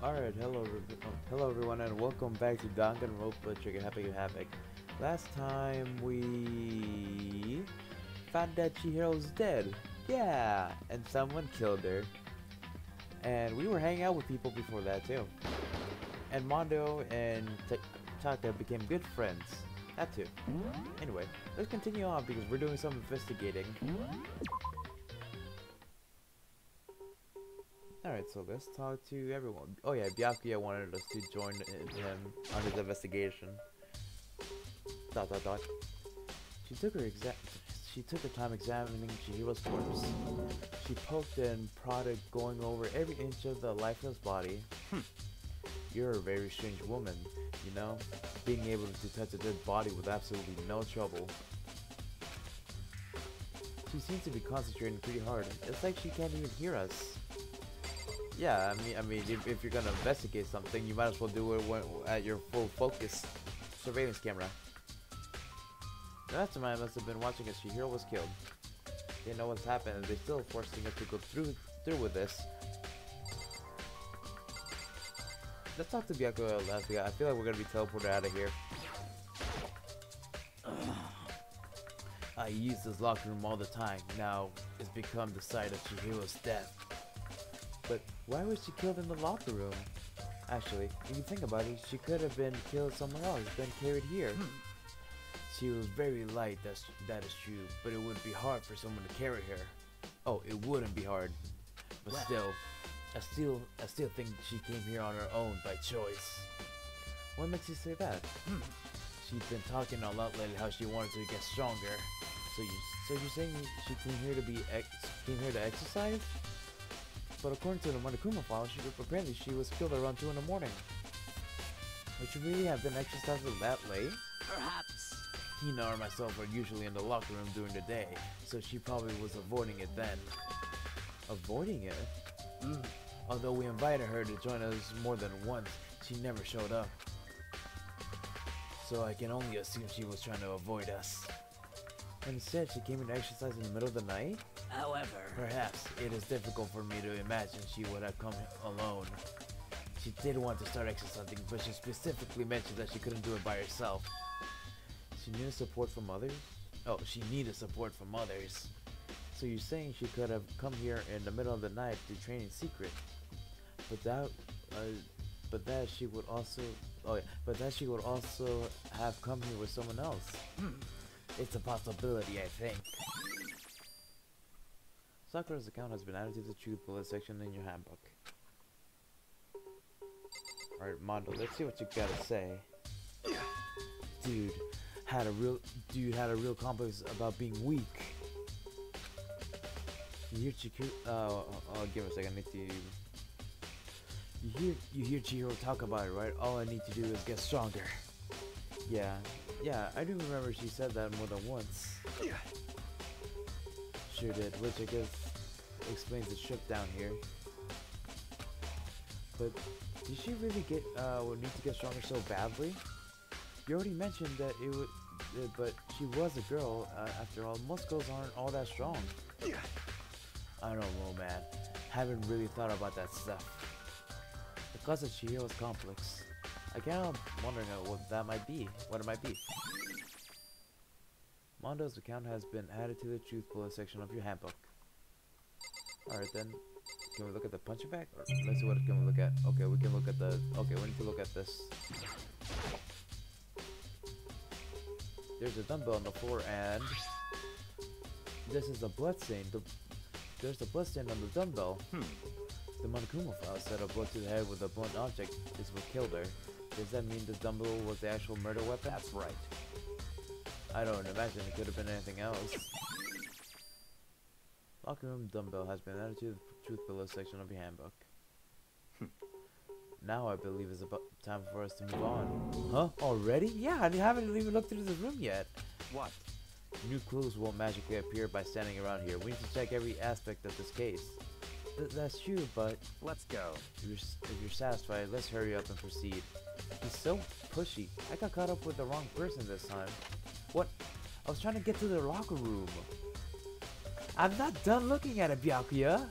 Alright, hello everyone and welcome back to Danganronpa Trigger Havoc. Last time we found that Chihiro's dead. Yeah, and someone killed her. And we were hanging out with people before that too. And Mondo and Taka became good friends. That too. Anyway, let's continue on because we're doing some investigating. Alright, so let's talk to everyone. Oh yeah, Byakuya wanted us to join him on his investigation. ... She took her time examining Chihiro's corpse. She poked and prodded, going over every inch of the lifeless body. You're a very strange woman, you know? Being able to touch a dead body with absolutely no trouble. She seems to be concentrating pretty hard. It's like she can't even hear us. Yeah, I mean, if you're gonna investigate something, you might as well do it at your full focus surveillance camera. The mastermind must have been watching as Chihiro was killed. They know what's happened, and they're still forcing us to go through with this. Let's talk to Byakuya last week. I feel like we're gonna be teleported out of here. I use this locker room all the time. Now it's become the site of Chihiro's death. But why was she killed in the locker room? Actually, if you think about it, she could have been killed somewhere else, then carried here. She was very light, that is true, but it wouldn't be hard for someone to carry her. Oh, it wouldn't be hard. But still, I still think she came here on her own by choice. What makes you say that? She's been talking a lot lately how she wanted to get stronger. So you're saying she came here to exercise? But according to the Monokuma file, apparently she was killed around 2 in the morning. Would she really have been exercising that late? Perhaps. Hina or myself are usually in the locker room during the day, so she probably was avoiding it then. Avoiding it? Although we invited her to join us more than once, she never showed up. So I can only assume she was trying to avoid us. Instead, she came in to exercise in the middle of the night? However, Perhaps it is difficult for me to imagine she would have come alone. She did want to start exercising, but she specifically mentioned that she couldn't do it by herself. She needed support from others? Oh, she needed support from others. So you're saying she could have come here in the middle of the night to train in secret? But that she would also have come here with someone else. It's a possibility, I think. Sakura's account has been added to the truth bullet section in your handbook. Alright, Mondo, let's see what you gotta say. Dude had a real complex about being weak. You hear give me a second, I need to... You hear Chihiro talk about it, right? All I need to do is get stronger. Yeah, I do remember she said that more than once. Sure did, which I guess explains the trip down here. But did she really need to get stronger so badly? You already mentioned that it would, but she was a girl. After all, most girls aren't all that strong. I don't know, man. Haven't really thought about that stuff. The cause of Chihiro's complex. I can't help wondering what it might be. Mondo's account has been added to the truth bullet section of your handbook. Alright then, can we look at the punching bag? Or let's see what can we look at. Okay, we can look at the, okay, we need to look at this. There's a dumbbell on the floor and this is a bloodstain. There's a bloodstain on the dumbbell. The Monokuma file said a blow to the head with a blunt object is what killed her. Does that mean this dumbbell was the actual murder weapon? that's right. I don't imagine it could have been anything else. Locker room dumbbell has been added to the truth below section of your handbook. Now I believe it's about time for us to move on. Huh? Already? Yeah, I haven't even looked through the room yet. What? New clues won't magically appear by standing around here. We need to check every aspect of this case. That's true, but... Let's go. If you're satisfied, let's hurry up and proceed. He's so pushy. I got caught up with the wrong person this time. What? I was trying to get to their locker room. I'm not done looking at it, Byakuya.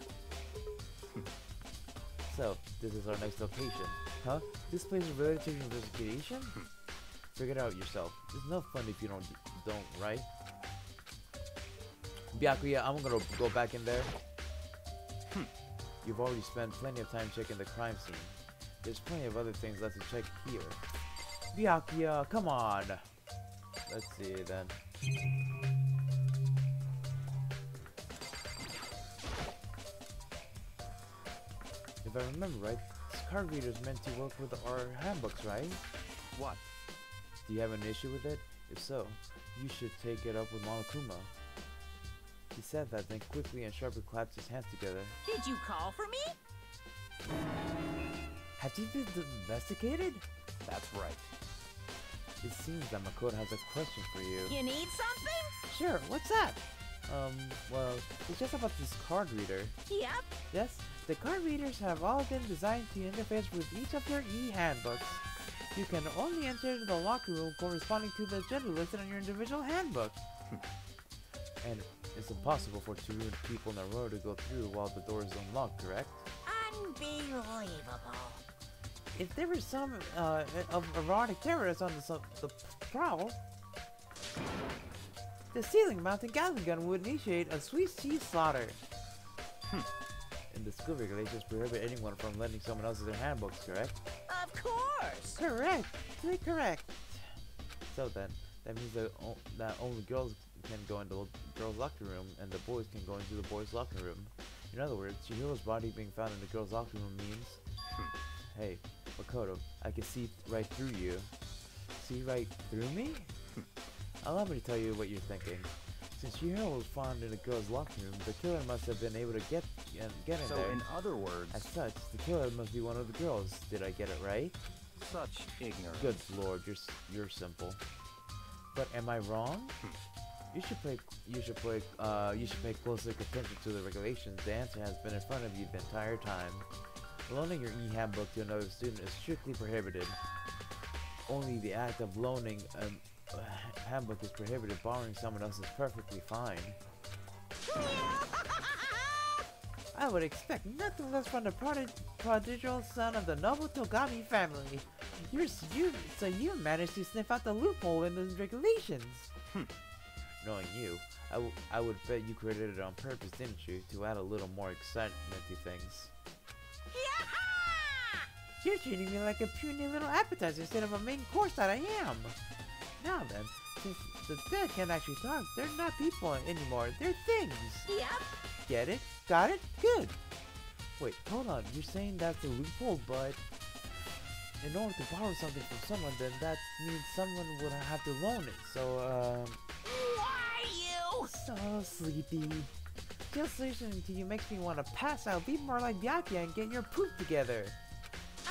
So, this is our next location. Huh? This place is related to your investigation? Figure it out yourself. It's no fun if you don't, right? Byakuya, I'm gonna go back in there. You've already spent plenty of time checking the crime scene. There's plenty of other things left to check here. Byakuya, come on! Let's see then. If I remember right, this card reader is meant to work with our handbooks, right? What? Do you have an issue with it? If so, you should take it up with Monokuma. He said that, then quickly and sharply clapped his hands together. Did you call for me? Have you been investigated? That's right. It seems that Makoto has a question for you. You need something? Sure, what's that? Well, it's just about this card reader. Yep. Yes, the card readers have all been designed to interface with each of your e-handbooks. You can only enter the locker room corresponding to the gender listed on your individual handbook. And it's impossible for two people in a row to go through while the door is unlocked, correct? Unbelievable. If there were some erotic terrorists on the prowl, the ceiling mounted Gatling gun would initiate a Swiss cheese slaughter. And the school regulations prohibit anyone from lending someone else's their handbooks, correct? Of course. Correct. Correct. So then, that means that only girls can go into the girls' locker room and the boys can go into the boys' locker room. In other words, Chihiro's body being found in the girls' locker room means... Hey, Makoto, I can see right through you. See right through me? Allow me to tell you what you're thinking. Since Chihiro was found in the girls' locker room, the killer must have been able to get in there. So in other words... As such, the killer must be one of the girls. Did I get it right? Such ignorance. Good lord, you're simple. But am I wrong? You should pay closer attention to the regulations. The answer has been in front of you the entire time. Loaning your e-handbook to another student is strictly prohibited. Only the act of loaning a handbook is prohibited. Borrowing someone else is perfectly fine. I would expect nothing less from the prodigal son of the noble Togami family. So you managed to sniff out the loophole in the regulations. Knowing you, I would bet you created it on purpose, didn't you? To add a little more excitement to things. You're treating me like a puny little appetizer instead of a main course that I am. Now then, since the dead can't actually talk, they're not people anymore, they're things. Yep. Get it? Got it? Good. Wait, hold on, you're saying that's the loophole, but... In order to borrow something from someone, then that means someone would have to loan it, so, Why you? So sleepy. Just listening to you makes me want to pass out, be more like Byakuya and get your poop together.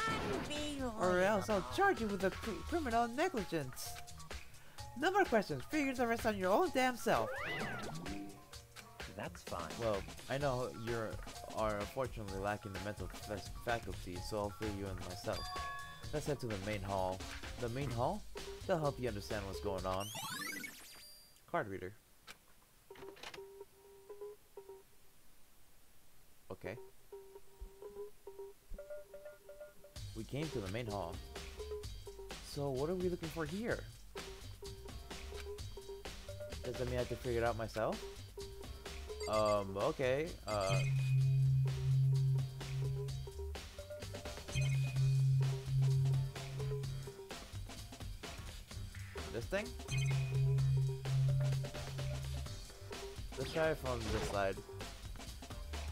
Unbelievable. Or else I'll charge you with a criminal negligence. No more questions, figure the rest on your own damn self. That's fine. Well, I know you are unfortunately lacking the mental faculty, so I'll fill you in myself. Let's head to the main hall. The main hall? They'll help you understand what's going on. Card reader. Okay. We came to the main hall. So what are we looking for here? Does that mean I have to figure it out myself? Okay. This thing? Let's try it from this side.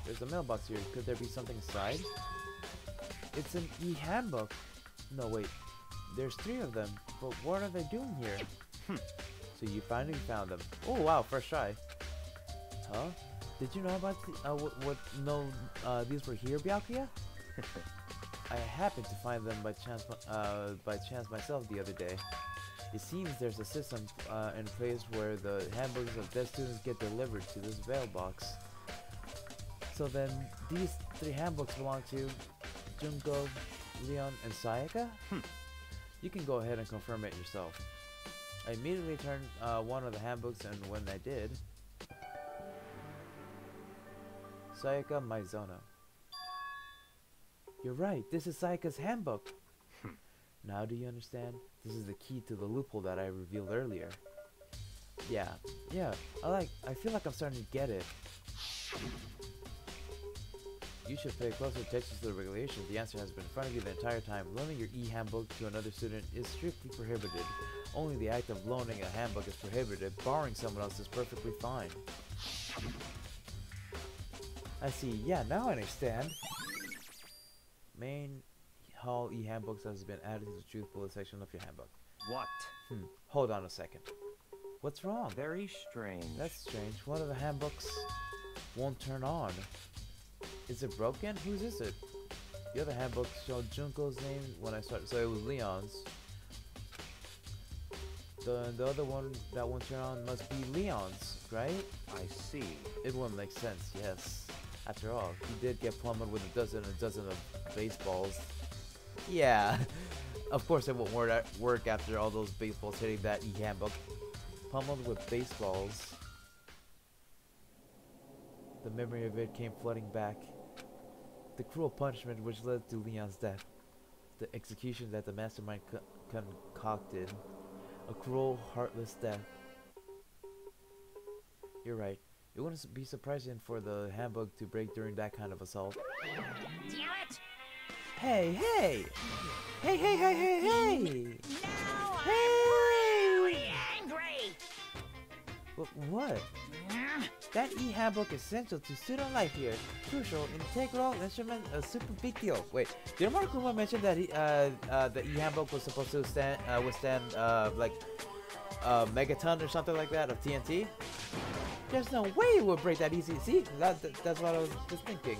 There's a mailbox here. Could there be something inside? It's an e-handbook. No, wait. There's 3 of them. But what are they doing here? So you finally found them. Oh wow, first try. Huh? Did you know about these were here, Byakuya? I happened to find them by chance myself the other day. It seems there's a system in place where the handbooks of dead students get delivered to this mailbox. So then, these 3 handbooks belong to Junko, Leon, and Sayaka? You can go ahead and confirm it yourself. I immediately turned one of the handbooks, and when I did, Sayaka Maizono. You're right, this is Sayaka's handbook. Now do you understand? This is the key to the loophole that I revealed earlier. Yeah, I feel like I'm starting to get it. You should pay closer attention to the regulations. The answer has been in front of you the entire time. Loaning your e-handbook to another student is strictly prohibited. Only the act of loaning a handbook is prohibited. Borrowing someone else is perfectly fine. I see. Yeah, now I understand. Main hall e-handbooks has been added to the truth bullet section of your handbook. What? Hold on a second. What's wrong? Very strange. That's strange. One of the handbooks won't turn on. Is it broken? Whose is it? The other handbook showed Junko's name when I started, so it was Leon's. The other one that won't turn on must be Leon's, right? I see. It wouldn't make sense, yes. After all, he did get plummeted with a dozen of baseballs. Yeah, of course it won't work after all those baseballs hitting that e-handbook. Pummeled with baseballs. The memory of it came flooding back. The cruel punishment which led to Leon's death. The execution that the mastermind concocted. A cruel, heartless death. You're right. It wouldn't be surprising for the handbook to break during that kind of assault. Damn it! Hey! Hey! Now Hey! I'm really angry! What? That e-handbook is essential to student life here. Crucial, integral, instrument, a super big deal. Wait, did Monokuma mention that the e-handbook was supposed to withstand like megaton or something like that of TNT? There's no way it would break that easy. See, that's what I was just thinking.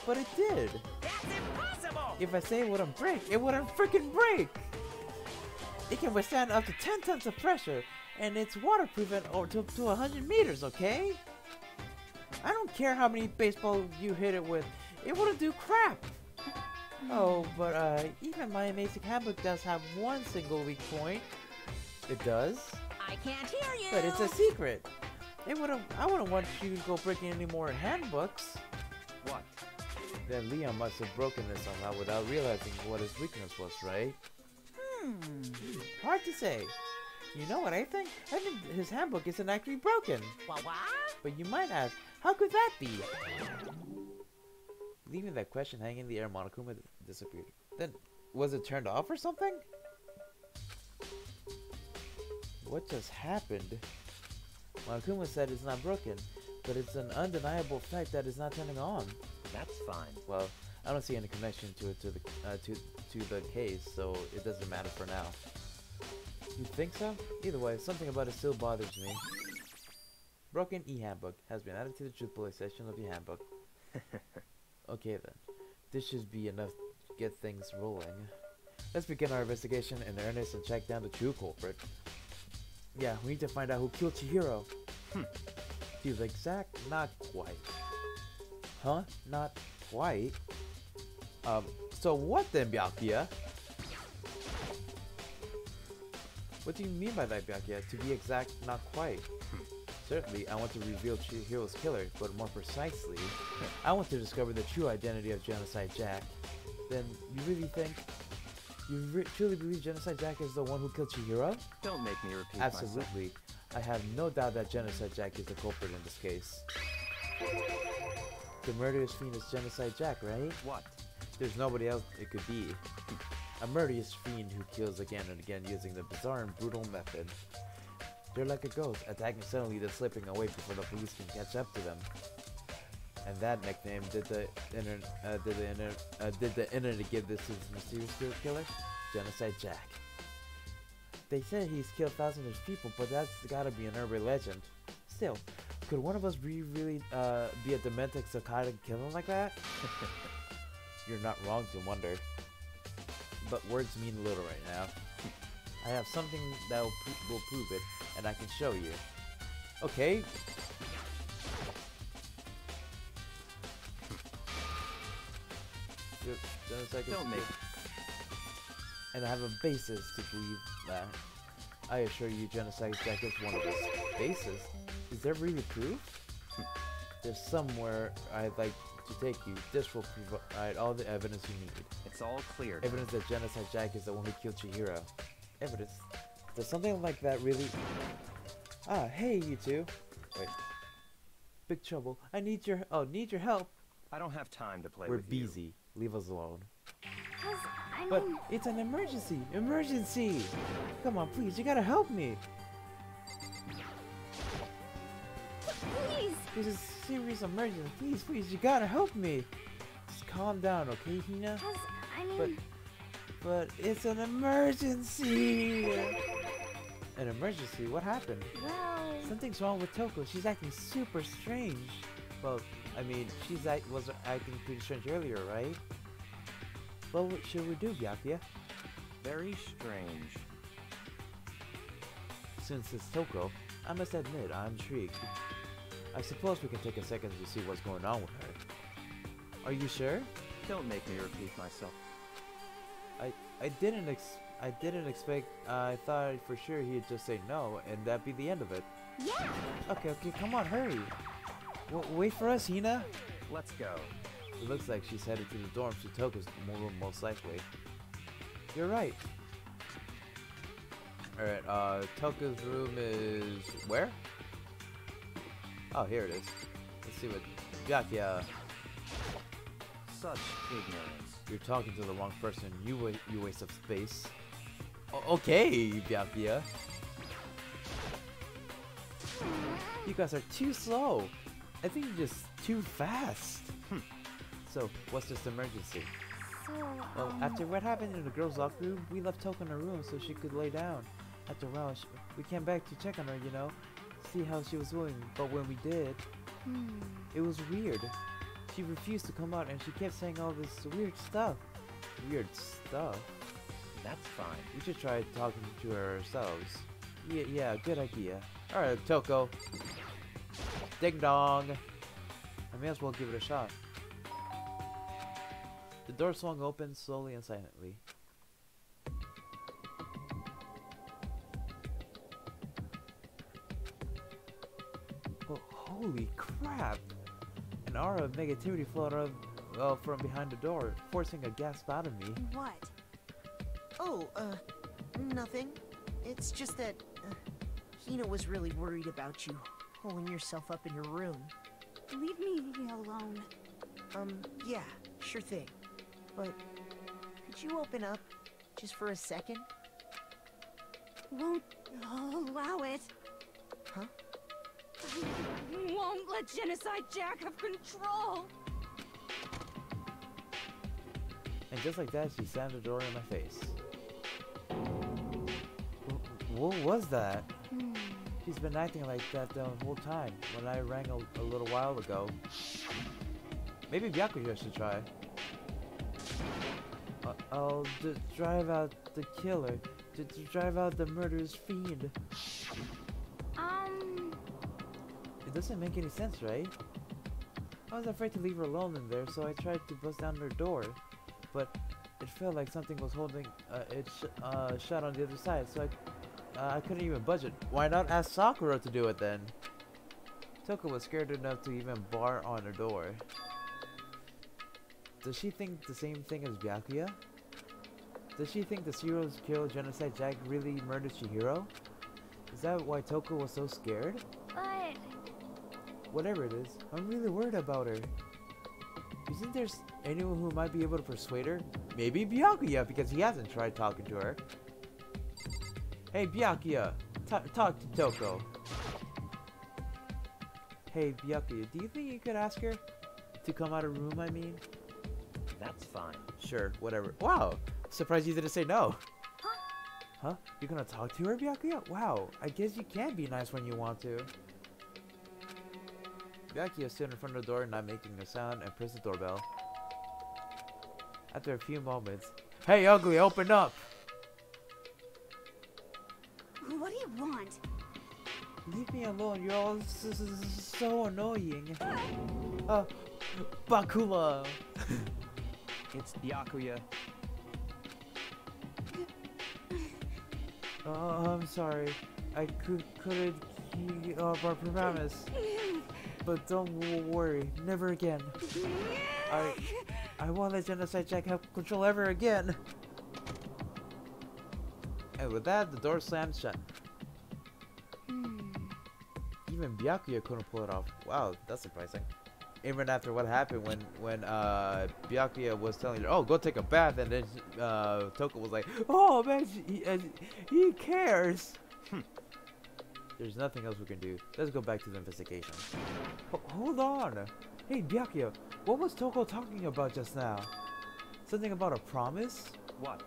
But it did. That's impossible! If I say it wouldn't break, it wouldn't freaking break. It can withstand up to 10 tons of pressure. And it's waterproof at to 100 meters, okay? I don't care how many baseballs you hit it with. It wouldn't do crap. Oh, but even my amazing handbook does have one single weak point. It does? I can't hear you! But it's a secret. I wouldn't want you to go breaking any more handbooks. What? Then Leon must have broken this somehow without realizing what his weakness was, right? Hard to say. You know what I think? I think his handbook isn't actually broken. What? But you might ask, how could that be? Leaving that question hanging in the air, Monokuma disappeared. Then, was it turned off or something? What just happened? Monokuma said it's not broken, but it's an undeniable fact that it's not turning on. That's fine. Well, I don't see any connection to it to the case, so it doesn't matter for now. You think so? Either way, something about it still bothers me. Broken e-handbook has been added to the truth bullet section of your handbook. Okay then, this should be enough to get things rolling. Let's begin our investigation in earnest and track down the true culprit. Yeah, we need to find out who killed Chihiro. To the exact, not quite. Huh? Not quite? So what then, Byakuya? What do you mean by that, Byakuya? To be exact, not quite. Certainly, I want to reveal Chihiro's killer, but more precisely, I want to discover the true identity of Genocide Jack. Then, you really think... You truly believe Genocide Jack is the one who killed Chihiro? Don't make me repeat Absolutely. I have no doubt that Genocide Jack is the culprit in this case. The murderous fiend is Genocide Jack, right? What? There's nobody else it could be. A murderous fiend who kills again and again using the bizarre and brutal method. They're like a ghost, attacking suddenly then slipping away before the police can catch up to them. And that nickname, did the internet give this to this mysterious serial killer? Genocide Jack. They said he's killed thousands of people, but that's gotta be an urban legend. Still, could one of us really be a demented psychotic killer like that? You're not wrong to wonder. But words mean little right now. I have something that will prove it, and I can show you. Okay? Don't make... And I have a basis to believe that. I assure you, Genocide Jack is one of his faces. Is there really proof? There's somewhere I'd like to take you. This will provide all the evidence you need. It's all clear. Evidence that Genocide Jack is the one who killed Chihiro. Evidence? Does something like that really... Ah, hey, you two. Wait. Big trouble. I need your... Oh, need your help. I don't have time to play We're with you. busy. Leave us alone. I But mean, it's an emergency! Emergency! Come on, please, you gotta help me! please. This is a serious emergency. Please, please, you gotta help me! Just calm down, okay, Hina? I mean, But it's an emergency! An emergency? What happened? well, Something's wrong with Toko. She's acting super strange. Well, I mean, was acting pretty strange earlier, right? Well, what should we do, Byakuya? Very strange. Since it's Toko, I must admit I'm intrigued. I suppose we can take a second to see what's going on with her. Are you sure? Don't make me repeat myself. I didn't expect. I thought for sure he'd just say no, and that'd be the end of it. yeah. Okay, come on, hurry. Wait for us, Hina. Let's go. It looks like she's headed to the dorms to Toko's room, most likely. You're right. Alright, Toko's room is... where? Oh, here it is. Let's see what... Byakuya, Such ignorance. you're talking to the wrong person. You waste of space. Okay, Byakuya. You guys are too slow. I think you're just too fast. So, what's this emergency? So, Well, after what happened in the girls' locker room, we left Toko in her room so she could lay down. After a while, we came back to check on her, you know, see how she was doing. But when we did, it was weird. She refused to come out and she kept saying all this weird stuff. Weird stuff? That's fine. We should try talking to her ourselves. Yeah, good idea. Alright, Toko. Ding dong. I may as well give it a shot. The door swung open slowly and silently. Oh, holy crap! An aura of negativity flowed out from behind the door, forcing a gasp out of me. What? Oh, nothing. It's just that, Hina was really worried about you, holding yourself up in your room. leave me alone. Yeah, sure thing. But, could you open up, just for a second? Won't allow it. Huh? Won't let Genocide Jack have control. And just like that, she slammed the door in my face. What was that? She's been acting like that the whole time, when I rang a little while ago. Maybe Byakuya should try. I'll drive out the killer. To drive out the murderous fiend. It doesn't make any sense, right? I was afraid to leave her alone in there, so I tried to bust down her door. But it felt like something was holding it shut on the other side, so I couldn't even budge it. Why not ask Sakura to do it then? Toko was scared enough to even bar on her door. Does she think the same thing as Byakuya? Does she think the Zero's kill Genocide Jack really murdered Chihiro? Is that why Toko was so scared? But Whatever it is, I'm really worried about her. Isn't there anyone who might be able to persuade her? Maybe Byakuya, because he hasn't tried talking to her. Hey Byakuya, talk to Toko. Hey Byakuya, do you think you could ask her to come out of her room, I mean? That's fine. Sure, whatever. Wow, surprised you didn't say no. Huh? You're gonna talk to her, Byakuya? Wow, I guess you can be nice when you want to. Byakuya stood in front of the door, not making a sound, and pressed the doorbell. After a few moments, "Hey, ugly, open up!" what do you want? Leave me alone, you're all so annoying. Bakula! It's Byakuya. I'm sorry. I couldn't keep up our promise. But don't worry, never again. I won't let Genocide Jack have control ever again. And with that, the door slammed shut. Even Byakuya couldn't pull it off. Wow, that's surprising. Even after what happened when Byakuya was telling her, "Oh, go take a bath," and then Toko was like, "Oh man, he cares." There's nothing else we can do. Let's go back to the investigation. Hold on. Hey, Byakuya, what was Toko talking about just now? Something about a promise? What?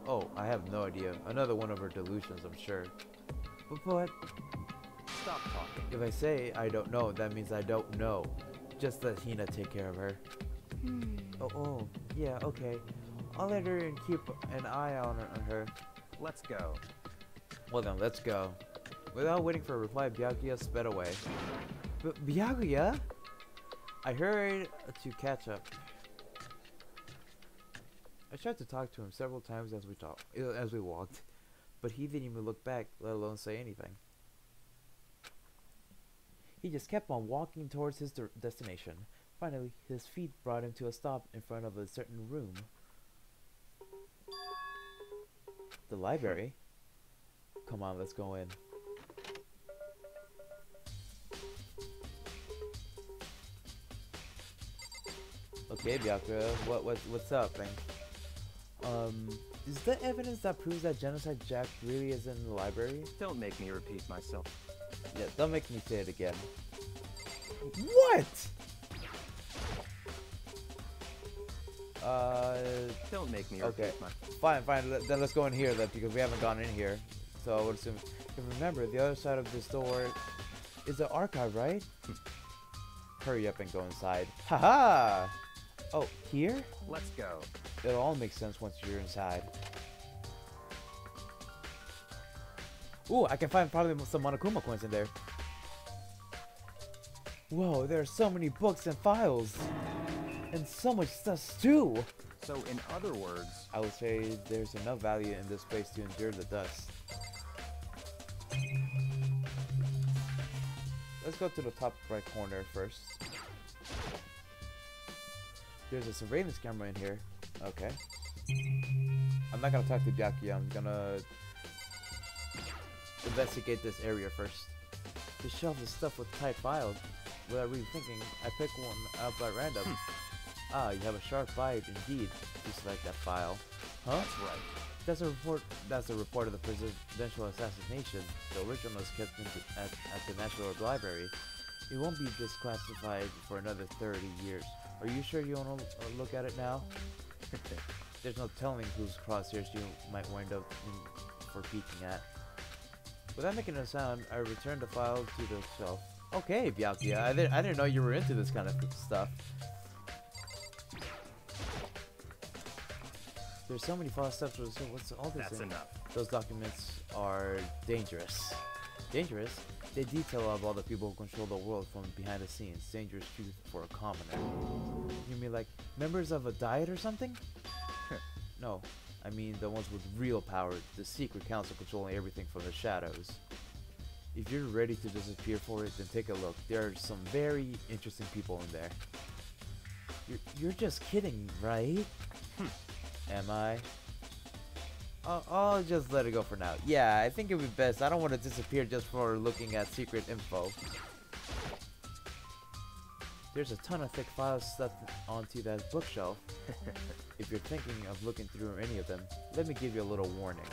Oh, I have no idea. Another one of her delusions, I'm sure. But Stop talking. if I say I don't know, that means I don't know. Just let Hina take care of her. Oh, yeah, okay. I'll let her and keep an eye on her. Let's go. Well then, let's go. Without waiting for a reply, Byakuya sped away. Byakuya? I hurried to catch up. I tried to talk to him several times as we walked, but he didn't even look back, let alone say anything. He just kept on walking towards his destination. Finally, his feet brought him to a stop in front of a certain room. The library? Come on, let's go in. Okay, Byakuya, what's up, man? Is there evidence that proves that Genocide Jack really is in the library? Don't make me repeat myself. Yeah, don't make me say it again. What? Don't make me Okay. repeat myself. Fine. Then let's go in here then, because we haven't gone in here. So I would assume. And remember, the other side of this door is the archive, right? Hurry up and go inside. Haha! Oh, here? Let's go. It'll all make sense once you're inside. Ooh, I can find probably some Monokuma coins in there. Whoa, there are so many books and files. And so much stuff too. So in other words, I would say there's enough value in this place to endure the dust. Let's go to the top right corner first. There's a surveillance camera in here. Okay. I'm not gonna talk to Byakuya, I'm gonna investigate this area first. The shelf is stuffed with tight files. Without really thinking, I picked one up at random. Ah, you have a sharp bite indeed. You select that file. Huh? that's right. That's a report of the presidential assassination. The original is kept at the National Library. It won't be disclassified for another 30 years. Are you sure you want to look at it now? There's no telling whose crosshairs you might wind up for peeking at. Without making a sound, I returned the file to the shelf. Okay, Byakuya, I didn't know you were into this kind of stuff. There's so many file steps, so what's all this That's in? enough. Those documents are dangerous. Dangerous? They detail of all the people who control the world from behind the scenes. Dangerous truth for a commoner. You mean like members of a diet or something? No, I mean the ones with real power, the secret council controlling everything from the shadows. If you're ready to disappear for it, then take a look. There are some very interesting people in there. You're just kidding, right? Am I? I'll just let it go for now. Yeah, I think it would be best. I don't want to disappear just for looking at secret info. There's a ton of thick files stuffed onto that bookshelf. If you're thinking of looking through any of them, let me give you a little warning.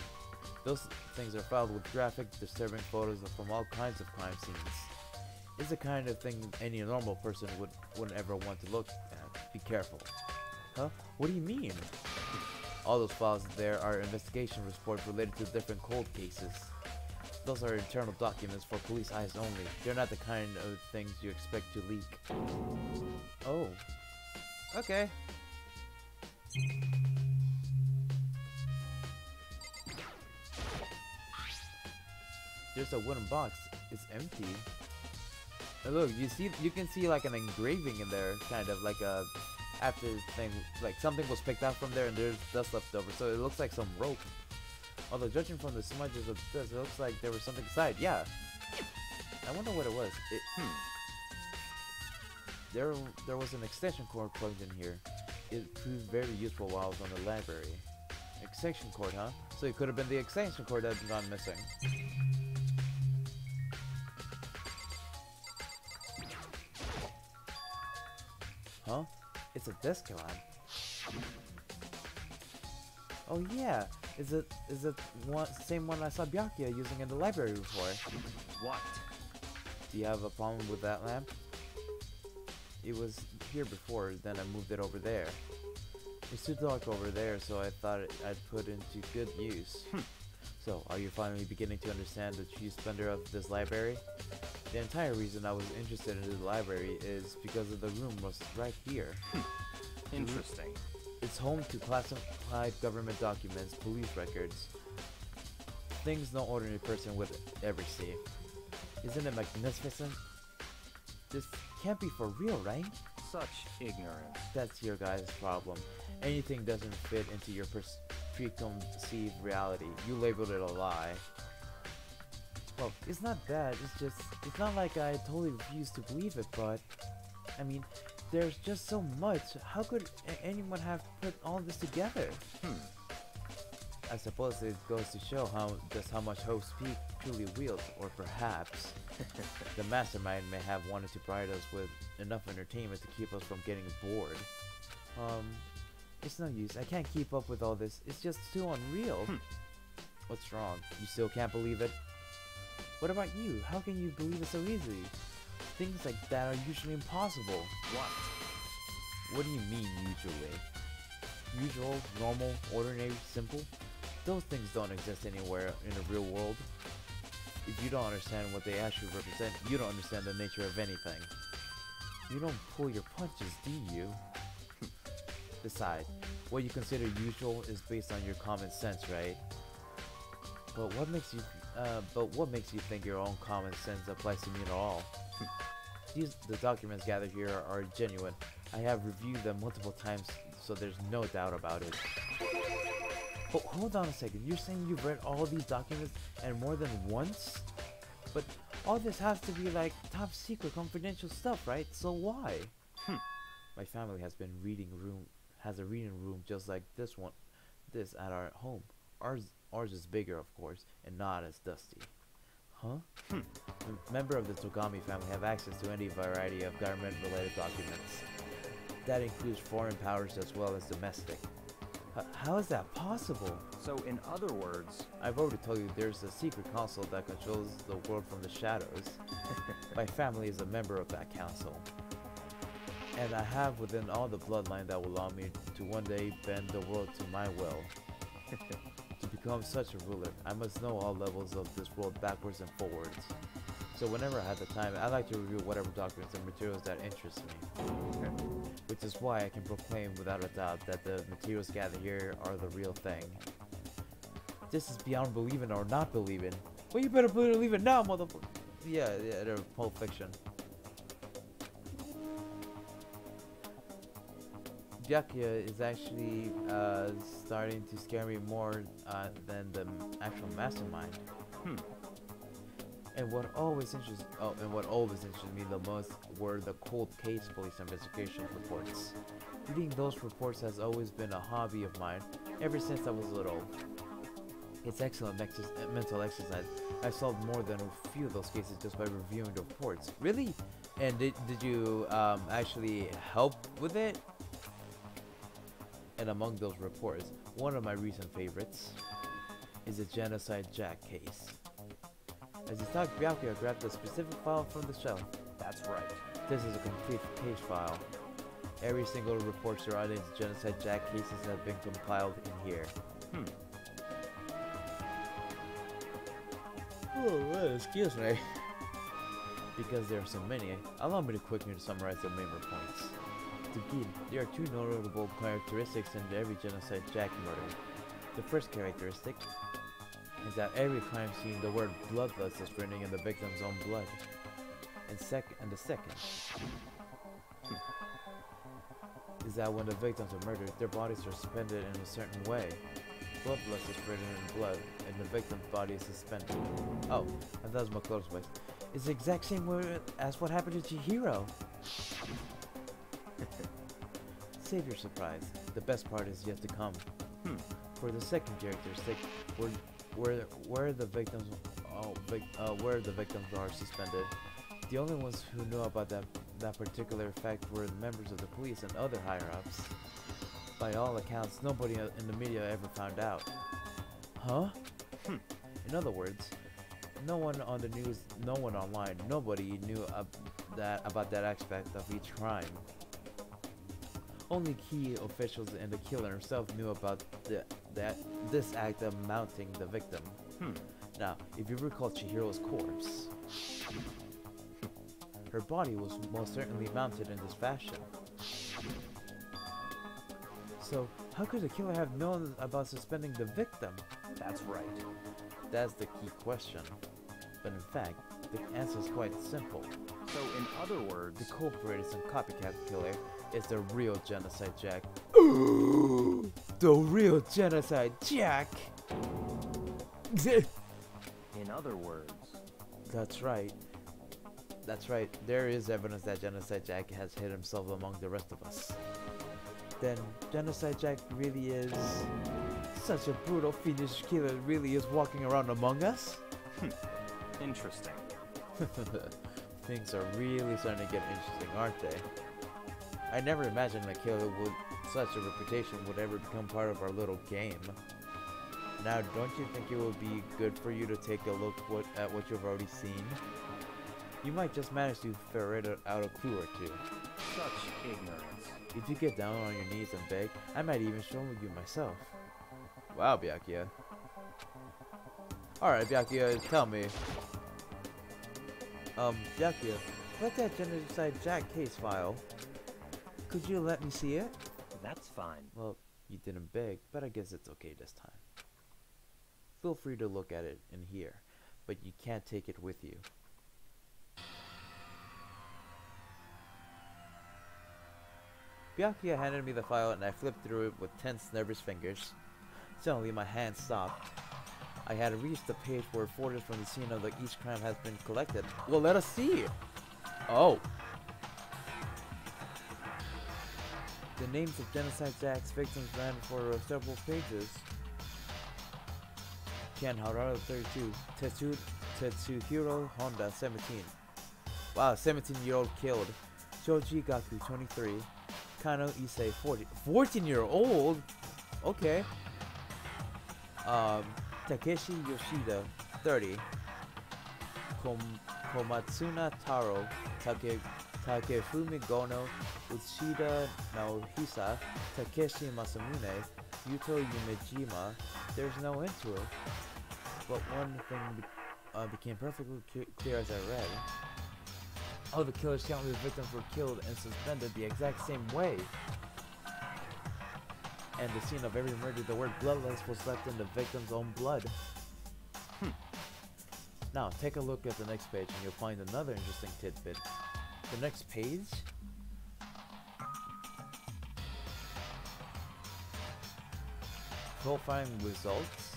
Those things are filled with graphic, disturbing photos from all kinds of crime scenes. It's the kind of thing any normal person wouldn't ever want to look at. Be careful. Huh? What do you mean? All those files there are investigation reports related to different cold cases. Those are internal documents for police eyes only. They're not the kind of things you expect to leak. Oh. Okay. There's a wooden box. It's empty. And look, you can see like an engraving in there, kind of like a after thing, like something was picked out from there and there's dust left over, so it looks like some rope. Although judging from the smudges of this, it looks like there was something inside. Yeah. I wonder what it was. There was an extension cord plugged in here. It proved very useful while I was on the library. Extension cord, huh? So it could have been the extension cord that had gone missing. Huh? It's a desk lamp. Oh yeah, is it same one I saw Byakuya using in the library before? What? Do you have a problem with that lamp? It was here before, then I moved it over there. It's too dark over there, so I thought I'd put it into good use. So, are you finally beginning to understand the true splendor of this library? The entire reason I was interested in the library is because of the room was right here. Interesting. It's home to classified government documents, police records, things no ordinary person would ever see. Isn't it magnificent? This can't be for real, right? Such ignorance. That's your guys' problem. Anything doesn't fit into your preconceived reality. You labeled it a lie. Well, it's not that. It's not like I totally refuse to believe it, but I mean, there's just so much. How could anyone have put all this together? I suppose it goes to show just how much Hope's Peak truly wields, or perhaps the mastermind may have wanted to provide us with enough entertainment to keep us from getting bored. It's no use. I can't keep up with all this. It's just too unreal. What's wrong? You still can't believe it? What about you? How can you believe it so easily? Things like that are usually impossible. What do you mean, usually? Usual, normal, ordinary, simple? Those things don't exist anywhere in the real world. If you don't understand what they actually represent, you don't understand the nature of anything. You don't pull your punches, do you? Besides, what you consider usual is based on your common sense, right? But what makes you think your own common sense applies to me at all? The documents gathered here are genuine. I have reviewed them multiple times, so there's no doubt about it. Oh, hold on a second. You're saying you've read all these documents and more than once? But all this has to be like top secret confidential stuff, right? So why? My family has a reading room just like this at our home. Ours is bigger, of course, and not as dusty. Huh? Members of the Togami family have access to any variety of government-related documents. That includes foreign powers as well as domestic. How is that possible? So, in other words, I've already told you there's a secret council that controls the world from the shadows. My family is a member of that council. And I have within all the bloodline that will allow me to one day bend the world to my will. To become such a ruler, I must know all levels of this world backwards and forwards. So whenever I have the time, I like to review whatever documents and materials that interest me. Which is why I can proclaim without a doubt that the materials gathered here are the real thing. This is beyond believing or not believing. Well, you better believe it now, motherfucker. Yeah, they're Pulp Fiction. Byakuya is actually starting to scare me more than the actual mastermind. And what always interested me the most were the cold case police investigation reports. Reading those reports has always been a hobby of mine ever since I was little. It's excellent mental exercise. I solved more than a few of those cases just by reviewing the reports. Really? And did you actually help with it? And among those reports, one of my recent favorites is the Genocide Jack case. As he talked, Byakuya grabbed a specific file from the shelf. That's right. This is a complete case file. Every single report surrounding the Genocide Jack cases has been compiled in here. Oh, excuse me. Because there are so many, allow me to quickly summarize the main points. To begin, there are two notable characteristics in every Genocide Jack murder. The first characteristic is that every crime scene the word bloodlust is written in the victim's own blood. And the second is that when the victims are murdered, their bodies are suspended in a certain way. Blood is spreading in blood, and the victim's body is suspended. Oh, and that was my close place. It's the exact same word as what happened to Chihiro. Save your surprise. The best part is yet to come. For the second character's sake, where the victims are suspended. The only ones who knew about that particular fact were the members of the police and other higher-ups. By all accounts, nobody in the media ever found out. Huh? In other words, no one on the news, no one online, nobody knew about that aspect of each crime. Only key officials and the killer himself knew about this act of mounting the victim. Now, if you recall Chihiro's corpse, her body was most certainly mounted in this fashion. So, how could the killer have known about suspending the victim? That's right. That's the key question. But in fact, the answer is quite simple. So in other words, The culprit is a copycat killer is the real Genocide Jack. The real Genocide Jack! in other words, That's right. That's right. There is evidence that Genocide Jack has hid himself among the rest of us. Then Genocide Jack really is such a brutal, fiendish killer. Really is walking around among us. interesting. Things are really starting to get interesting, aren't they? I never imagined a killer with such a reputation would ever become part of our little game. Now, don't you think it would be good for you to take a look at what you've already seen? You might just manage to ferret out a clue or two. Such ignorance. If you get down on your knees and beg, I might even show you myself. Wow, Byakuya. Alright, Byakuya, tell me. Byakuya, what's that Genocide Jack case file? Could you let me see it? That's fine. Well, you didn't beg, but I guess it's okay this time. Feel free to look at it in here, but you can't take it with you. Byakuya handed me the file and I flipped through it with tense, nervous fingers. Suddenly my hand stopped. I had reached the page where photos from the scene of each crime has been collected. Well, let us see! Oh! The names of Genocide Jack's victims ran for several pages. Ken Harada 32, Tetsuhiro Honda 17. Wow, 17-year-old killed. Shoji Gaku 23. Kano Issei 40. 14-year-old? Okay. Takeshi Yoshida 30. Komatsuna Taro Takefumi Gono Uchida Naohisa Takeshi Masamune Yuto Yumejima. There's no end to it. But one thing became perfectly clear as I read. Oh, the killer's countless victims were killed and suspended the exact same way. And the scene of every murder, the word bloodless was left in the victim's own blood. Now, take a look at the next page and you'll find another interesting tidbit. The next page? Profiling results.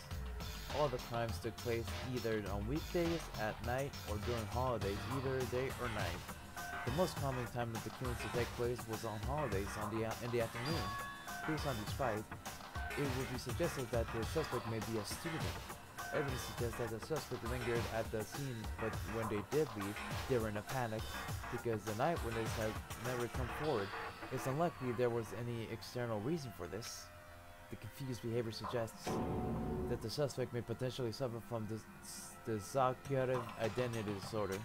All the crimes took place either on weekdays, at night, or during holidays, either day or night. The most common time that the killings to take place was on holidays in the afternoon. Based on this fact, it would be suggested that the suspect may be a student. Evidence suggests that the suspect lingered at the scene, but when they did leave, they were in a panic because the night witness had never come forward. It's unlikely there was any external reason for this. The confused behavior suggests that the suspect may potentially suffer from dissociative identity disorder.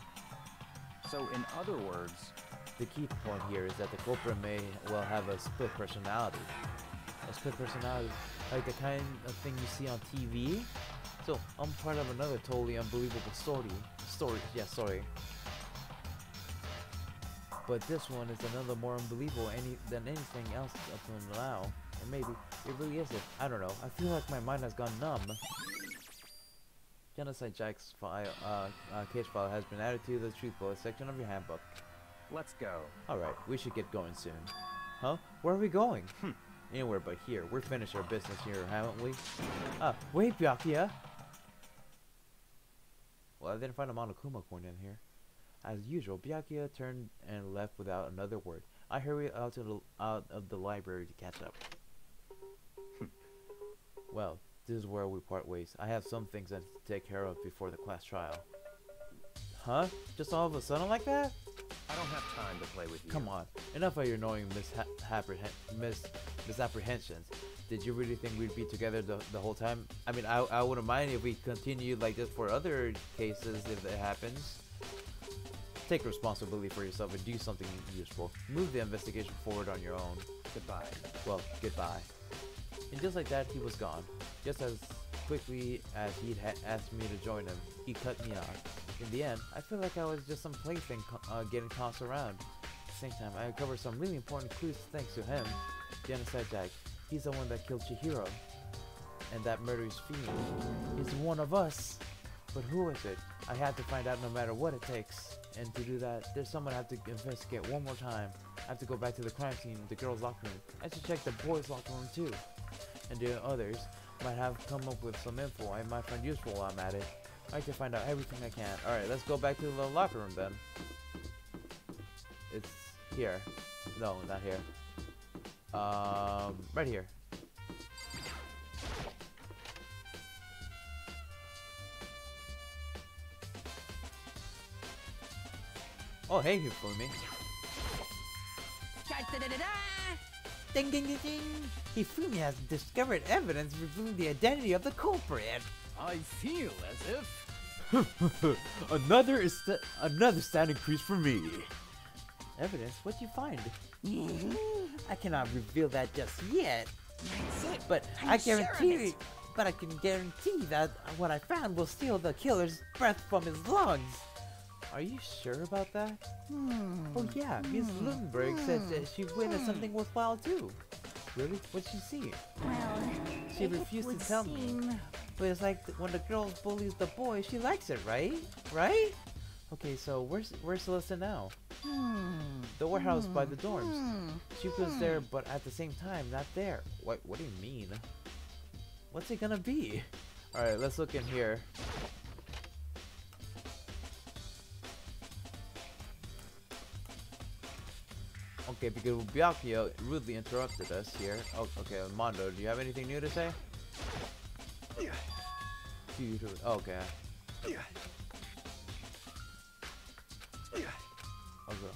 So in other words, the key point here is that the culprit may well have a split personality. A split personality, like the kind of thing you see on TV. So I'm part of another totally unbelievable story. But this one is another more unbelievable than anything else up until now. Or maybe it really isn't. I don't know. I feel like my mind has gone numb. Genocide Jack's case file has been added to the truth bullet section of your handbook. let's go. Alright, we should get going soon. Huh? Where are we going? anywhere but here. We're finished our business here, haven't we? Wait, Byakuya! Well, I didn't find a Monokuma coin in here. As usual, Byakuya turned and left without another word. I hurried out of the library to catch up. Well, this is where we part ways. I have some things I have to take care of before the class trial. Huh? Just all of a sudden like that? I don't have time to play with you. Come on, enough of your annoying misapprehensions. Did you really think we'd be together the whole time? I mean, I wouldn't mind if we continued like this for other cases if it happens. Take responsibility for yourself and do something useful. Move the investigation forward on your own. Goodbye. Well, goodbye. And just like that, he was gone. Just as quickly as he'd asked me to join him, he cut me off. In the end, I feel like I was just some plaything getting tossed around. At the same time, I uncovered some really important clues thanks to him. Genocide Jack. He's the one that killed Chihiro. And that murderous fiend is one of us. But who is it? I have to find out no matter what it takes. And to do that, there's someone I have to investigate one more time. I have to go back to the crime scene, the girls' locker room. I should check the boys' locker room too. And the others might have come up with some info I might find useful while I'm at it. I like to find out everything I can. Alright, let's go back to the locker room then. It's here. No, not here. Right here. Oh, hey, Hifumi. Da-da-da-da-da! Ding, ding, ding, ding. Hifumi has discovered evidence revealing the identity of the culprit. I feel as if... another stat increase for me. Evidence? What'd you find? I cannot reveal that just yet. That's it. But I'm I sure of guarantee it. but I can guarantee that what I found will steal the killer's breath from his lungs. Are you sure about that? Oh yeah, Ms. Lundenberg said that she witnessed something worthwhile too. Really? What'd she see? Well, She it refused would to tell me. seem... But it's like when the girl bullies the boy, she likes it, right? Right? Okay, so where's Celeste now? The warehouse by the dorms. She was there, but at the same time, not there. What do you mean? What's it gonna be? Alright, let's look in here. Okay, because Byakuya rudely interrupted us here. Oh, okay, Mondo, do you have anything new to say? Oh, okay. I'll go.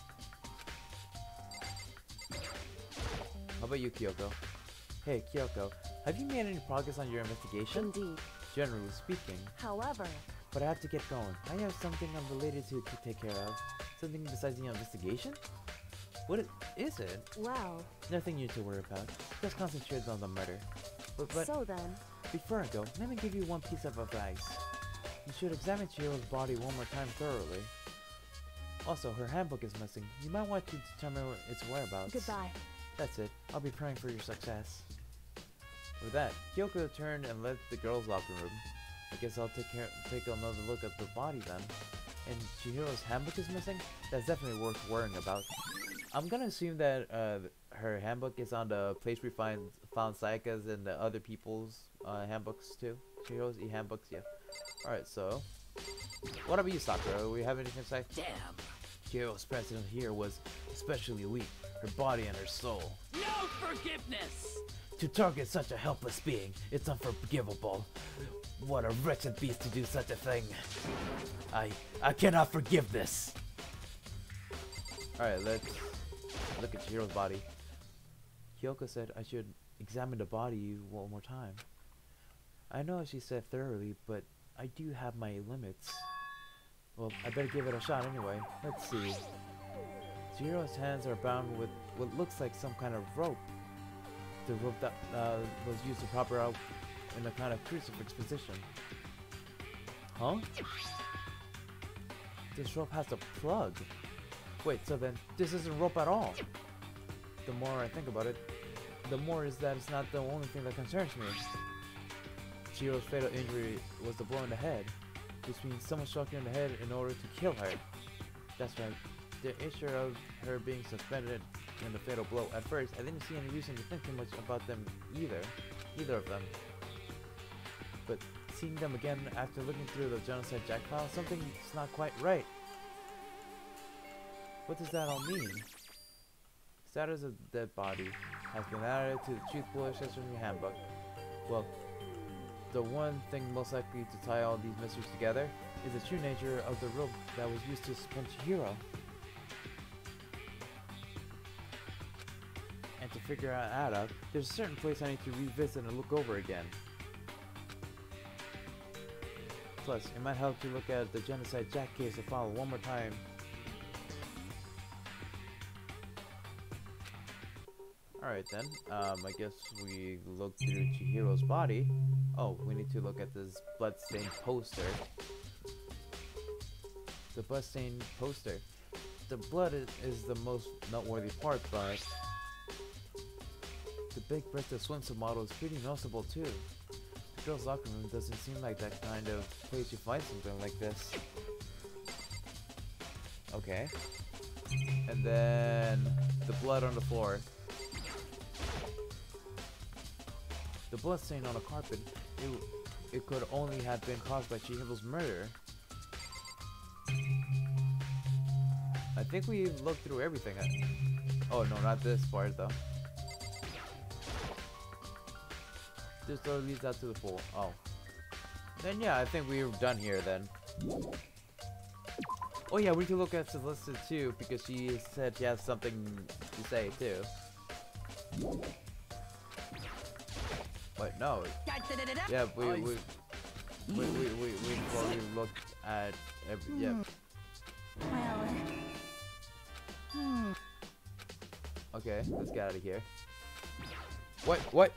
How about you, Kyoko? Hey, Kyoko, have you made any progress on your investigation? Indeed. Generally speaking. However, But I have to get going. I have something I'm related to take care of. Something besides the investigation? What is it? well, Nothing you to worry about. Just concentrate on the murder. But so then, before I go, let me give you one piece of advice. You should examine Chihiro's body one more time thoroughly. Also, her handbook is missing. You might want to determine its whereabouts. goodbye. That's it. I'll be praying for your success. With that, Kyoko turned and left the girls' locker room. I guess I'll take another look at the body then. And Chihiro's handbook is missing? That's definitely worth worrying about. I'm gonna assume that her handbook is on the place we found Sayaka's and the other people's handbooks too. Chihiro's e-handbooks, yeah. Alright, so what about you, Sakura? Do we have anything to say? Damn. Chihiro's presence here was especially weak. Her body and her soul. No forgiveness. To target such a helpless being, it's unforgivable. What a wretched beast to do such a thing. I cannot forgive this. Alright, let's look at Chihiro's body. Kyoko said I should examine the body one more time. I know she said thoroughly, but I do have my limits. Well, I better give it a shot anyway. Let's see. Chihiro's hands are bound with what looks like some kind of rope. The rope that was used to prop her out in a kind of crucifix position. Huh? This rope has a plug. Wait, so then this isn't rope at all. The more I think about it, the more is that it's not the only thing that concerns me. Chihiro's fatal injury was the blow in the head, which means someone struck her in the head in order to kill her. That's right. The issue of her being suspended in the fatal blow. At first, I didn't see any reason to think too much about them either of them. But seeing them again after looking through the Genocide Jack file, something's not quite right. What does that all mean? Status of dead body has been added to the Truthful Accessory Handbook. Well, the one thing most likely to tie all these mysteries together is the true nature of the rope that was used to suspend Chihiro. And to figure that out, there's a certain place I need to revisit and look over again. Plus, it might help to look at the Genocide Jack case of file one more time. Alright then, I guess we look through Chihiro's body. Oh, we need to look at this bloodstained poster. The bloodstained poster. The blood is the most noteworthy part, but the big breasted swimsuit model is pretty noticeable too. The girls' locker room doesn't seem like that kind of place you find something like this. Okay. And then the blood on the floor. The blood stain on the carpet, it could only have been caused by Chihiro's murder. I think we looked through everything. Oh no, not this part though. This door leads out to the pool. Oh. Then yeah, I think we're done here then. Oh yeah, we can look at Celeste too, because she said she has something to say too. Wait, no. Yeah, we looked at every, yeah. Okay, let's get out of here. What?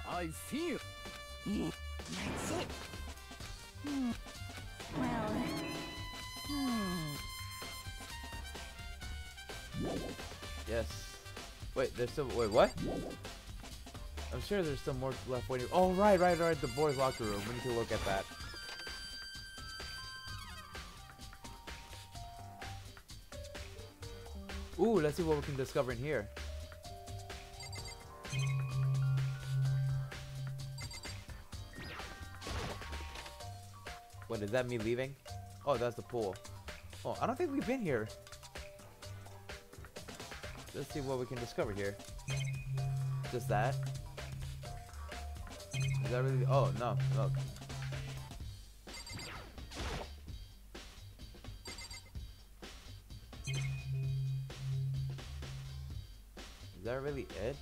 I feel. That's it. Yes. Wait, there's still, wait, what? I'm sure there's still more left waiting. Oh, right, the boys' locker room. We need to look at that. Ooh, let's see what we can discover in here. What, is that me leaving? Oh, that's the pool. Oh, I don't think we've been here. Let's see what we can discover here. Just that? Is that really? Oh, no, look. Is that really it?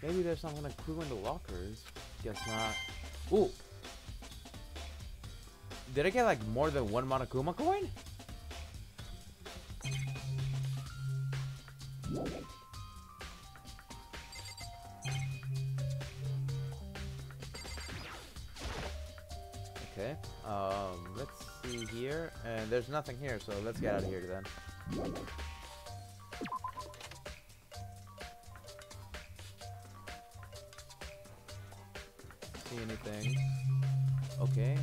Maybe there's some kind of clue in the lockers. Guess not. Ooh! Did I get like more than one Monokuma coin? Okay, let's see here, and there's nothing here, so let's get out of here then. See anything? Okay.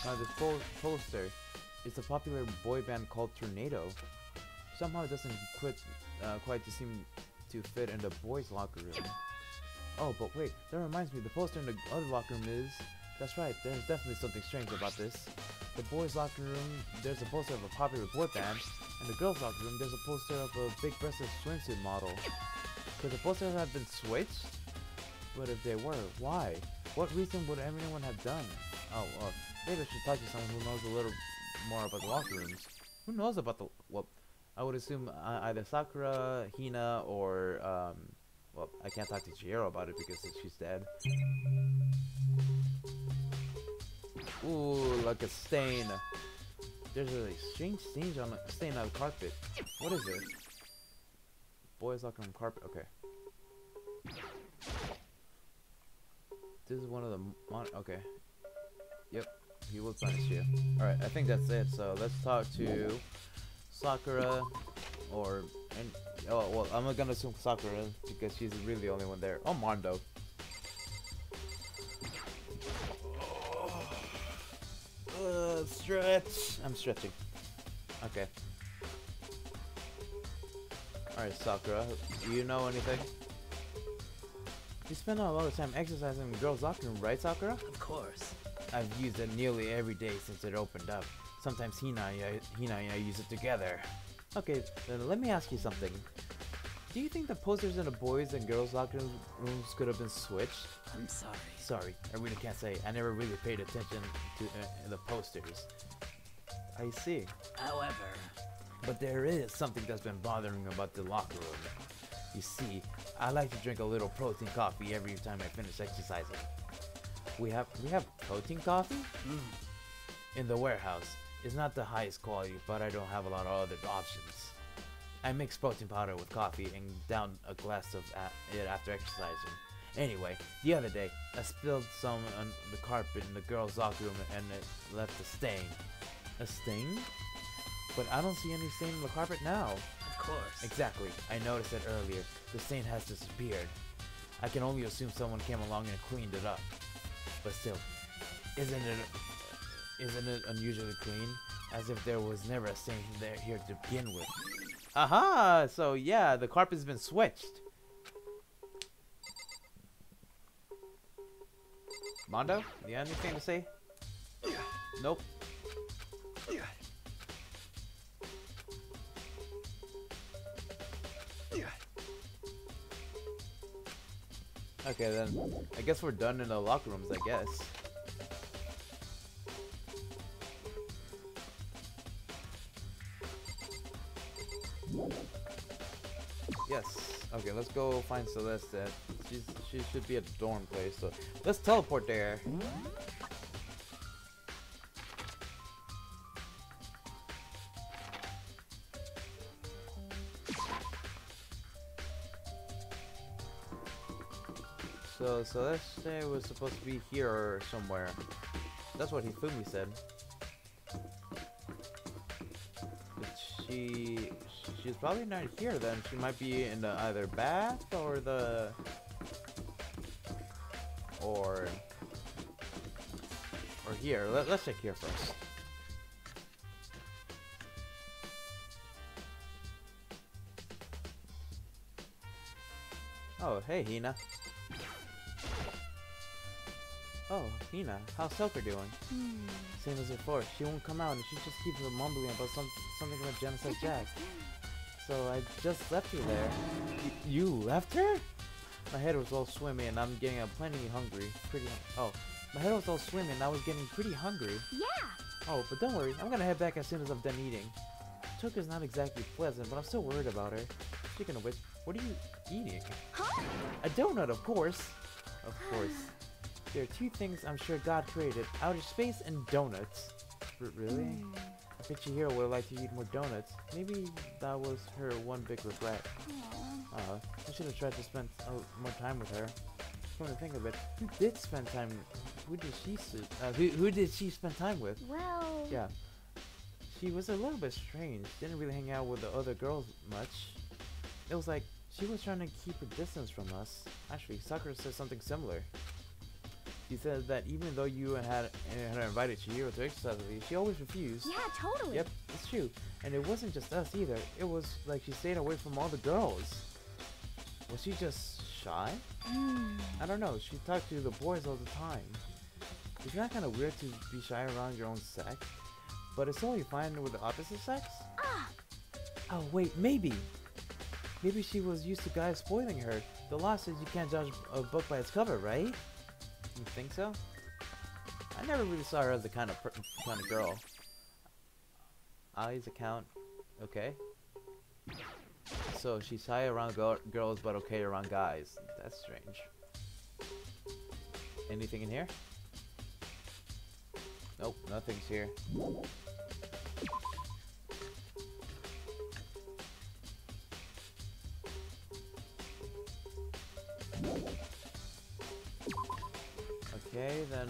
Now this poster is a popular boy band called Tornado. Somehow it doesn't quite seem to fit in the boys' locker room. Oh, but wait, that reminds me, the poster in the other locker room is... That's right, there's definitely something strange about this. The boys' locker room, there's a poster of a popular boy band, and the girls' locker room, there's a poster of a big-breasted swimsuit model. Could the posters have been switched? But if they were, why? What reason would anyone have done? Oh, maybe I should talk to someone who knows a little more about the locker rooms. Who knows about the... Well, I would assume either Sakura, Hina, or... well, I can't talk to Chihiro about it because she's dead. Ooh, like a stain. There's a strange stain on the carpet. What is it? Boys locker room carpet. Okay. This is one of the okay. Yep, he will punish you. Alright, I think that's it. So let's talk to Sakura or And oh well, I'm gonna assume Sakura because she's really the only one there. Oh, Mondo. Stretch. I'm stretching. Okay. Alright, Sakura. Do you know anything? You spend a lot of time exercising in the girls' locker room, right, Sakura? Of course. I've used it nearly every day since it opened up. Sometimes Hina and I use it together. Okay, then let me ask you something. Do you think the posters in the boys' and girls' locker rooms could have been switched? I'm sorry. Sorry, I really can't say. I never really paid attention to the posters. I see. However, But there is something that's been bothering me about the locker room. You see, I like to drink a little protein coffee every time I finish exercising. We have protein coffee? In the warehouse. It's not the highest quality, but I don't have a lot of other options. I mix protein powder with coffee and down a glass of it after exercising. Anyway, the other day, I spilled some on the carpet in the girls' locker room and it left a stain. A stain? But I don't see any stain on the carpet now. of course. Exactly. I noticed it earlier. The stain has disappeared. I can only assume someone came along and cleaned it up. But still, isn't it unusually clean? As if there was never a stain there here to begin with. Aha! So yeah, the carpet's been switched. Mondo, do you have anything to say? Nope. Okay then, I guess we're done in the locker rooms, I guess. Yes. Okay, let's go find Celeste. She should be at the dorm place, so let's teleport there. So Celeste was supposed to be here or somewhere. That's what Hifumi said. But she's probably not here then. She might be in the either bath or the or here. Let's check here first. Oh, hey Hina. Oh, Hina, how's Selker doing? Same as before. She won't come out and she just keeps mumbling about something about Genocide Jack. So I just left her there. You left her? My head was all swimmy and I'm getting plenty hungry. My head was all swimmy and I was getting pretty hungry. Yeah. Oh, but don't worry. I'm gonna head back as soon as I'm done eating. Toka's not exactly pleasant, but I'm still worried about her. Speaking of which, what are you eating? Huh? A donut, of course. Of course. There are two things I'm sure God created, outer space and donuts. Really? I bet Chihiro would like to eat more donuts. Maybe that was her one big regret. I should have tried to spend more time with her. Come to think of it, who did spend time? Who did she spend time with? Well. Yeah, she was a little bit strange. Didn't really hang out with the other girls much. It was like she was trying to keep her distance from us. Actually, Sakura said something similar. She said that even though you had invited Chihiro to exercise with you, she always refused. Yeah, totally. Yep, it's true. And it wasn't just us either. It was like she stayed away from all the girls. Was she just shy? I don't know. She talked to the boys all the time. It's not kind of weird to be shy around your own sex, but it's only fine with the opposite sex? Oh wait, maybe. Maybe she was used to guys spoiling her. The law says you can't judge a book by its cover, right? You think so? I never really saw her as the kind of girl. Ali's account, okay. So she's shy around girls but okay around guys. That's strange. Anything in here? Nope, nothing's here. Okay, then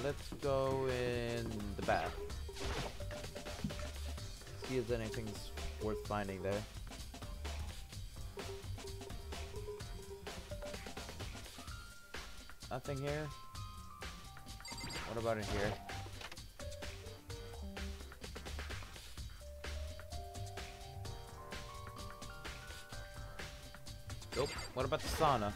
let's go in the bath. See if anything's worth finding there. Nothing here. What about in here? Nope. What about the sauna?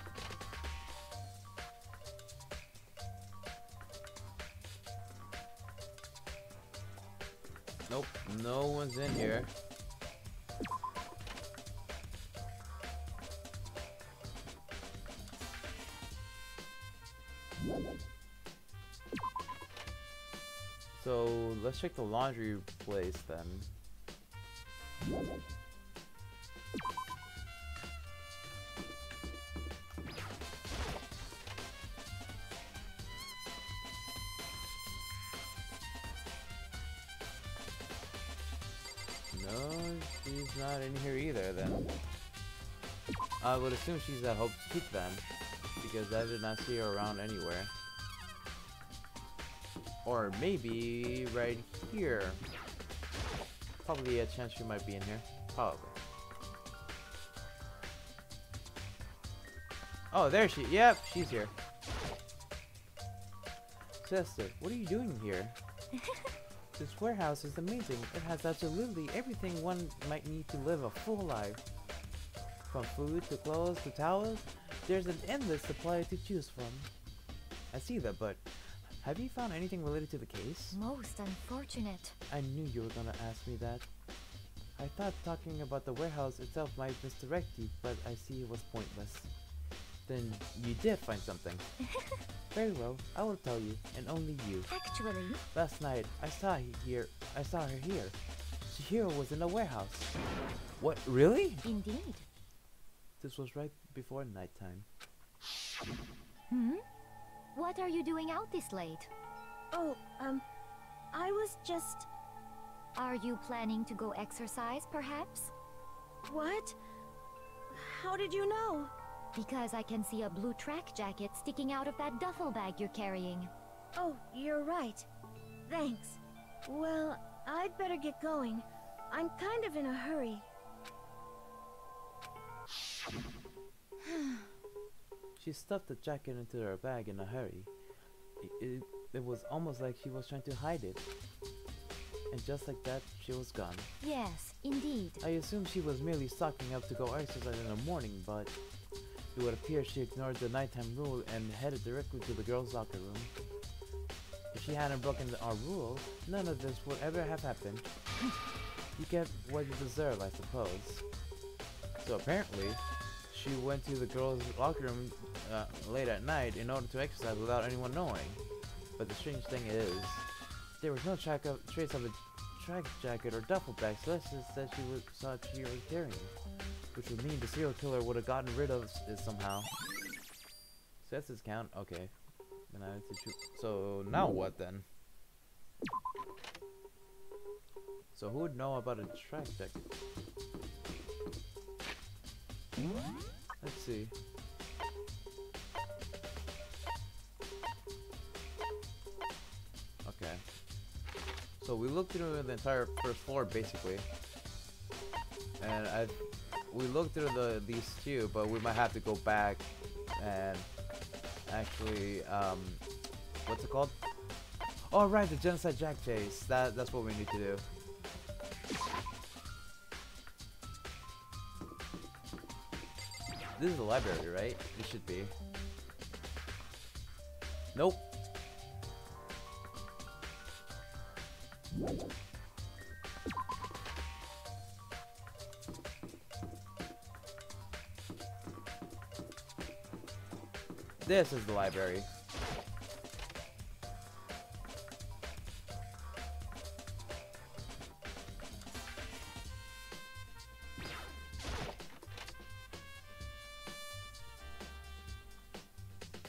Nope. No one's in here. So let's check the laundry place then. No, she's not in here either then. I would assume she's at Hope's Peak then, because I did not see her around anywhere. Or maybe right here. Probably a chance she might be in here. Probably. Oh, there she. Yep, she's here. Sister, what are you doing here? This warehouse is amazing. It has absolutely everything one might need to live a full life. From food to clothes to towels, there's an endless supply to choose from. I see that, but have you found anything related to the case? Most unfortunate. I knew you were gonna ask me that. I thought talking about the warehouse itself might misdirect you, but I see it was pointless. Then you did find something. Very well, I will tell you, and only you. Actually, Last night, I saw her here. Chihiro was in the warehouse. What, really? indeed. This was right before nighttime. Hmm? What are you doing out this late? Oh, I was just... Are you planning to go exercise, perhaps? What? How did you know? Because I can see a blue track jacket sticking out of that duffel bag you're carrying. Oh, you're right. Thanks. Well, I'd better get going. I'm kind of in a hurry. She stuffed the jacket into her bag in a hurry. It was almost like she was trying to hide it. And just like that, she was gone. Yes, indeed. I assumed she was merely stocking up to go exercise in the morning, but it would appear she ignored the nighttime rule and headed directly to the girls' locker room. If she hadn't broken our rule, none of this would ever have happened. You get what you deserve, I suppose. So apparently, she went to the girls' locker room late at night in order to exercise without anyone knowing. But the strange thing is, there was no trace of a track jacket or duffel bag, so that's just that saw Chihiro carrying, which would mean the serial killer would have gotten rid of it somehow. So that's his count. Okay. Then I have to choose. So now what then? So who would know about a track jacket? Let's see. Okay. So we looked through the entire first floor basically, and we looked through these two, but we might have to go back and actually what's it called? Oh right, the Genocide Jack chase. That's what we need to do. This is the library, right? It should be. Nope. This is the library.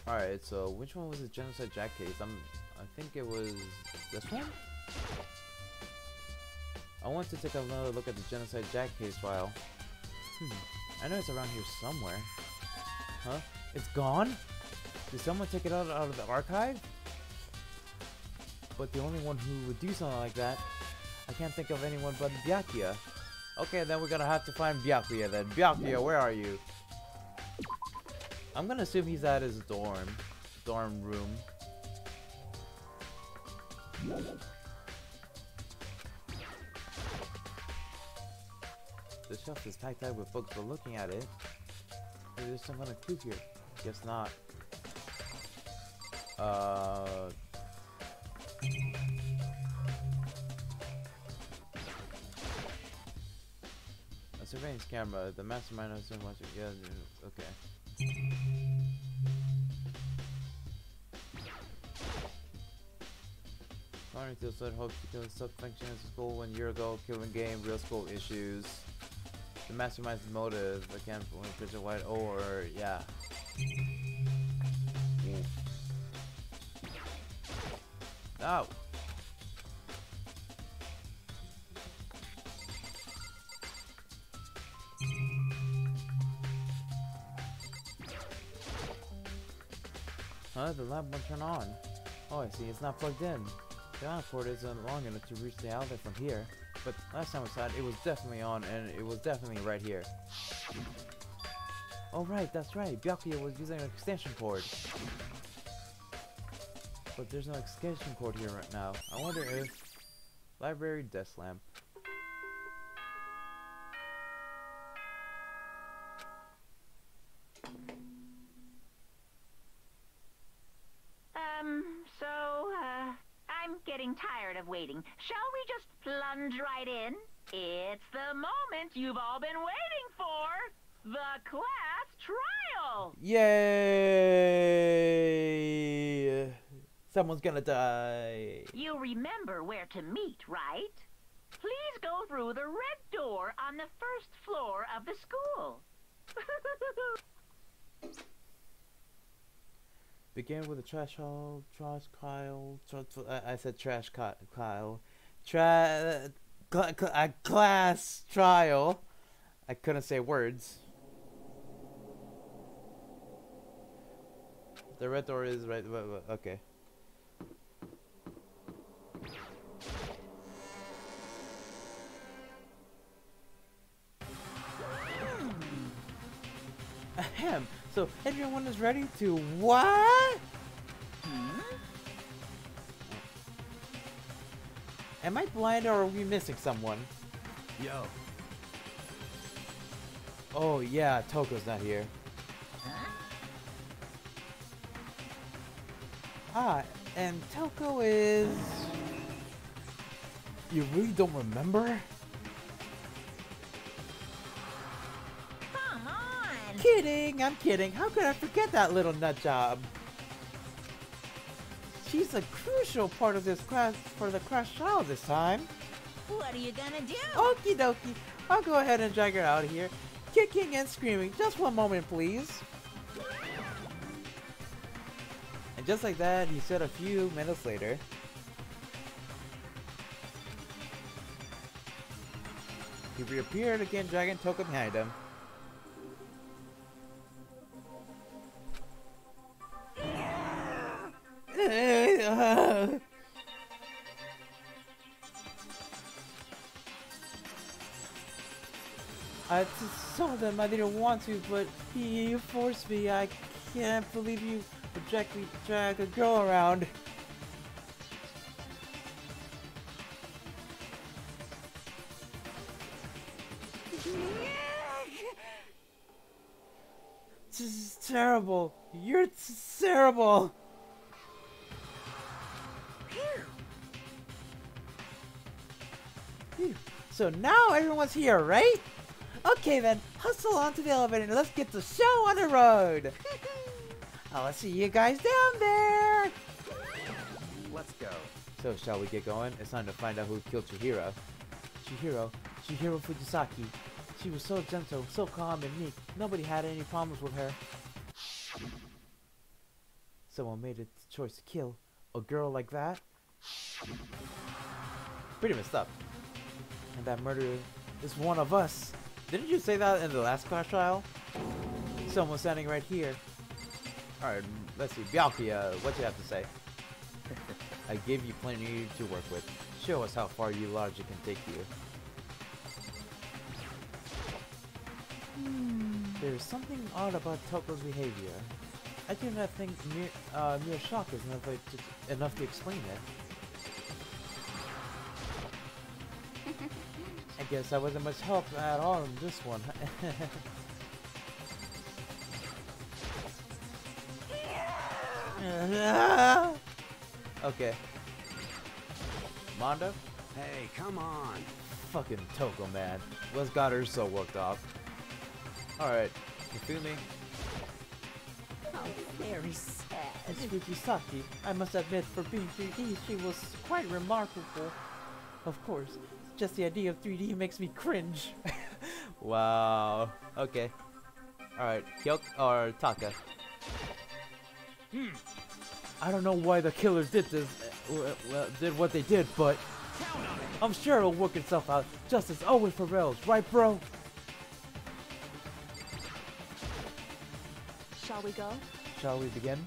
Alright, so which one was the Genocide Jack case? I think it was this one? I want to take another look at the Genocide Jack case file. I know it's around here somewhere. Huh? It's gone? Did someone take it out of the archive? But the only one who would do something like that, I can't think of anyone but Byakuya. Okay, then we're gonna have to find Byakuya then. Byakuya, where are you? I'm gonna assume he's at his dorm. dorm room. The shelf is packed out with books, but looking at it, maybe there's some kind of clue here. Guess not. A surveillance camera. The mastermind knows so much. Yeah, okay. Learning to said hopes to kill sub-function in school 1 year ago, killing game, real school issues. The mastermind's motive, I can't only picture white or yeah. No. Huh? The lab won't turn on. Oh, I see. It's not plugged in. The outlet port isn't long enough to reach the outlet from here. But last time I saw it, it was definitely on, and it was definitely right here. Oh right, that's right. Byakuya was using an extension cord. But there's no extension cord here right now. I wonder if... Library desk lamp. I'm getting tired of waiting. Shall we just plunge right in? It's the moment you've all been waiting for! The class trial! Yay! Someone's gonna die. You remember where to meet, right? Please go through the red door on the first floor of the school. Begin with a trash haul, I said trash Kyle. Class trial. I couldn't say words. The red door is right. Okay. Ahem. So everyone is ready to what? Am I blind or are we missing someone? Yo. Oh yeah, Toko's not here. Ah, and Toko is... You really don't remember? Come on! Kidding, I'm kidding. How could I forget that little nut job? She's a crucial part of this class for the crash trial this time. What are you gonna do? Okie dokie. I'll go ahead and drag her out of here. Kicking and screaming. Just one moment, please. And just like that, he said a few minutes later. He reappeared again, dragging Toko behind him. I told him I didn't want to, but he forced me. I can't believe you objectively drag a girl around. This is terrible. You're terrible. Phew. So now everyone's here, right? Okay then, hustle onto the elevator and let's get the show on the road. I'll see you guys down there. Let's go. So shall we get going? It's time to find out who killed Chihiro. Chihiro Fujisaki. She was so gentle, so calm and meek. Nobody had any problems with her. Someone made a choice to kill a girl like that. Pretty messed up. And that murderer is one of us. Didn't you say that in the last class trial? Someone standing right here. Alright, let's see. Byakuya, what do you have to say? I gave you plenty to work with. Show us how far your logic can take you. There's something odd about Toko's behavior. I do not think mere shock is enough to explain it. I guess I wasn't much help at all in this one. Okay. Mondo? Hey, come on. Fucking Toko, man. What's got her so worked up? Alright, you feel me? How very sad. Miss Fujisaki, I must admit, for being 3D, she was quite remarkable. Of course, just the idea of 3D makes me cringe. Wow. Okay. Alright, Kyok or Taka? I don't know why the killers did this, did what they did, but I'm sure it'll work itself out. Justice always prevails, right, bro? Shall we go? Shall we begin?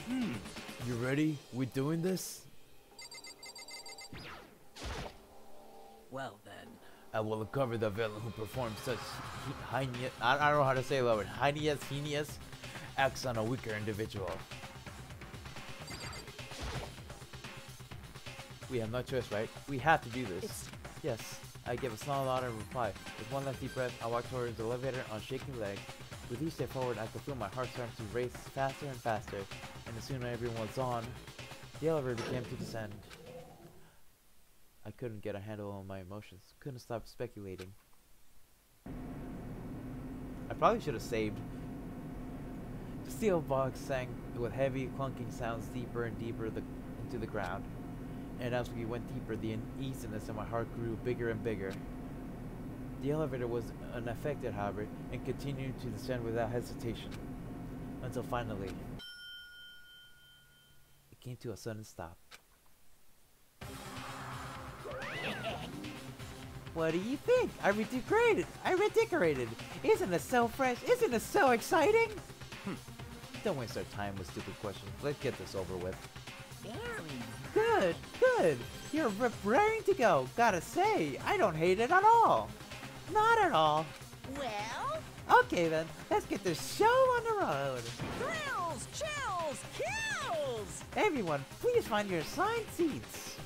You ready? We doing this? Well then. I will uncover the villain who performed such heinous, I don't know how to say the word, heinous acts on a weaker individual. We have no choice, right? We have to do this. Yes. I give a small nod and reply. With one last deep breath, I walk towards the elevator on shaking legs. With each step forward, I could feel my heart starting to race faster and faster. And as soon as everyone was on, the elevator began to descend. I couldn't get a handle on my emotions. Couldn't stop speculating. I probably should have saved. The steel box sank with heavy clunking sounds deeper and deeper into the ground. And as we went deeper, the uneasiness in my heart grew bigger and bigger. The elevator was unaffected, however, and continued to descend without hesitation. Until finally, it came to a sudden stop. What do you think? I redecorated. Isn't it so fresh? Isn't it so exciting? Don't waste our time with stupid questions. Let's get this over with. Good. You're raring to go. Gotta say, I don't hate it at all. Not at all. Well? Okay then, let's get this show on the road. Thrills, chills, kills! Everyone, please find your assigned seats.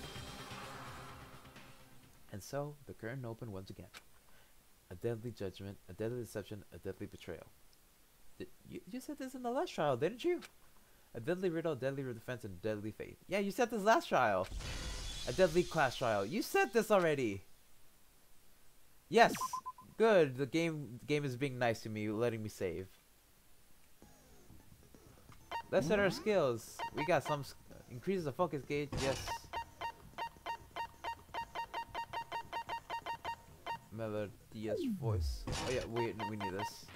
And so, the curtain opened once again. A deadly judgment, a deadly deception, a deadly betrayal. You said this in the last trial, didn't you? A deadly riddle, deadly defense, and deadly faith. Yeah, you said this last trial. A deadly class trial. You said this already. Yes. Good. The game is being nice to me, letting me save. Let's set our skills. We got some increases the focus gauge. Yes. Melodious voice. Oh yeah, we need this.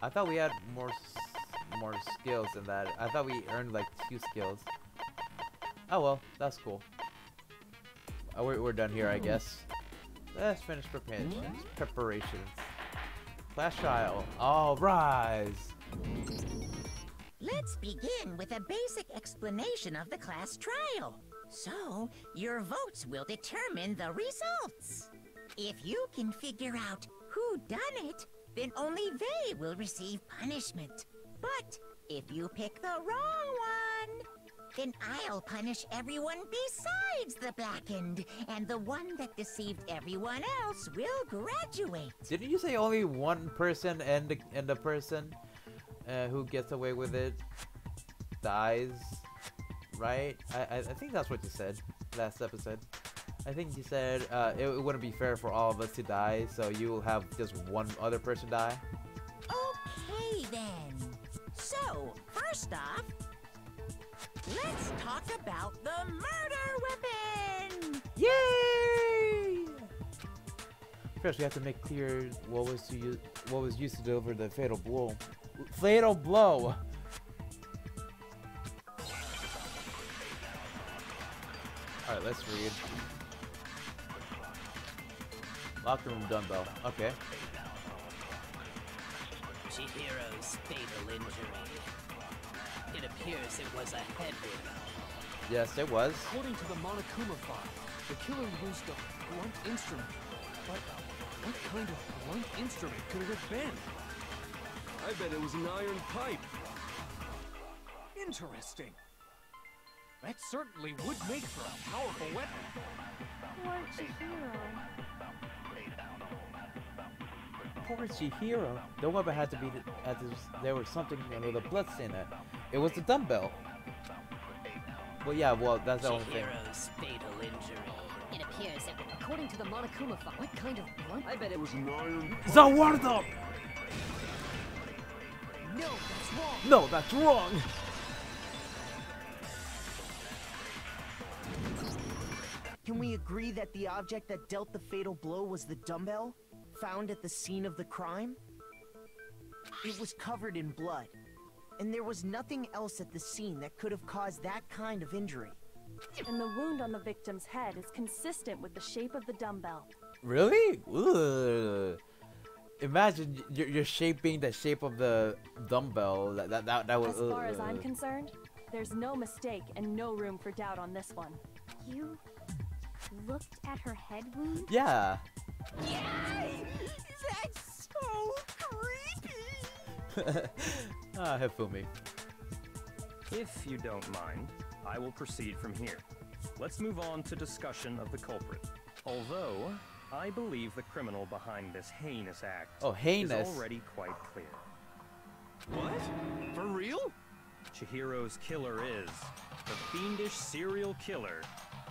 I thought we had more skills than that. I thought we earned like 2 skills. Oh well, that's cool. Oh, we're done here, I guess. Let's finish preparations. Class trial. All rise. Let's begin with a basic explanation of the class trial. So, your votes will determine the results. If you can figure out who done it, then only they will receive punishment. But if you pick the wrong one, then I'll punish everyone besides the blackened, and the one that deceived everyone else will graduate. Didn't you say only one person and the person who gets away with it dies? Right? I think that's what you said last episode. I think you said it wouldn't be fair for all of us to die, so you will have just one other person die. Okay then. So, first off, let's talk about the murder weapon! Yay! First, we have to make clear what was used to deliver the fatal blow. Fatal blow! Alright, let's read. Locker room done though. Okay. Chihiro's fatal injury. It appears it was a head wound. Yes, it was. According to the Monokuma file, the killer used a blunt instrument. But what kind of blunt instrument could it have been? I bet it was an iron pipe. Interesting. That certainly would make for a powerful weapon. Poor Chihiro. Poor Chihiro. The weapon had to be there was something with a bloodstain in it. It was the dumbbell. Well, yeah, well, that's the only thing. Chihiro's fatal injury. It appears that According to the Monokuma file, what kind of blunt? I bet it was an iron pipe. Zawardo! No, that's wrong. No, that's wrong! Can we agree that the object that dealt the fatal blow was the dumbbell, found at the scene of the crime? It was covered in blood, and there was nothing else at the scene that could have caused that kind of injury. And the wound on the victim's head is consistent with the shape of the dumbbell. Really? Ugh. Imagine you're shaping the shape of the dumbbell. That was. As far as I'm concerned, there's no mistake and no room for doubt on this one. You looked at her head wound? Yeah. Yay! That's so creepy! Ah, Hifumi. If you don't mind, I will proceed from here. Let's move on to discussion of the culprit. Although, I believe the criminal behind this heinous act is already quite clear. What? For real? Chihiro's killer is the fiendish serial killer,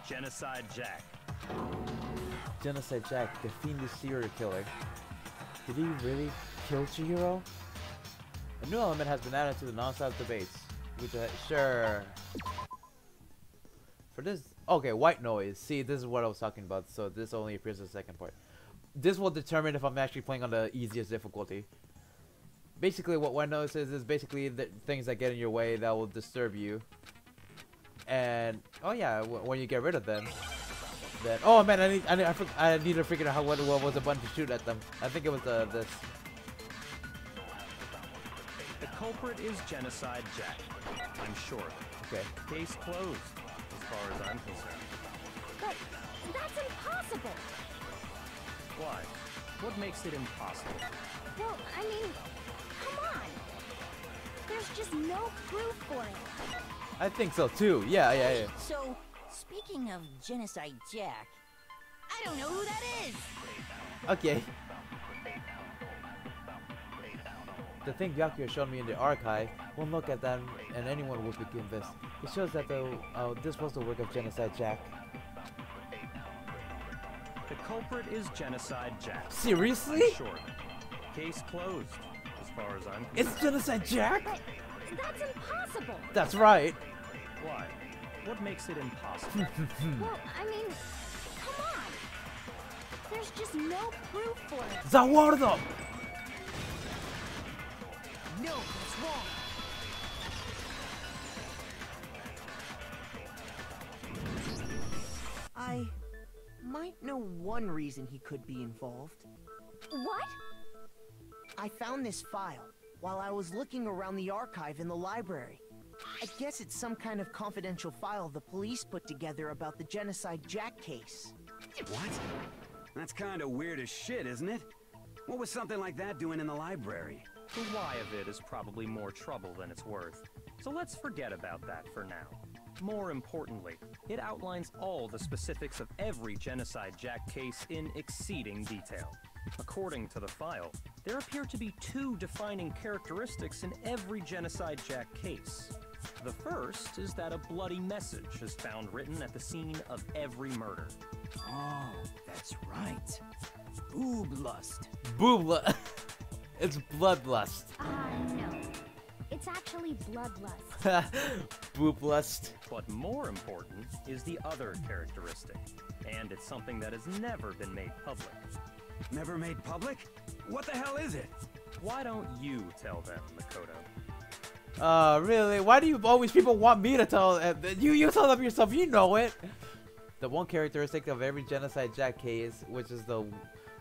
Genocide Jack. Genocide Jack, the fiendish serial killer. Did he really kill Chihiro? A new element has been added to the non-stop debates. Which, sure. For this, okay, white noise. See, this is what I was talking about. So this only appears in the second part. This will determine if I'm actually playing on the easiest difficulty. Basically, what white noise is basically the things that get in your way that will disturb you. And oh yeah, when you get rid of them, then oh man, I need to figure out what was the button to shoot at them. I think it was this. The culprit is Genocide Jack. I'm sure. Okay. Case closed, as far as I'm concerned. But that's impossible. Why? What makes it impossible? Well, I mean, come on. There's just no proof for it. I think so too. Yeah. So, speaking of Genocide Jack, I don't know who that is. Okay. The thing Byakuya showed me in the archive, one look at that and anyone would be convinced. It shows that this was the work of Genocide Jack. The culprit is Genocide Jack. Seriously? I'm sure. Case closed, as far as I'm concerned. It's Genocide Jack? But that's impossible. That's right. Why? What makes it impossible? Well, I mean, come on. There's just no proof for it. Zawardo! No, that's wrong. I might know one reason he could be involved. What? I found this file while I was looking around the archive in the library. I guess it's some kind of confidential file the police put together about the Genocide Jack case. What? That's kind of weird as shit, isn't it? What was something like that doing in the library? The why of it is probably more trouble than it's worth. So let's forget about that for now. More importantly, it outlines all the specifics of every Genocide Jack case in exceeding detail. According to the file, there appear to be two defining characteristics in every Genocide Jack case. The first is that a bloody message is found written at the scene of every murder. Oh, that's right. Boob lust. Boob It's bloodlust. No. It's actually bloodlust. Booblust. But more important is the other characteristic, and it's something that has never been made public. Never made public? What the hell is it? Why don't you tell them, Makoto? Really? Why do you always people want me to tell you tell them yourself, you know it. The one characteristic of every Genocide Jack case, which is the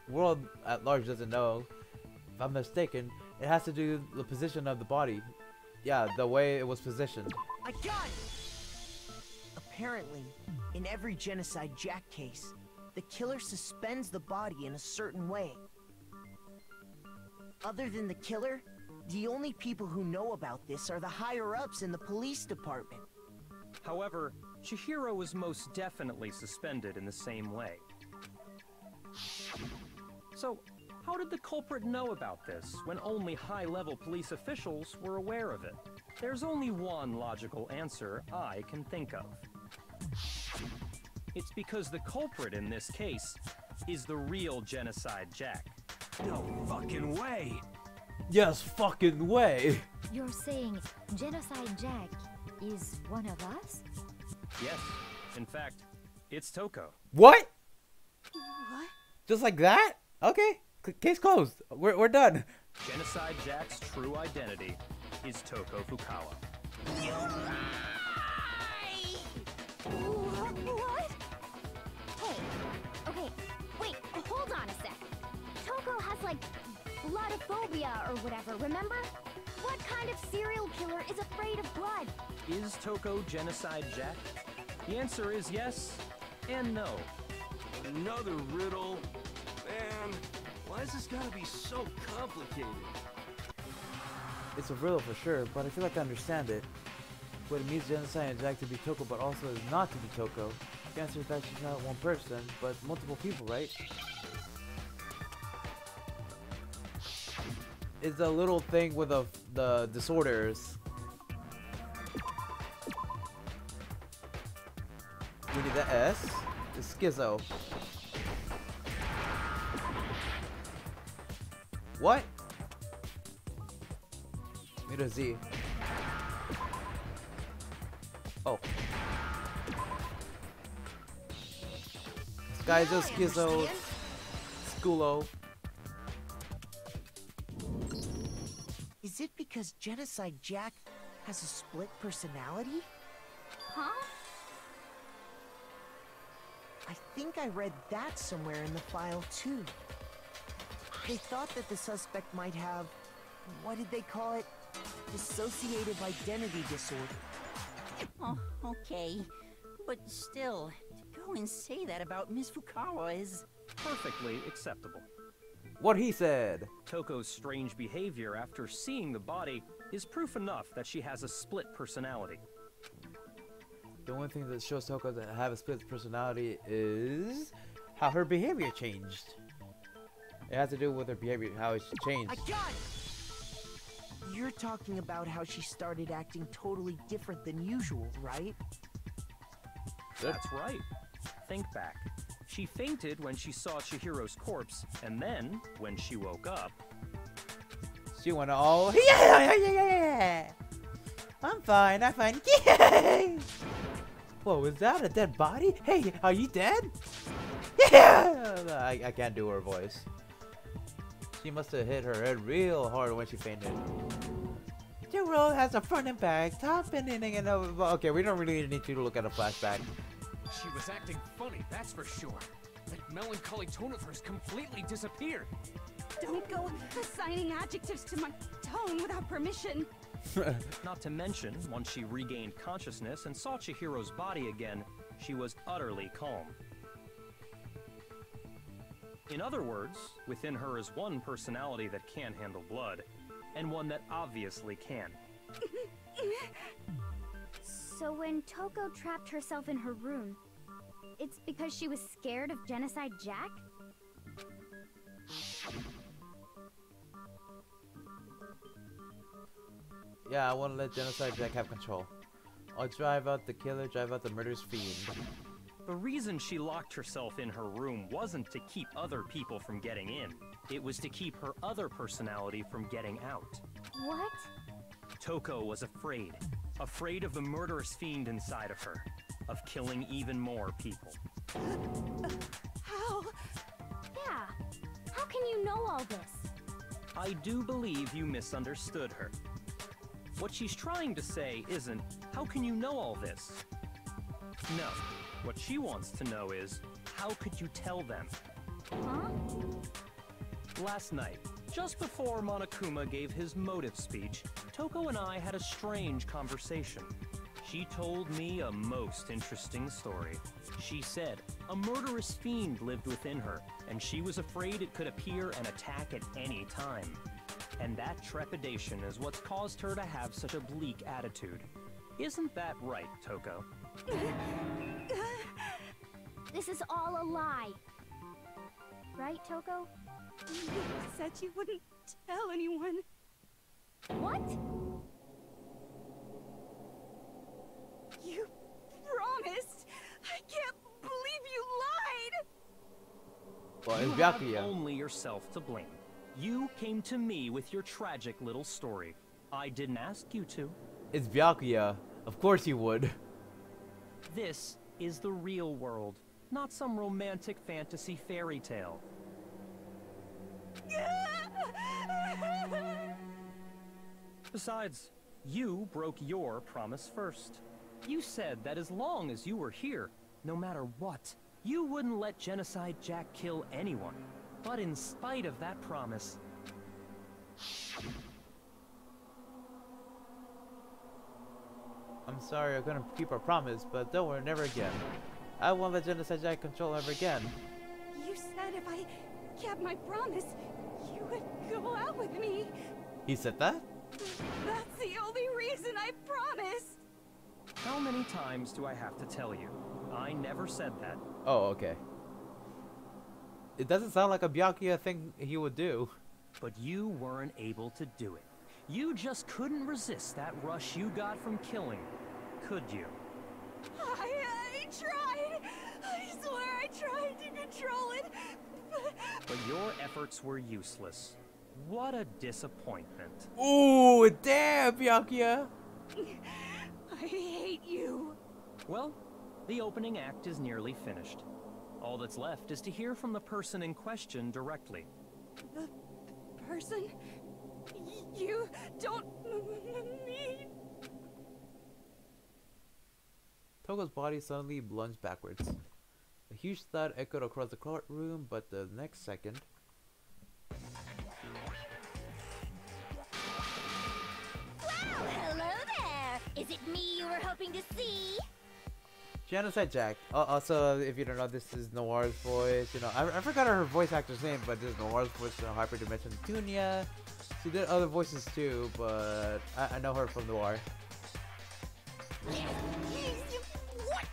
world at large doesn't know, if I'm mistaken, it has to do with the position of the body. Yeah, the way it was positioned. I got it! Apparently, in every Genocide Jack case, the killer suspends the body in a certain way. Other than the killer, The only people who know about this are the higher-ups in the police department. However, Chihiro was most definitely suspended in the same way. So, how did the culprit know about this when only high-level police officials were aware of it? There's only one logical answer I can think of. It's because the culprit in this case is the real Genocide Jack. No fucking way! Yes, fucking way! You're saying Genocide Jack is one of us? Yes, in fact, it's Toko. What? What? Just like that? Okay, case closed. We're done. Genocide Jack's true identity is Toko Fukawa. You lie! What? Hey, okay, wait, hold on a sec. Toko has like bloodophobia or whatever, remember? What kind of serial killer is afraid of blood? Is Toko Genocide Jack? The answer is yes and no. Another riddle? Man, why has this gotta be so complicated? It's a riddle for sure, but I feel like I understand it. What it means Genocide Jack to be Toko, but also is not to be Toko. The answer is that she's not one person, but multiple people, right? It's a little thing with the disorders. We need the S. The schizo. What? We need a Z. Oh. Schizo, schizo, skulo. Is it because Genocide Jack has a split personality? Huh? I think I read that somewhere in the file too. They thought that the suspect might have, what did they call it? Dissociative identity disorder. Oh, okay. But still, to go and say that about Miss Fukawa is... Perfectly acceptable. What he said. Toko's strange behavior after seeing the body is proof enough that she has a split personality. The only thing that shows Toko to have a split personality is how her behavior changed. It has to do with her behavior, how it's changed. I got it! You're talking about how she started acting totally different than usual, right? That's right. Think back. She fainted when she saw Chihiro's corpse, and then, when she woke up... She went all, yeah! I'm fine, yay! Whoa, is that a dead body? Hey, are you dead? Yeah! I can't do her voice. She must have hit her head real hard when she fainted. The road has a front and back, top and ending and over. Okay, we don't really need to look at a flashback. She was acting funny, that's for sure. That melancholy tone of hers completely disappeared. Don't go assigning adjectives to my tone without permission. Not to mention, once she regained consciousness and saw Chihiro's body again, she was utterly calm. In other words, within her is one personality that can't handle blood, and one that obviously can. So when Toko trapped herself in her room, it's because she was scared of Genocide Jack? Yeah, I want to let Genocide Jack have control. I'll drive out the killer, drive out the murderous fiend. The reason she locked herself in her room wasn't to keep other people from getting in. It was to keep her other personality from getting out. What? Toko was afraid. Afraid of the murderous fiend inside of her. Of killing even more people. How? Yeah. How can you know all this? I do believe you misunderstood her. What she's trying to say isn't, how can you know all this? No. What she wants to know is, how could you tell them? Huh? Last night, just before Monokuma gave his motive speech, Toko and I had a strange conversation. She told me a most interesting story. She said a murderous fiend lived within her, and she was afraid it could appear and attack at any time. And that trepidation is what's caused her to have such a bleak attitude. Isn't that right, Toko? This is all a lie. Right, Toko? You said you wouldn't tell anyone. What? You promised! I can't believe you lied! Well, You it's have Byakuya. only yourself to blame. You came to me with your tragic little story. I didn't ask you to. It's Byakuya. Of course he would. This is the real world, not some romantic fantasy fairy tale. Besides, you broke your promise first. You said that as long as you were here, no matter what, you wouldn't let Genocide Jack kill anyone. But in spite of that promise, I'm sorry I couldn't keep our promise, but don't worry, never again. I won't let Genocide Jack control ever again. You said if I kept my promise, you would go out with me. He said that? That's the only reason I promised. how many times do I have to tell you? I never said that. Oh, okay. It doesn't sound like a Byakuya thing he would do. But you weren't able to do it. You just couldn't resist that rush you got from killing, could you? I tried. I swear I tried to control it. But your efforts were useless. What a disappointment. Ooh, damn, Byakuya! I hate you. Well, the opening act is nearly finished. All that's left is to hear from the person in question directly. The person? You don't mean... Togo's body suddenly lunged backwards. A huge thud echoed across the courtroom, but the next second... Well, hello there! Is it me you were hoping to see? Genocide Jack. Also, if you don't know, this is Noir's voice. You know, I forgot her voice actor's name, but this is Noir's voice in Hyperdimension Tunia. She did other voices too, but I know her from Noir. What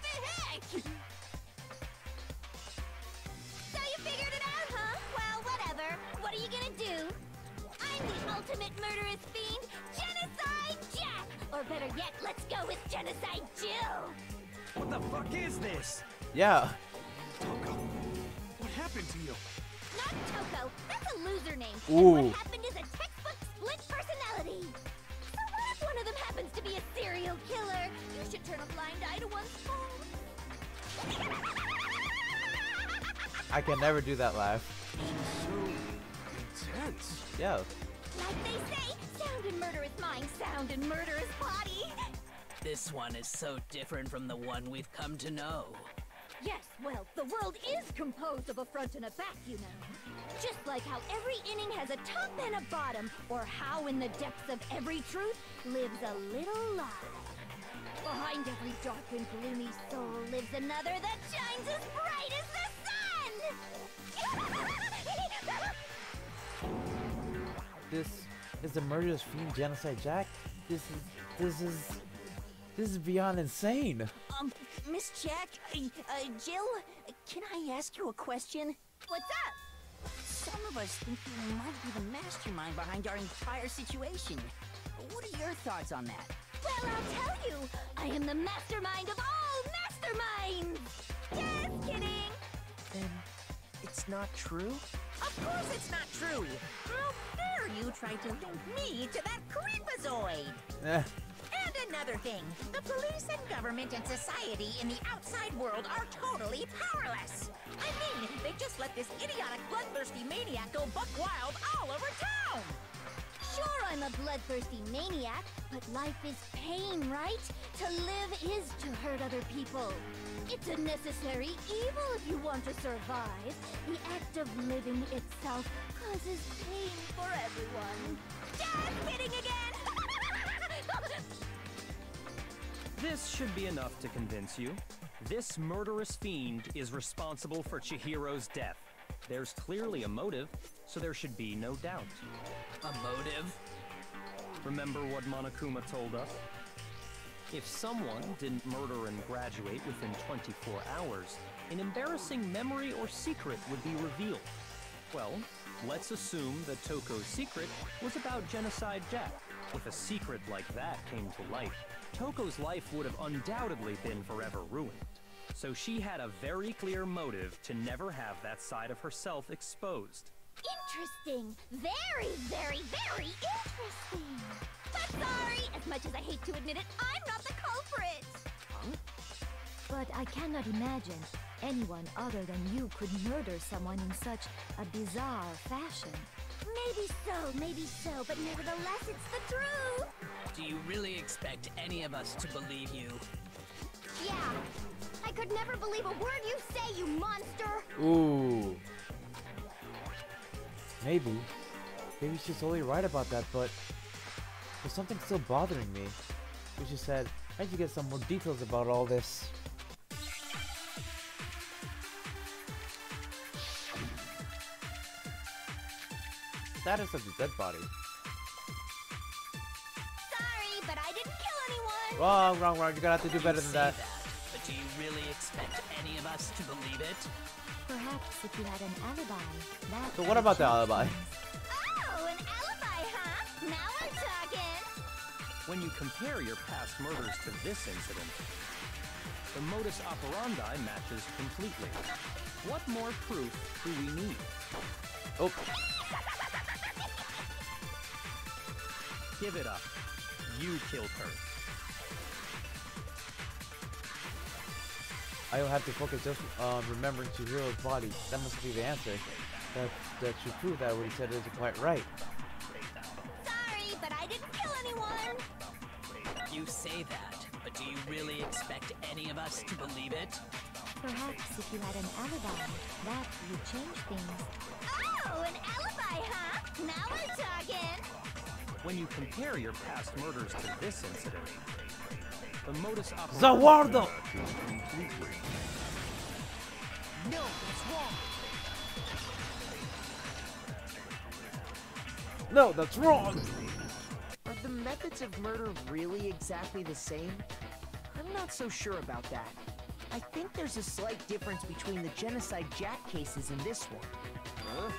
the heck? So you figured it out, huh? Well, whatever. What are you gonna do? I'm the ultimate murderous fiend, Genocide Jack! Or better yet, let's go with Genocide Jill! What the fuck is this? Yeah. Toko, what happened to you? Not Toko, that's a loser name. Ooh. And what happened is a textbook split personality. So what if one of them happens to be a serial killer? You should turn a blind eye to one's faults. I can never do that laugh. So intense. Yeah. Like they say, sound in murderous mind, sound in murderous body. This one is so different from the one we've come to know. Yes, well, the world is composed of a front and a back, you know. Just like how every inning has a top and a bottom, or how in the depths of every truth lives a little lie. Behind every dark and gloomy soul lives another that shines as bright as the sun! This is the murderous fiend Genocide Jack. This is beyond insane. Miss Jack, Jill, can I ask you a question? What's up? Some of us think you might be the mastermind behind our entire situation. What are your thoughts on that? Well, I'll tell you, I am the mastermind of all masterminds! Just kidding! Then it's not true? Of course it's not true! How dare you try to link me to that creepazoid? Eh. And another thing, the police and government and society in the outside world are totally powerless. I mean, they just let this idiotic, bloodthirsty maniac go buck wild all over town. Sure, I'm a bloodthirsty maniac, but life is pain, right? To live is to hurt other people. It's a necessary evil if you want to survive. The act of living itself causes pain for everyone. Just kidding again! This should be enough to convince you. This murderous fiend is responsible for Chihiro's death. There's clearly a motive, so there should be no doubt. A motive? Remember what Monokuma told us? If someone didn't murder and graduate within 24 hours, an embarrassing memory or secret would be revealed. Well, let's assume that Toko's secret was about Genocide Jack. If a secret like that came to light, Toko's life would have undoubtedly been forever ruined. So she had a very clear motive to never have that side of herself exposed. Interesting. Very, very, very interesting. But sorry, as much as I hate to admit it, I'm not the culprit. But I cannot imagine anyone other than you could murder someone in such a bizarre fashion. Maybe so, but nevertheless, it's the truth. Do you really expect any of us to believe you? Yeah. I could never believe a word you say, you monster! Ooh. Maybe she's totally right about that, but there's something still bothering me. She said, I need to get some more details about all this. Status of the dead body. Sorry, but I didn't kill anyone! Wrong. You're gonna have to do better than that. But do you really expect any of us to believe it? Perhaps if you had an alibi, that... So what about the alibi? Oh, an alibi, huh? Now we're talking! When you compare your past murders to this incident, the modus operandi matches completely. What more proof do we need? Oh. Give it up. You killed her. I will have to focus just on remembering Chihiro's body. That must be the answer. That should prove that what he said isn't quite right. Sorry, but I didn't kill anyone! You say that, but do you really expect any of us to believe it? Perhaps if you had an alibi, that would change things. Oh, an alibi, huh? Now we're talking! When you compare your past murders to this incident, the modus operandi... Zawardo! Completely. No, that's wrong! No, that's wrong! Are the methods of murder really exactly the same? I'm not so sure about that. I think there's a slight difference between the Genocide Jack cases and this one. Huh?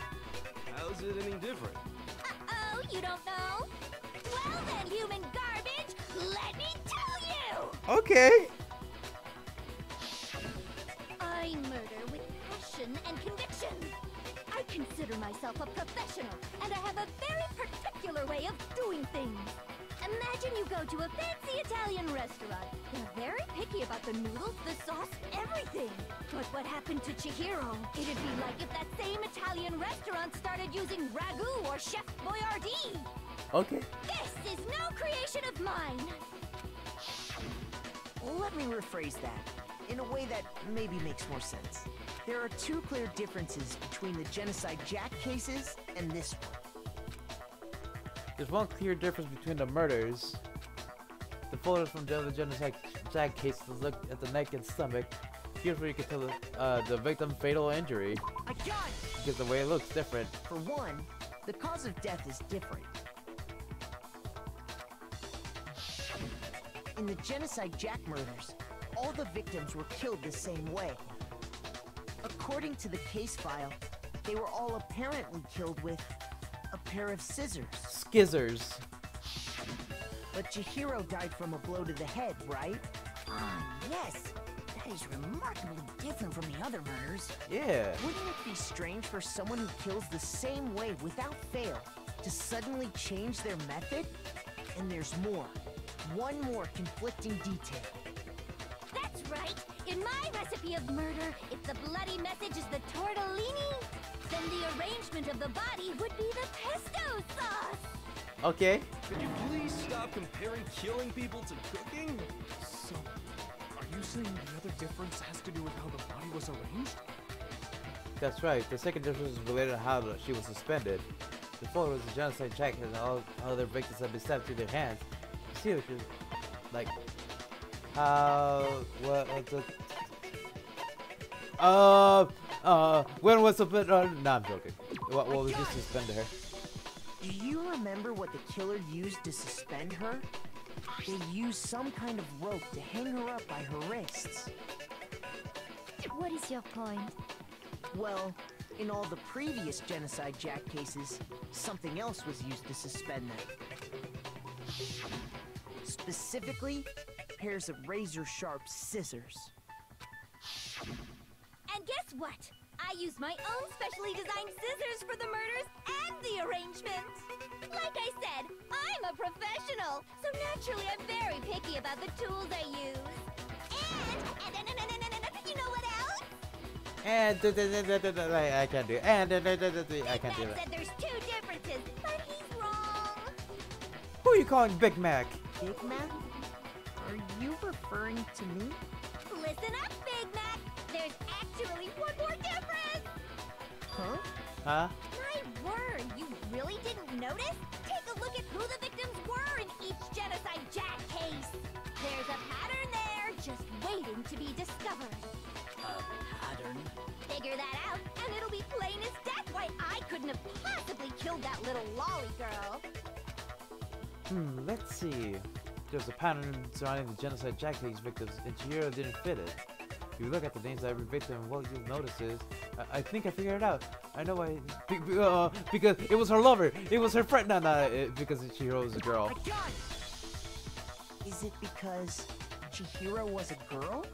How's it any different? Uh-oh, you don't know? Well then, human garbage, let me tell you! Okay. I murder with passion and conviction. I consider myself a professional, and I have a very particular way of doing things. Imagine you go to a fancy Italian restaurant. They're very picky about the noodles, the sauce, everything. But what happened to Chihiro? It'd be like if that same Italian restaurant started using ragu or Chef Boyardee. Okay. This is no creation of mine. Let me rephrase that, in a way that maybe makes more sense. There are two clear differences between the Genocide Jack cases and this one. There's one clear difference between the murders. The photos from the Genocide Jack case look at the neck and stomach. Here's where you can tell the victim's fatal injury. I got it! Because the way it looks different. For one, the cause of death is different. In the Genocide Jack murders, all the victims were killed the same way. According to the case file, they were all apparently killed with a pair of scissors. Skizzers. But Chihiro died from a blow to the head, right? Yes. That is remarkably different from the other murders. Yeah. Wouldn't it be strange for someone who kills the same way without fail to suddenly change their method? And there's more. One more conflicting detail. That's right. In my recipe of murder, if the bloody message is the tortellini, then the arrangement of the body would be the pesto sauce. Okay. Could you please stop comparing killing people to cooking? So, are you saying the other difference has to do with how the body was arranged? That's right. The second difference is related to how she was suspended. The photos of Genocide Jack and all other victims have been stabbed through their hands. You see, which is like how When was the bit? No, I'm joking. What was this suspend her? Do you remember what the killer used to suspend her? They used some kind of rope to hang her up by her wrists. What is your point? Well, in all the previous Genocide Jack cases, something else was used to suspend them. Specifically, pairs of razor-sharp scissors. And guess what? I used my own specially designed scissors for the murders and the arrangement. Like I said, I'm a professional, so naturally I'm very picky about the tools I use. And you know what else? And I can't do it. And I can't do Big it. Mac said there's two differences, but he's wrong. Who are you calling Big Mac? Big Mac? Are you referring to me? Listen up, Big Mac. There's actually one more difference. Huh? Huh? My word, you really didn't notice? Take a look at who the victims were in each Genocide Jack case. There's a pattern there, just waiting to be discovered. A pattern? Figure that out, and it'll be plain as death why I couldn't have possibly killed that little lolly girl. Let's see. There's a pattern surrounding the Genocide Jack case victims, and Chihiro didn't fit it. If you look at the names of every victim, what you'll notice is, I think I figured it out. I know why. Because it was her lover. It was her friend. No, because Chihiro was a girl. Is it because Chihiro was a girl?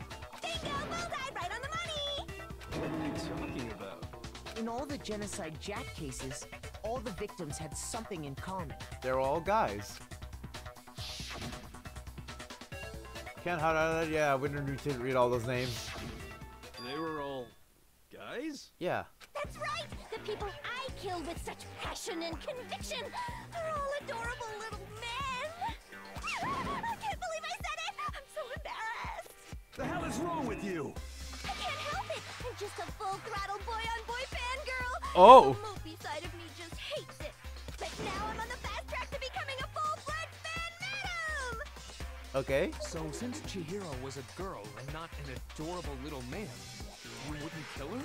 Bingo! Bullseye! Right on the money! What are you talking about? In all the Genocide Jack cases, all the victims had something in common. They're all guys. Can't hide. Yeah, we don't need to read all those names. They were all guys? Yeah. That's right! The people I killed with such passion and conviction are all adorable little men! I can't believe I said it! I'm so embarrassed! The hell is wrong with you? I can't help it! I'm just a full-throttle boy-on-boy fangirl! Oh! The movie side of me just hates it! But now I'm on the fast track to becoming a full-fledged fan madam! Okay. So since Chihiro was a girl and not an adorable little man, we wouldn't kill her?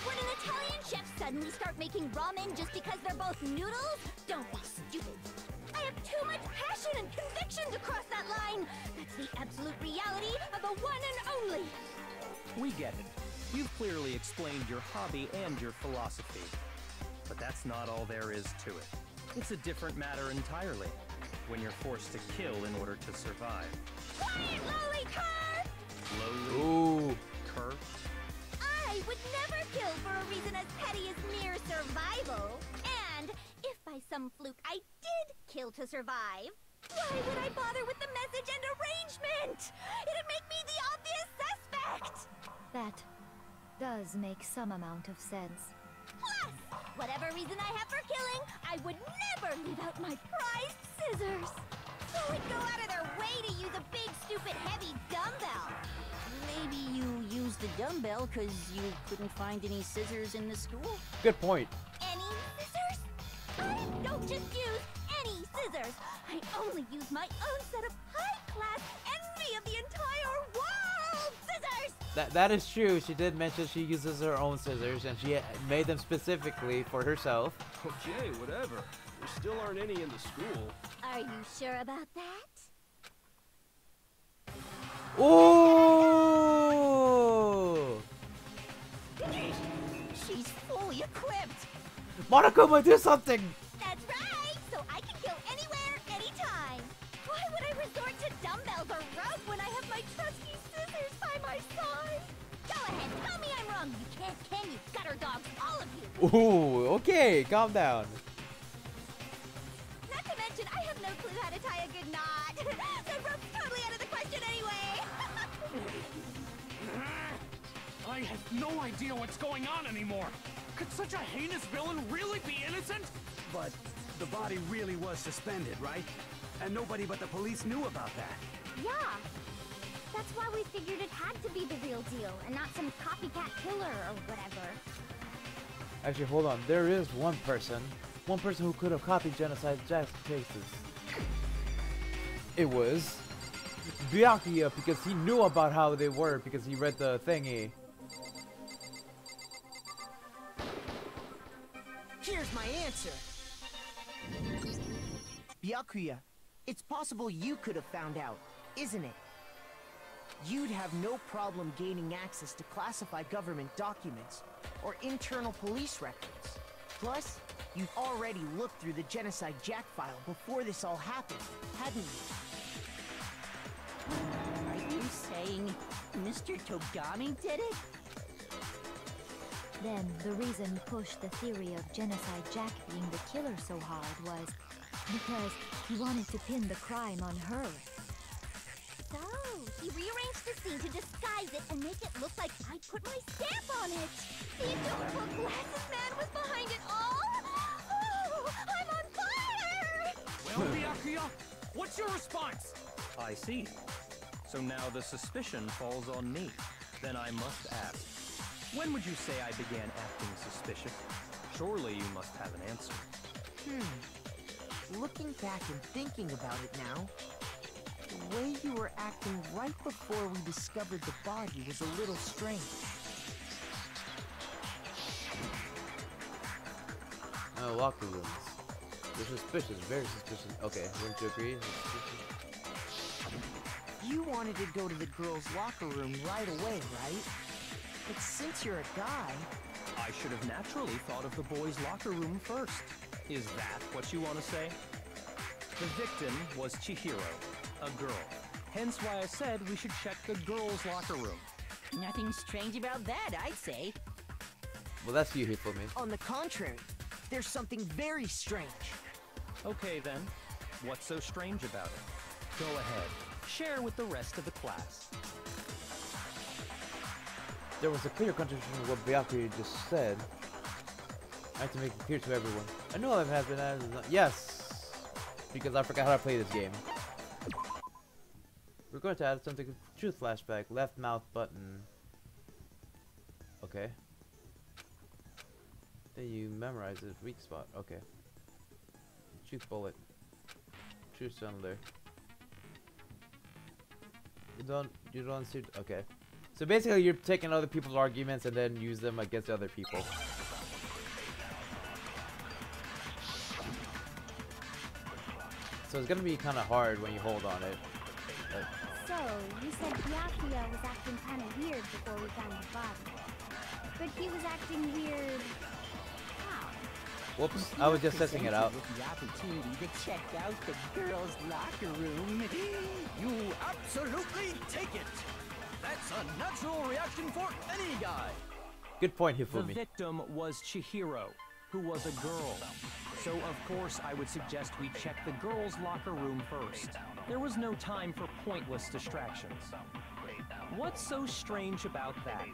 Would an Italian chef suddenly start making ramen just because they're both noodles? Don't be stupid. I have too much passion and conviction to cross that line. That's the absolute reality of the one and only. We get it. You've clearly explained your hobby and your philosophy. But that's not all there is to it. It's a different matter entirely. When you're forced to kill in order to survive. Quiet, lowly cur! Lowly Ooh. cur? I would never kill for a reason as petty as mere survival. And if by some fluke I did kill to survive, why would I bother with the message and arrangement? It'd make me the obvious suspect! That does make some amount of sense. Plus, whatever reason I have for killing, I would never leave out my prized scissors. Who would go out of their way to use a big, stupid, heavy dumbbell? Maybe you used the dumbbell because you couldn't find any scissors in the school? Good point. Any scissors? I don't just use any scissors. I only use my own set of high-class envy of the entire world scissors! That is true. She did mention she uses her own scissors, and she made them specifically for herself. Okay, whatever. There still aren't any in the school. Are you sure about that? Ooh! She's fully equipped. Monokuma, do something! That's right! So I can kill anywhere, anytime. Why would I resort to dumbbells or rope when I have my trusty scissors by my side? Go ahead, tell me I'm wrong. You can't, can you? Gutter dogs, all of you. Ooh, okay, calm down. Not to mention, I have no clue how to tie a good knot. The rope's totally out of the question anyway. I have no idea what's going on anymore. Could such a heinous villain really be innocent? But the body really was suspended, right? And nobody but the police knew about that. Yeah. That's why we figured it had to be the real deal and not some copycat killer or whatever. Actually, hold on. There is one person who could have copied Genocide Jack's cases. It was Byakuya, because he knew about how they were because he read the thingy. Here's my answer. Byakuya, it's possible you could have found out, isn't it? You'd have no problem gaining access to classified government documents or internal police records. Plus, you'd already looked through the Genocide Jack file before this all happened, hadn't you? Are you saying Mr. Togami did it? Then, the reason he pushed the theory of Genocide Jack being the killer so hard was because he wanted to pin the crime on her. So, he rearranged the scene to disguise it and make it look like I put my stamp on it. The adorable glasses man was behind it all. Oh, I'm on fire! Well, Byakuya, what's your response? I see. So now the suspicion falls on me. Then I must ask, when would you say I began acting suspicious? Surely you must have an answer. Looking back and thinking about it now, the way you were acting right before we discovered the body was a little strange. Locker rooms. They're suspicious, very suspicious. Okay, wouldn't you agree? You wanted to go to the girls' locker room right away, right? But since you're a guy... I should have naturally thought of the boys' locker room first. Is that what you want to say? The victim was Chihiro, a girl. Hence why I said we should check the girls' locker room. Nothing strange about that, I'd say. Well, that's you for me. On the contrary, there's something very strange. Okay then, what's so strange about it? Go ahead, share with the rest of the class. There was a clear contradiction of what Byakuya just said. I have to make it clear to everyone. I know I've had been yes! Because I forgot how to play this game. We're going to add something to truth flashback. Left mouth button. Okay. Then you memorize it. Weak spot. Okay. Truth bullet. Truth cylinder. You don't see. Okay. So basically, you're taking other people's arguments and then use them against other people. So it's gonna be kind of hard when you hold on it. So, you said Byakuya was acting kind of weird before we found the body. But he was acting weird... how? Whoops, I was just testing it out. With the opportunity to check out the girls' locker room. You absolutely take it! That's a natural reaction for any guy! Good point, The Hifumi. victim was Chihiro, who was a girl. So of course I would suggest we check the girls' locker room first. There was no time for pointless distractions. What's so strange about that?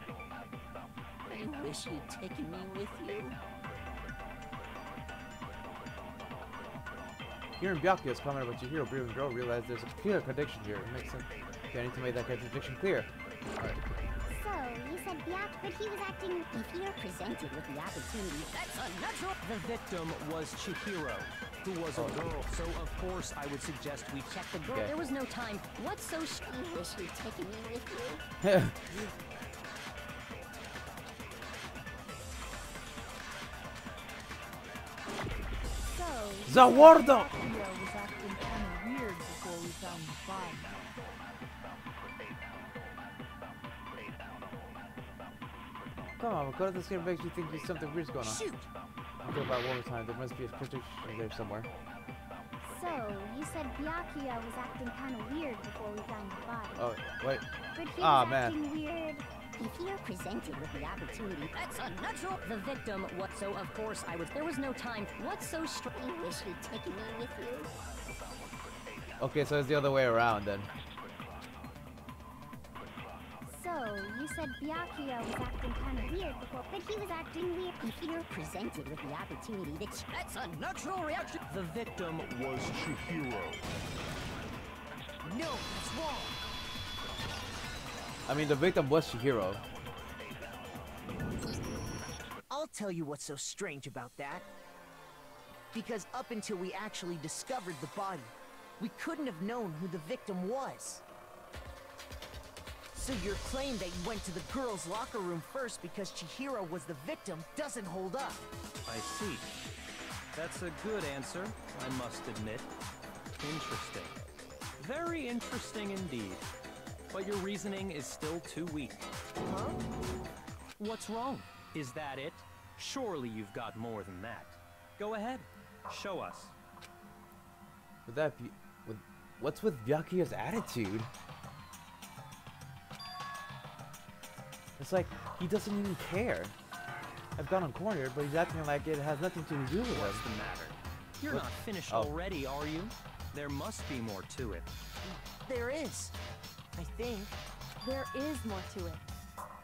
I wish you'd taken me with you. Hearing Byakuya's comment about Chihiro being a girl, realized there's a clear contradiction here. It makes sense. Okay, I need to make that contradiction clear. Alright. So, you said but he was acting... If you're presented with the opportunity, that's unnatural! The victim was Chihiro, who was a girl. So of course I would suggest we check the girl. Okay. There was no time. What's so I wish you'd taken me with you. So, Zawardo! Byakuya was acting kind of weird before we found the body. Come on, what this game makes you think there's something weird's going on? Shoot! I'll go about one more time. There must be a contradiction there somewhere. So, you said Byakuya was acting kind of weird before we found the body. Oh, wait. But he Ah, was man. acting weird. If you're presented with the opportunity, that's unnatural! The victim, what? So of course I was. There was no time. What's so strange? I wish you'd taken me with you. Okay, so it's the other way around then. So, you said Byakuya was acting kind of weird before, but he was acting weird. If you're presented with the opportunity, that's unnatural reaction. The victim was Chihiro. No, that's wrong! I mean, the victim was Chihiro. I'll tell you what's so strange about that. Because up until we actually discovered the body, we couldn't have known who the victim was. So your claim that you went to the girls' locker room first because Chihiro was the victim doesn't hold up. I see. That's a good answer, I must admit. Interesting. Very interesting indeed. But your reasoning is still too weak. Huh? What's wrong? Is that it? Surely you've got more than that. Go ahead. Show us. Would that be... What's with Byakuya's attitude? It's like, he doesn't even care. I've got him cornered, but he's acting like it has nothing to do with What's us. the matter? You're What? not finished Oh. already, are you? There must be more to it. There is. I think. There is more to it.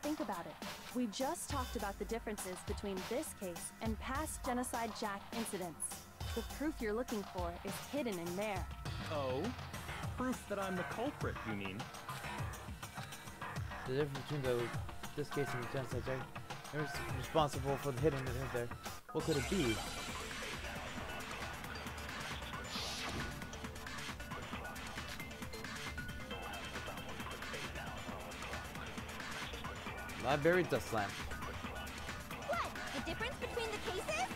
Think about it. We just talked about the differences between this case and past Genocide Jack incidents. The proof you're looking for is hidden in there. Oh? Proof that I'm the culprit, you mean? The difference between this case and the Genocide Jack, who's responsible for the hidden in there? What could it be? Library dust lamp. What? The difference between the cases?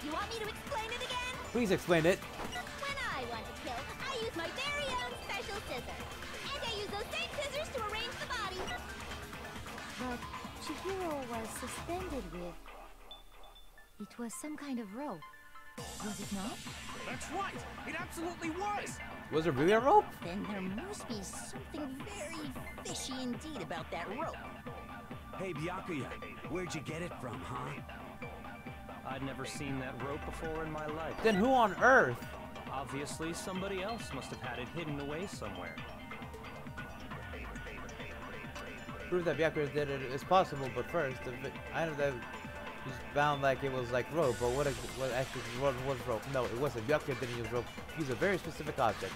You want me to explain it again? Please explain it. When I want to kill, I use my very own special scissors. And I use those same scissors to arrange the body. But Chihiro was suspended with... It was some kind of rope. Was it not? That's right! It absolutely was! Was it really a rope? Then there must be something very fishy indeed about that rope. Hey, Byakuya, where'd you get it from, huh? I'd never seen that rope before in my life. Then who on earth? Obviously, somebody else must have had it hidden away somewhere. Prove that Byakuya did it is possible, but first, I know that he's bound like it was like rope, but what actually was rope? No, it wasn't. Byakuya didn't use rope. He used a very specific object.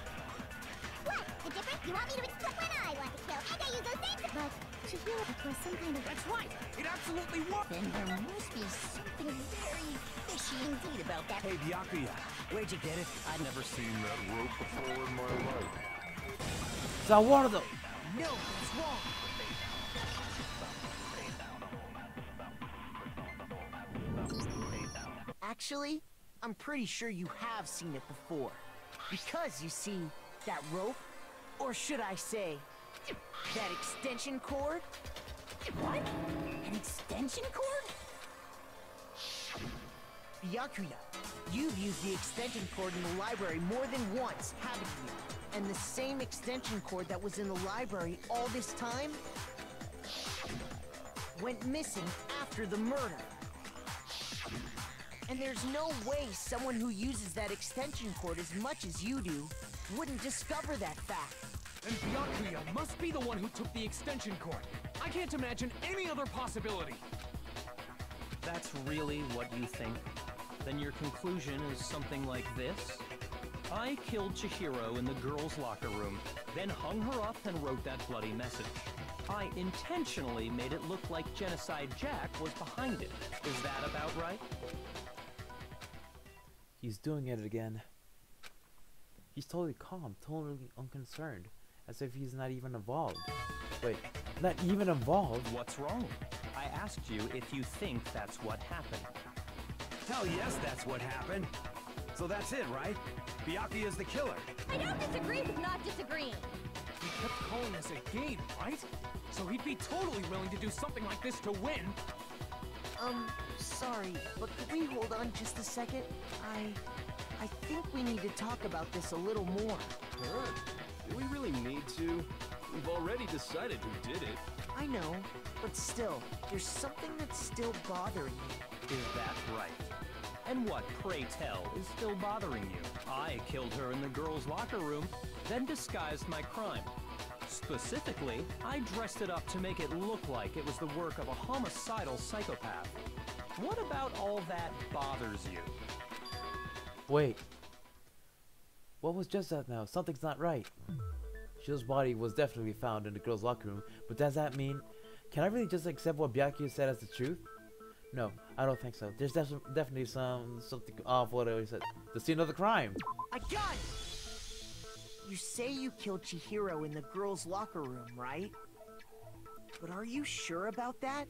What? The difference? You want me to explain when I want to kill, and I use those same... But Chihiro, it was some kind of... That's right! It absolutely was! Then there must be something very fishy indeed about that. Hey, Byakuya, where'd you get it? I'd never seen that rope before in my life. Is that one of them? No, it's wrong. Actually, I'm pretty sure you have seen it before. Because, you see, that rope, or should I say, that extension cord? What? An extension cord? Byakuya, you've used the extension cord in the library more than once, haven't you? And the same extension cord that was in the library all this time went missing after the murder. And there's no way someone who uses that extension cord as much as you do wouldn't discover that fact. And Byakuya must be the one who took the extension cord. I can't imagine any other possibility. That's really what you think? Then your conclusion is something like this? I killed Chihiro in the girls' locker room, then hung her up and wrote that bloody message. I intentionally made it look like Genocide Jack was behind it. Is that about right? He's doing it again. He's totally calm, totally unconcerned, as if he's not even involved. Wait, not even involved? What's wrong? I asked you if you think that's what happened. Hell yes, that's what happened. So that's it, right? Byakuya's the killer. I don't disagree with not disagreeing. He kept calling this a game, right? So he'd be totally willing to do something like this to win. Sorry, but could we hold on just a second? I think we need to talk about this a little more. Huh? Do we really need to? We've already decided who did it. I know, but still, there's something that's still bothering me. Is that right? And what, pray tell, is still bothering you? I killed her in the girls' locker room, then disguised my crime. Specifically, I dressed it up to make it look like it was the work of a homicidal psychopath. What about all that bothers you? Wait. What was just that now? Something's not right. Shio's body was definitely found in the girls' locker room, but does that mean... Can I really just accept what Byakuya said as the truth? No, I don't think so. There's definitely something off what he said. The scene of the crime. I got it! You say you killed Chihiro in the girls' locker room, right? But are you sure about that?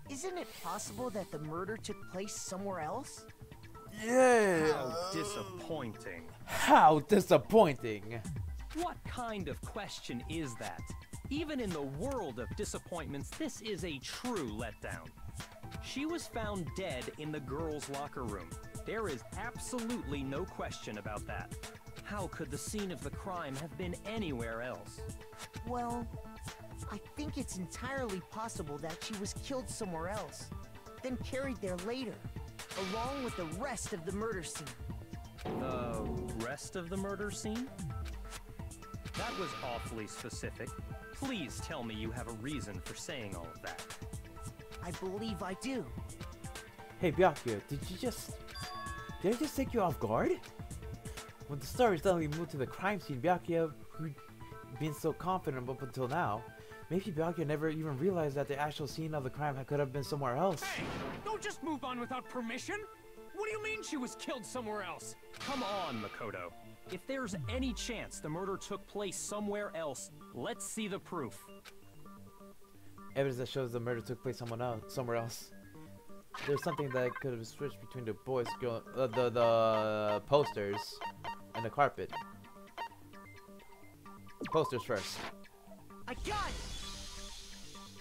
Isn't it possible that the murder took place somewhere else? Yeah. How disappointing. How disappointing. What kind of question is that? Even in the world of disappointments, this is a true letdown. She was found dead in the girls' locker room. There is absolutely no question about that. How could the scene of the crime have been anywhere else? Well, I think it's entirely possible that she was killed somewhere else, then carried there later, along with the rest of the murder scene. The rest of the murder scene? That was awfully specific. Please tell me you have a reason for saying all of that. I believe I do. Hey Byakuya, did I just take you off guard? When the story suddenly moved to the crime scene, Byakuya, who'd been so confident up until now, maybe Byakuya never even realized that the actual scene of the crime could have been somewhere else. Hey, don't just move on without permission! What do you mean she was killed somewhere else? Come on, Makoto. If there's any chance the murder took place somewhere else, let's see the proof. Evidence that shows the murder took place somewhere else. There's something that could have switched between the the posters and the carpet. Posters first. I got it!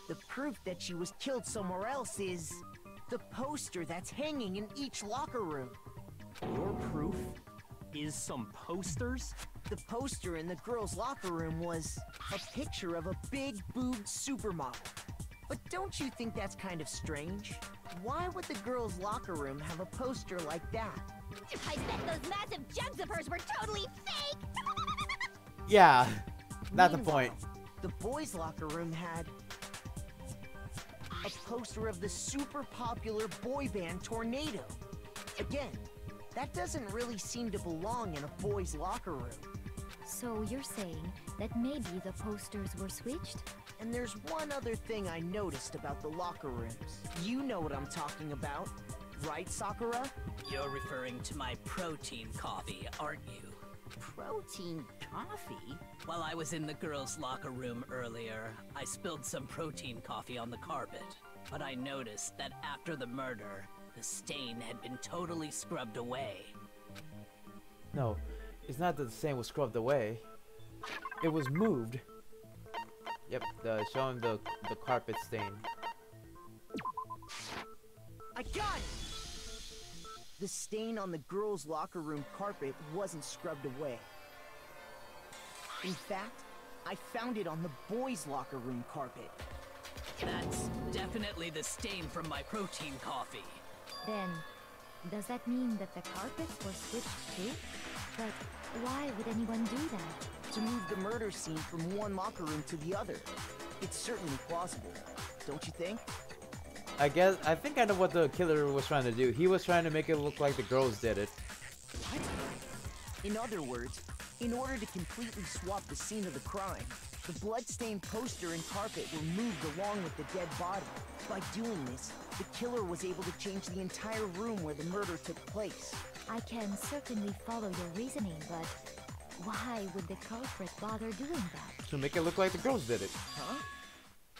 The proof that she was killed somewhere else is the poster that's hanging in each locker room. Your proof is some posters? The poster in the girls' locker room was a picture of a big-boobed supermodel. But don't you think that's kind of strange? Why would the girls' locker room have a poster like that? I bet those massive jugs of hers were totally fake! Yeah, that's the Meanwhile, point. The boys' locker room had a poster of the super popular boy band Tornado. Again, that doesn't really seem to belong in a boys' locker room. So you're saying that maybe the posters were switched? And there's one other thing I noticed about the locker rooms. You know what I'm talking about, right, Sakura? You're referring to my protein coffee, aren't you? Protein coffee? While I was in the girls' locker room earlier, I spilled some protein coffee on the carpet. But I noticed that after the murder, the stain had been totally scrubbed away. No, it's not that the stain was scrubbed away. It was moved. Yep, showing the carpet stain. I got it! The stain on the girls' locker room carpet wasn't scrubbed away. In fact, I found it on the boys' locker room carpet. That's definitely the stain from my protein coffee. Then, does that mean that the carpets were switched too? But why would anyone do that? To move the murder scene from one locker room to the other. It's certainly plausible, don't you think? I think I know what the killer was trying to do. He was trying to make it look like the girls did it. What? In other words, in order to completely swap the scene of the crime, the blood-stained poster and carpet were moved along with the dead body. By doing this, the killer was able to change the entire room where the murder took place. I can certainly follow your reasoning, but why would the culprit bother doing that? To make it look like the girls did it. Huh?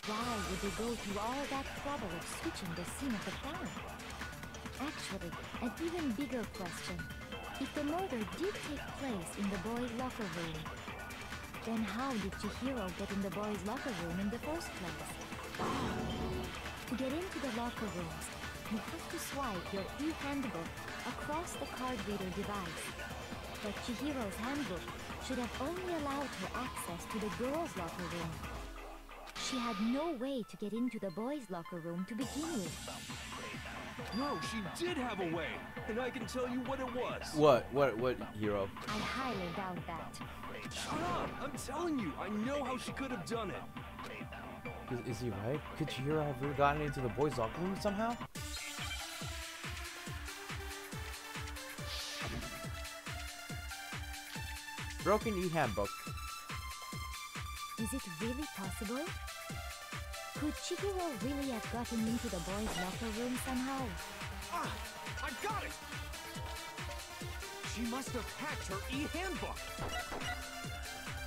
Why would they go through all that trouble of switching the scene of the crime? Actually, an even bigger question. If the murder did take place in the boys' locker room, then how did Chihiro get in the boys' locker room in the first place? To get into the locker rooms, you have to swipe your e-handbook across the card reader device. But Chihiro's handbook should have only allowed her access to the girls' locker room. She had no way to get into the boys' locker room to begin with. No, she did have a way, and I can tell you what it was. What, Hiro? I highly doubt that. Shut up! I'm telling you, I know how she could have done it. Is he right? Could Chihiro have gotten into the boys' locker room somehow? Broken e-handbook. Is it really possible? Could Chihiro really have gotten into the boys' locker room somehow? Ah! I got it! She must have hacked her e-handbook!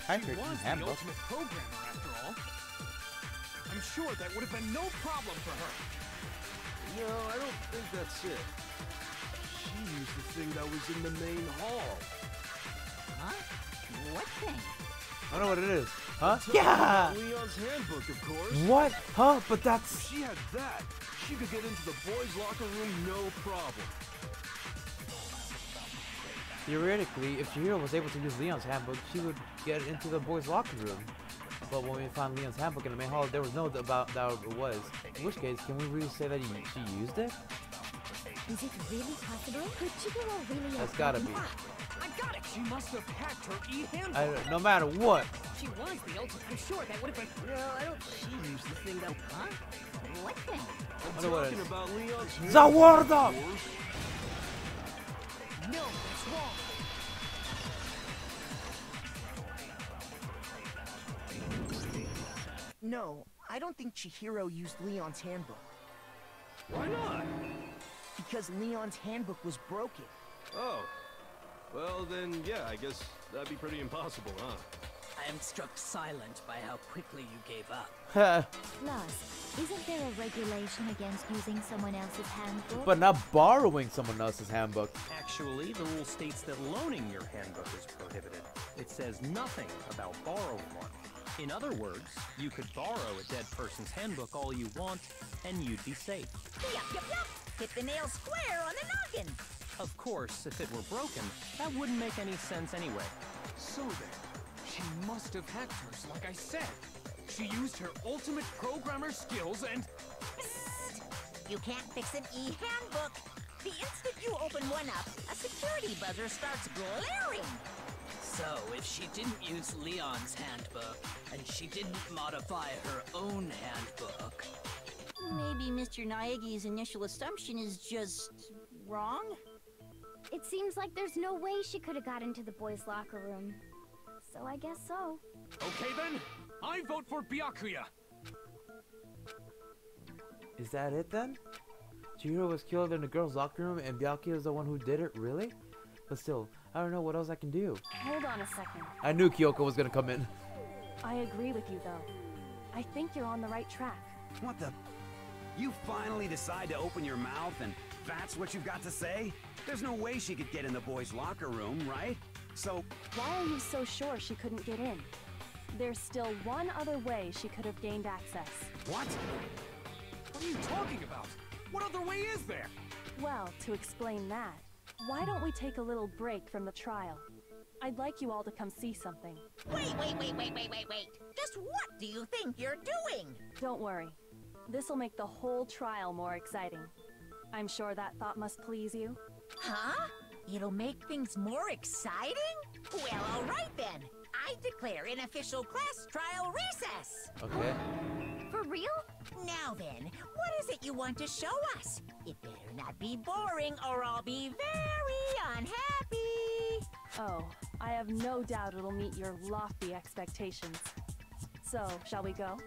Hacked She her was the e-handbook? ultimate programmer, after all. I'm sure that would have been no problem for her. No, I don't think that's it. She used the thing that was in the main hall. Huh? What thing? I don't know what it is. Huh? Talking Yeah! about Leon's handbook, of course. What? Huh? But that's... If she had that, she could get into the boys' locker room no problem. Theoretically, if Chihiro was able to use Leon's handbook, she would get into the boys' locker room. But when we found Leon's handbook in the main hall, there was no doubt about that it was. In which case, can we really say that she used it? Is it really possible? Could Chihiro really That's gotta be. I got it! She must have hacked her e-handbook! No matter what. She was the ultimate. I'm sure that would have been. No, I don't. She used the thing that. Huh? What thing? I'm talking about Leon's handbook. Zawarda! No, that's wrong. No, I don't think Chihiro used Leon's handbook. Why not? Because Leon's handbook was broken. Oh. Well, then, yeah, I guess that'd be pretty impossible, huh? I am struck silent by how quickly you gave up. Plus, isn't there a regulation against using someone else's handbook? But not borrowing someone else's handbook. Actually, the rule states that loaning your handbook is prohibited. It says nothing about borrowing one. In other words, you could borrow a dead person's handbook all you want, and you'd be safe. Yup, yup, yup. Hit the nail square on the noggin. Of course, if it were broken, that wouldn't make any sense anyway. So then, she must have hacked hers, like I said. She used her ultimate programmer skills and... Psst. You can't fix an e-handbook. The instant you open one up, a security buzzer starts blaring. So, if she didn't use Leon's handbook, and she didn't modify her own handbook... Maybe Mr. Naegi's initial assumption is just... wrong? It seems like there's no way she could have got into the boys' locker room. So I guess so. Okay then, I vote for Byakuya. Is that it then? Chihiro was killed in the girls' locker room and Byakuya is the one who did it? Really? But still, I don't know what else I can do. Hold on a second. I knew Kyoko was gonna come in. I agree with you, though. I think you're on the right track. What the? You finally decide to open your mouth and that's what you've got to say? There's no way she could get in the boys' locker room, right? So... Why are you so sure she couldn't get in? There's still one other way she could have gained access. What? What are you talking about? What other way is there? Well, to explain that, why don't we take a little break from the trial? I'd like you all to come see something. Wait. Just what do you think you're doing? Don't worry. This'll make the whole trial more exciting. I'm sure that thought must please you. Huh? It'll make things more exciting? Well, all right then. I declare an official class trial recess. Okay. For real? Now then, what is it you want to show us? It better not be boring or I'll be very unhappy. Oh, I have no doubt it'll meet your lofty expectations. So, shall we go?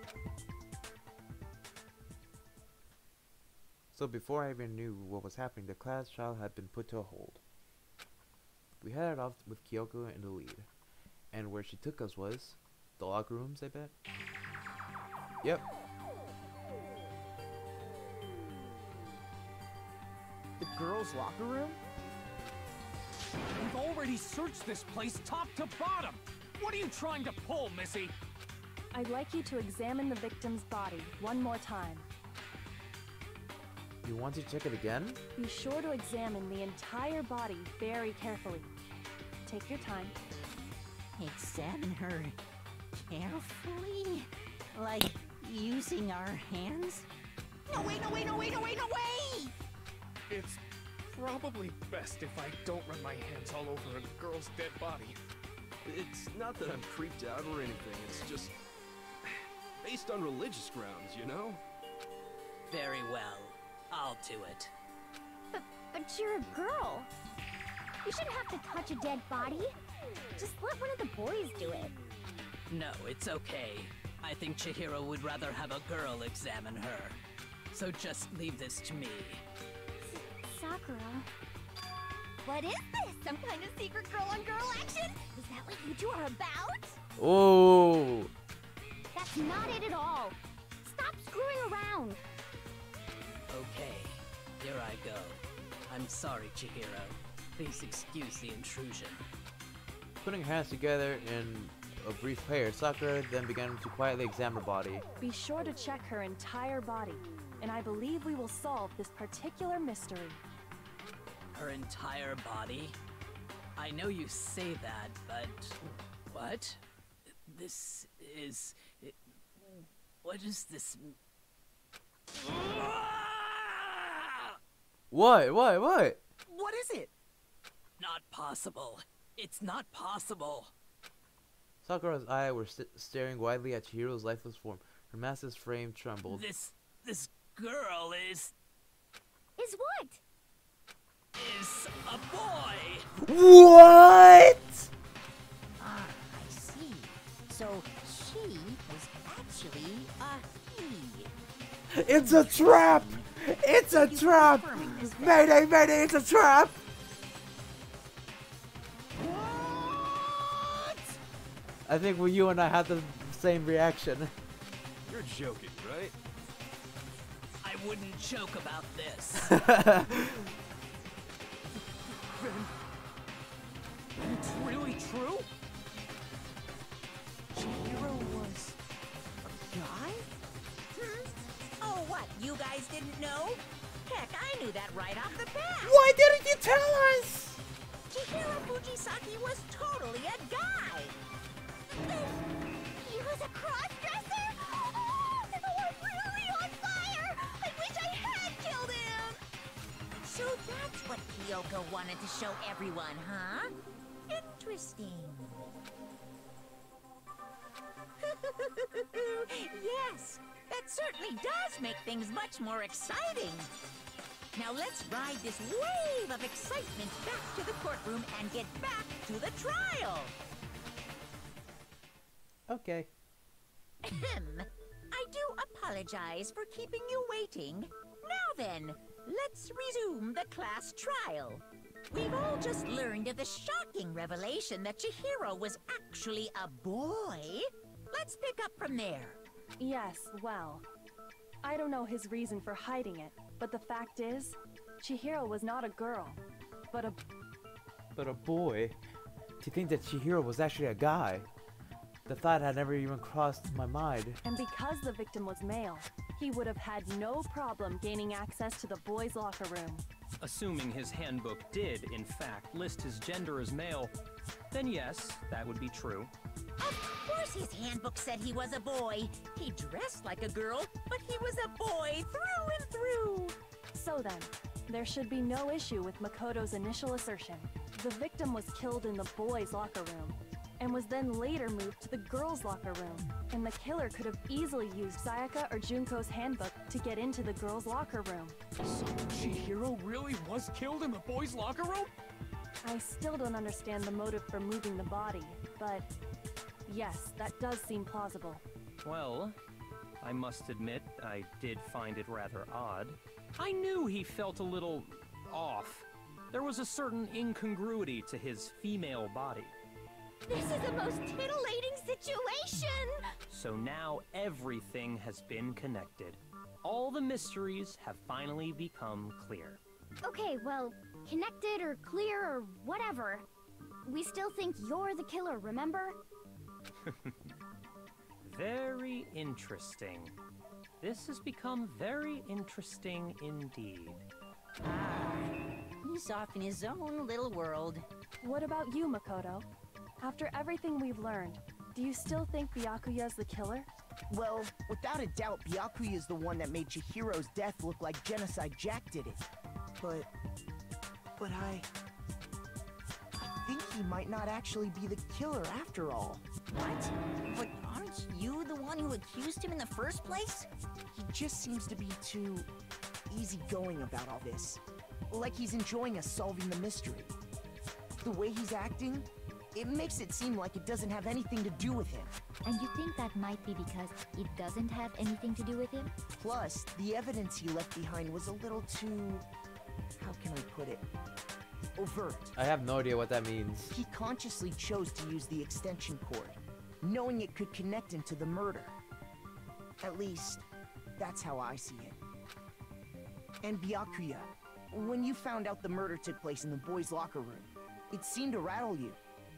So before I even knew what was happening, the class trial had been put to a hold. We headed off with Kyoko in the lead. And where she took us was the locker rooms, I bet. Yep. The girls' locker room? We've already searched this place top to bottom. What are you trying to pull, Missy? I'd like you to examine the victim's body one more time. You want to check it again? Be sure to examine the entire body very carefully. Take your time. Examine her carefully? Like using our hands? No, wait! It's probably best if I don't run my hands all over a girl's dead body. It's not that I'm creeped out or anything, it's just... based on religious grounds, you know? Very well. I'll do it. But you're a girl. You shouldn't have to touch a dead body. Just let one of the boys do it. No, it's okay. I think Chihiro would rather have a girl examine her. So just leave this to me. Sakura. What is this? Some kind of secret girl-on-girl action? Is that what you two are about? Oh! That's not it at all. Stop screwing around. Okay. Here I go. I'm sorry, Chihiro. Please excuse the intrusion. Putting her hands together in a brief prayer, Sakura then began to quietly examine her body. Be sure to check her entire body, and I believe we will solve this particular mystery. Her entire body? I know you say that, but... What? This is... What is this... What? What is it? Not possible. It's not possible. Sakura's eyes were staring widely at Chihiro's lifeless form. Her massive frame trembled. This girl is what? Is a boy. What? Ah, I see. So she was actually a he. It's a trap! It's a trap! Mayday, mayday, it's a trap! What? I think you and I had the same reaction. You're joking, right? I wouldn't joke about this. It's really true? Chihiro was a guy? Oh, what? You guys didn't know? Heck, I knew that right off the bat. Why didn't you tell us? Chihiro Fujisaki was totally a guy. He was a cross-dresser? Oh, I'm really on fire! I wish I had killed him! So that's what Kyoko wanted to show everyone, huh? Interesting. Yes, that certainly does make things much more exciting. Now let's ride this wave of excitement back to the courtroom and get back to the trial. Okay. I do apologize for keeping you waiting. Now then, let's resume the class trial. We've all just learned of the shocking revelation that Chihiro was actually a boy. Let's pick up from there. Yes, well, I don't know his reason for hiding it, but the fact is, Chihiro was not a girl, but a boy. To think that Chihiro was actually a guy. The thought had never even crossed my mind. And because the victim was male, he would have had no problem gaining access to the boys' locker room. Assuming his handbook did, in fact, list his gender as male, then yes, that would be true. Of course his handbook said he was a boy. He dressed like a girl, but he was a boy through and through. So then, there should be no issue with Makoto's initial assertion. The victim was killed in the boys' locker room, and was then later moved to the girls' locker room. And the killer could have easily used Sayaka or Junko's handbook to get into the girls' locker room. So Chihiro really was killed in the boys' locker room? I still don't understand the motive for moving the body, but yes, that does seem plausible. Well, I must admit, I did find it rather odd. I knew he felt a little off. There was a certain incongruity to his female body. This is the most titillating situation! So now everything has been connected. All the mysteries have finally become clear. Okay, well, connected or clear or whatever. We still think you're the killer, remember? Very interesting. This has become very interesting indeed. He's off in his own little world. What about you, Makoto? After everything we've learned, do you still think Byakuya's the killer? Well, without a doubt, Byakuya is the one that made Chihiro's death look like Genocide Jack did it. But I think he might not actually be the killer after all. What? But aren't you the one who accused him in the first place? He just seems to be too easygoing about all this. Like he's enjoying us solving the mystery. The way he's acting, it makes it seem like it doesn't have anything to do with him. And you think that might be because it doesn't have anything to do with him? Plus, the evidence he left behind was a little too... how can I put it? Overt. I have no idea what that means. He consciously chose to use the extension cord, knowing it could connect him to the murder. At least, that's how I see it. And Byakuya, when you found out the murder took place in the boys' locker room, it seemed to rattle you.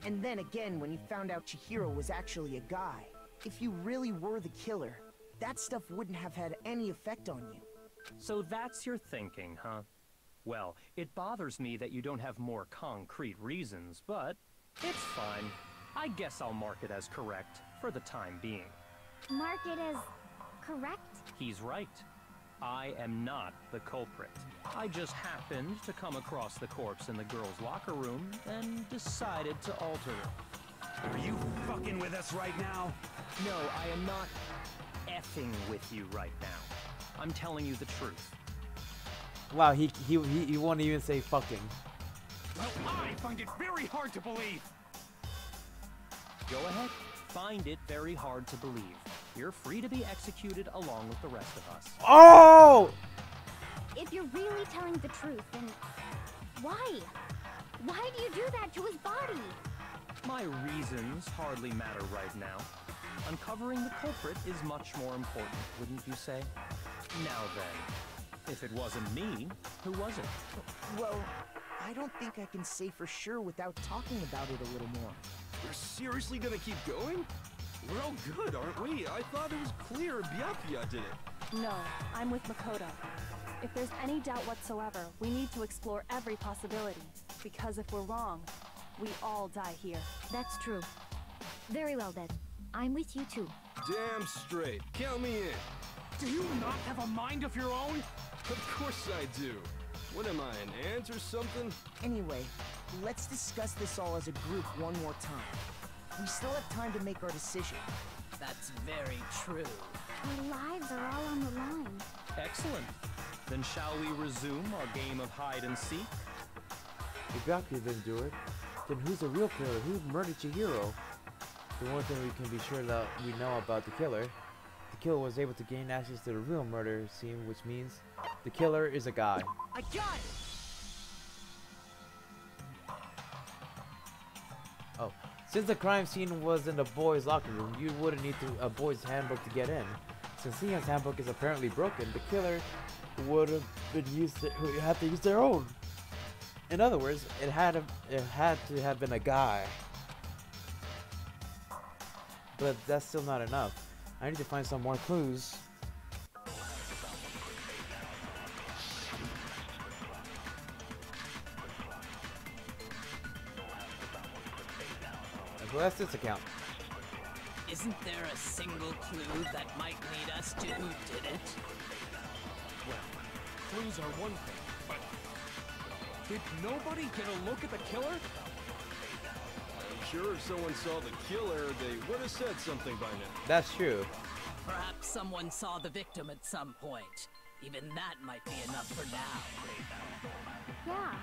And then again, when you found out Chihiro was actually a guy. If you really were the killer, that stuff wouldn't have had any effect on you. So that's your thinking, huh? Well, it bothers me that you don't have more concrete reasons, but it's fine. I guess I'll mark it as correct for the time being. Mark it as correct? He's right. I am not the culprit. I just happened to come across the corpse in the girls' locker room and decided to alter it. Are you fucking with us right now? No, I am not effing with you right now. I'm telling you the truth. Wow, he won't even say fucking. Well, I find it very hard to believe. Go ahead. Find it very hard to believe. You're free to be executed along with the rest of us. Oh! If you're really telling the truth, then why? Why do you do that to his body? My reasons hardly matter right now. Uncovering the culprit is much more important, wouldn't you say? Now then, if it wasn't me, who was it? Well, I don't think I can say for sure without talking about it a little more. We're seriously gonna keep going? We're all good, aren't we? I thought it was clear Byakuya did it. No, I'm with Makoto. If there's any doubt whatsoever, we need to explore every possibility. Because if we're wrong, we all die here. That's true. Very well then. I'm with you too. Damn straight. Count me in. Do you not have a mind of your own? Of course I do. What am I, an ant or something? Anyway, let's discuss this all as a group one more time. We still have time to make our decision. That's very true. Our lives are all on the line. Excellent. Then shall we resume our game of hide and seek? If Byakuya didn't do it, then who's the real killer? Who murdered Chihiro? The one thing we can be sure that we know about the killer was able to gain access to the real murder scene, which means the killer is a guy. I got it! Oh, since the crime scene was in the boys' locker room, you wouldn't need a boys' handbook to get in. Since Leon's handbook is apparently broken, the killer would have had to use their own. In other words, it had to have been a guy. But that's still not enough. I need to find some more clues. So that's this account. Isn't there a single clue that might lead us to who did it? Well, clues are one thing, but did nobody get a look at the killer? I'm sure if someone saw the killer, they would have said something by now. That's true. Perhaps someone saw the victim at some point. Even that might be enough for now. Yeah.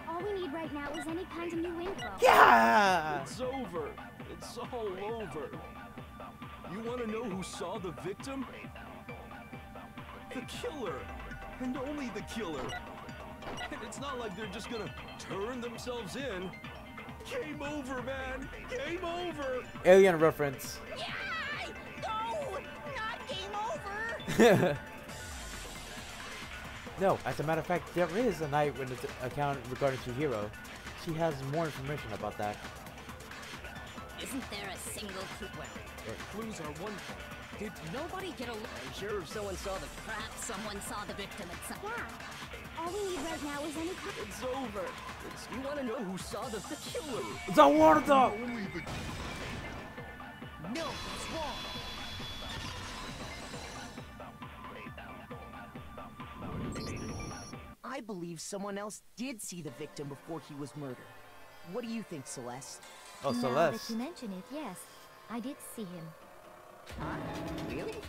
All we need right now is any kind of new info. Yeah! It's over. It's all over. You want to know who saw the victim? The killer. And only the killer. And it's not like they're just gonna turn themselves in. Game over, man. Game over. Alien reference. Yeah! No! Not game over! No, as a matter of fact, there is an eyewitness account regarding Chihiro. She has more information about that. Isn't there a single clue? Well, clues are one thing. Did nobody get a look? I'm sure if someone saw the... Perhaps someone saw the victim at some... Yeah. All we need right now is any kind... It's over. You want to know who saw the killer? The water dog! No, it's wrong. I believe someone else did see the victim before he was murdered. What do you think, Celeste? Oh, Now Celeste. that you mention it, yes. I did see him. Huh? Really?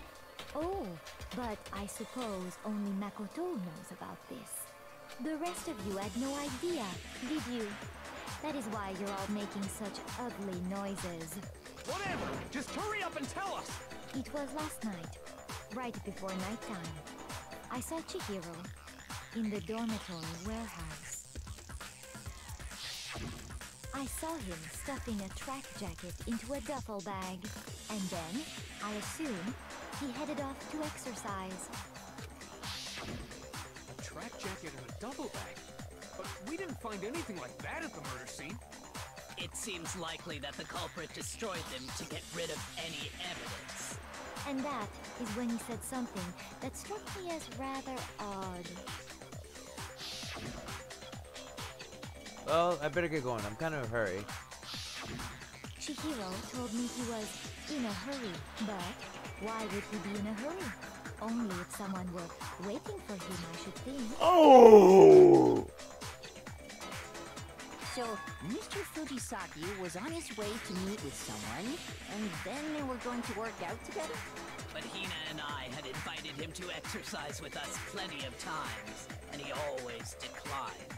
Oh, but I suppose only Makoto knows about this. The rest of you had no idea, did you? That is why you're all making such ugly noises. Whatever! Just hurry up and tell us! It was last night, right before nighttime. I saw Chihiro in the dormitory warehouse. I saw him stuffing a track jacket into a duffel bag, and then, I assume, he headed off to exercise. A track jacket in a duffel bag. But we didn't find anything like that at the murder scene. It seems likely that the culprit destroyed them to get rid of any evidence. And that is when he said something that struck me as rather odd. Well, I better get going. I'm kind of in a hurry. Chihiro told me he was in a hurry, but why would he be in a hurry? Only if someone were waiting for him, I should think. Oh! So, Mr. Fujisaki was on his way to meet with someone, and then they were going to work out together? But Hina and I had invited him to exercise with us plenty of times, and he always declined.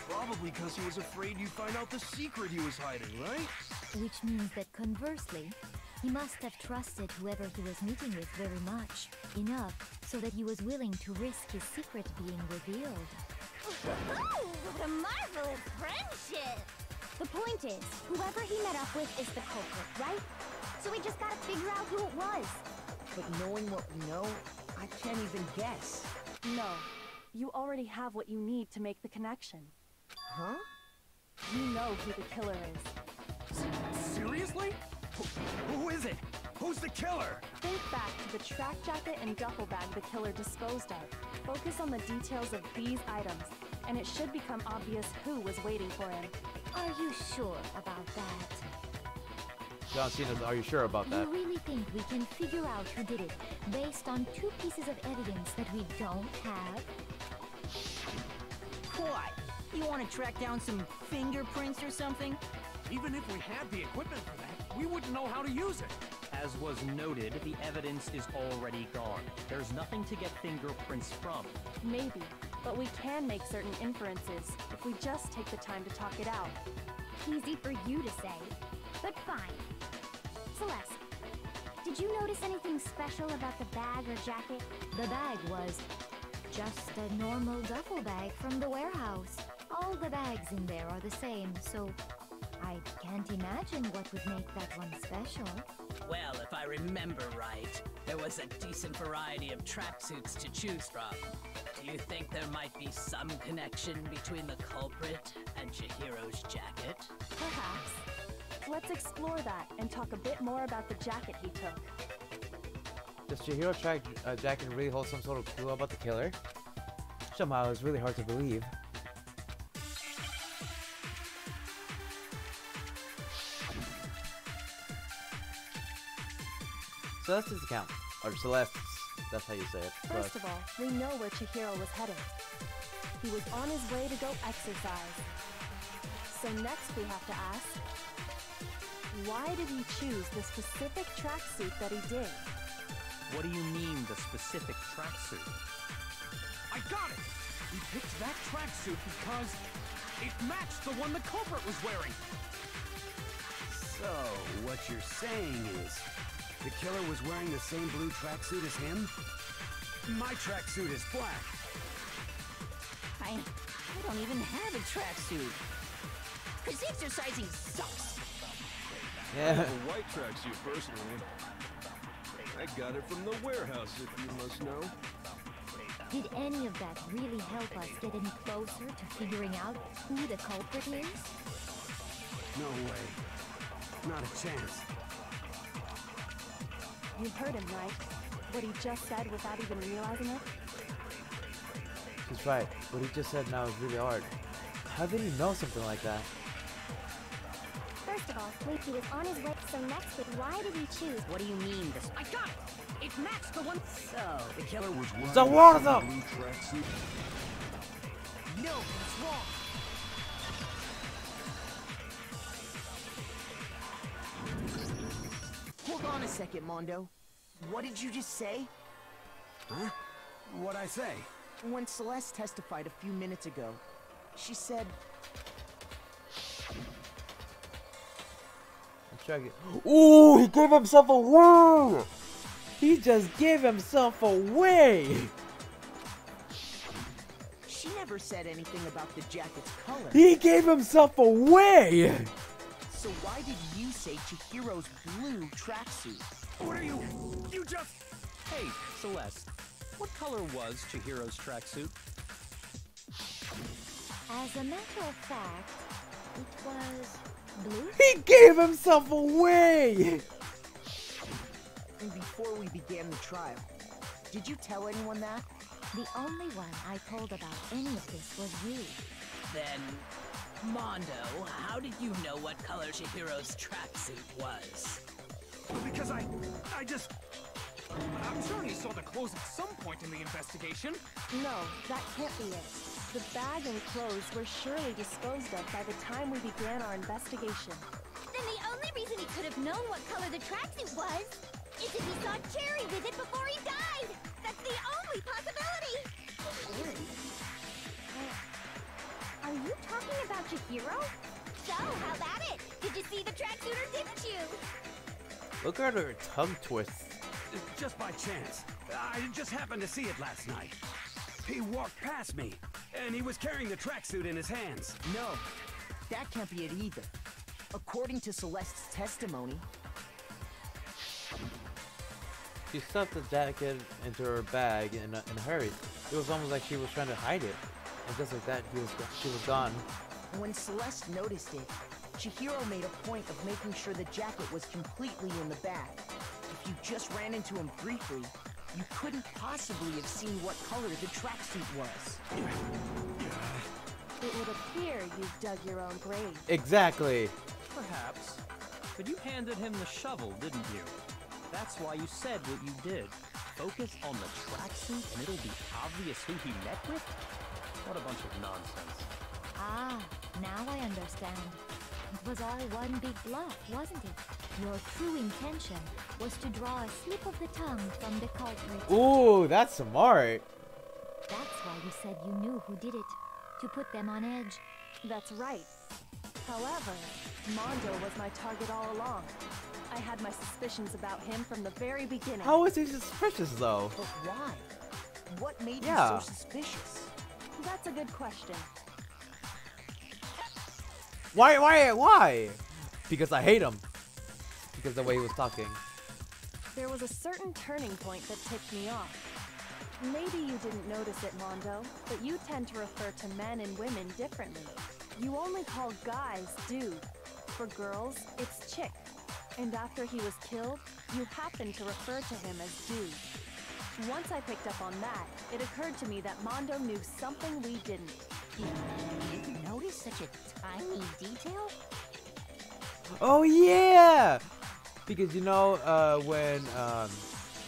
Probably because he was afraid you'd find out the secret he was hiding, right? Which means that conversely, he must have trusted whoever he was meeting with very much, enough so that he was willing to risk his secret being revealed. Ooh, what a marvelous friendship! The point is, whoever he met up with is the culprit, right? So we just gotta figure out who it was. But knowing what we know, I can't even guess. No. You already have what you need to make the connection. Huh? You know who the killer is. Seriously? Who is it? Who's the killer? Think back to the track jacket and duffel bag the killer disposed of. Focus on the details of these items, and it should become obvious who was waiting for him. Are you sure about that? John Cena's, are you sure about that? You really think we can figure out who did it based on 2 pieces of evidence that we don't have? What? You want to track down some fingerprints or something? Even if we had the equipment for that, we wouldn't know how to use it. As was noted, the evidence is already gone. There's nothing to get fingerprints from. Maybe, but we can make certain inferences if we just take the time to talk it out. Easy for you to say, but fine. Celeste, did you notice anything special about the bag or jacket? The bag was just a normal duffel bag from the warehouse. All the bags in there are the same, so I can't imagine what would make that one special. Well, if I remember right, there was a decent variety of tracksuits to choose from. Do you think there might be some connection between the culprit and Chihiro's jacket? Perhaps. Let's explore that and talk a bit more about the jacket he took. Does Chihiro jacket really hold some sort of clue about the killer? Somehow it's really hard to believe. Celeste's account, or Celeste's, that's how you say it. First of all, we know where Chihiro was headed. He was on his way to go exercise. So next we have to ask, why did he choose the specific tracksuit that he did? What do you mean, the specific tracksuit? I got it! We picked that tracksuit because it matched the one the culprit was wearing. So, what you're saying is, the killer was wearing the same blue tracksuit as him? My tracksuit is black. I don't even have a tracksuit. Cause exercising sucks. Yeah. I have a white tracksuit personally. I got it from the warehouse, if you must know. Did any of that really help us get any closer to figuring out who the culprit is? No way. Not a chance. You heard him, right? What he just said without even realizing it? He's right. What he just said now is really hard. How did he know something like that? First of all, he was on his way, so next, why did he choose? What do you mean, this? I got it! It matched the one. So, the killer was wearing So what is up? Blue tracksuit. No, that's wrong. Hold on a second, Mondo. What did you just say? Huh? What'd I say? When Celeste testified a few minutes ago, she said... Ooh, he gave himself away! He just gave himself away! She never said anything about the jacket's color. He gave himself away! So why did you say Chihiro's blue tracksuit? What are you? You just... Hey, Celeste, what color was Chihiro's tracksuit? As a matter of fact, it was blue. He gave himself away! And before we began the trial, did you tell anyone that? The only one I told about any of this was you. Then, Mondo, how did you know what color Chihiro's tracksuit was? Because I'm sure he saw the clothes at some point in the investigation. No, that can't be it. The bag and clothes were surely disposed of by the time we began our investigation. Then the only reason he could have known what color the tracksuit was is if he saw Cherry with it before he died! That's the only possibility! Are you talking about Chihiro? So, how about it? Did you see the tracksuit or didn't you? Look at her tongue twist. Just by chance. I just happened to see it last night. He walked past me, and he was carrying the tracksuit in his hands. No, that can't be it either. According to Celeste's testimony, She stuffed the jacket into her bag in a hurry. It was almost like she was trying to hide it. And just like that, she was gone. when Celeste noticed it, Chihiro made a point of making sure the jacket was completely in the bag. If you just ran into him briefly, you couldn't possibly have seen what color the tracksuit was. It would appear you've dug your own grave. Exactly. Perhaps. But you handed him the shovel, didn't you? That's why you said what you did. Focus on the tracksuit and it'll be obvious who he met with? What a bunch of nonsense. Ah, now I understand. It was all one big bluff, wasn't it? Your true intention was to draw a slip of the tongue from the culprit. Ooh, that's smart. That's why you said you knew who did it. To put them on edge. That's right. However, Mondo was my target all along. I had my suspicions about him from the very beginning. How is he suspicious, though? But why? What made Yeah. him so suspicious? That's a good question. Why? Because I hate him. Because the way he was talking. There was a certain turning point that tipped me off. Maybe you didn't notice it, Mondo, but you tend to refer to men and women differently. You only call guys dude. For girls, it's chick. And after he was killed, you happened to refer to him as dude. Once I picked up on that, it occurred to me that Mondo knew something we didn't. You noticed such a tiny detail? Oh yeah! Because you know, when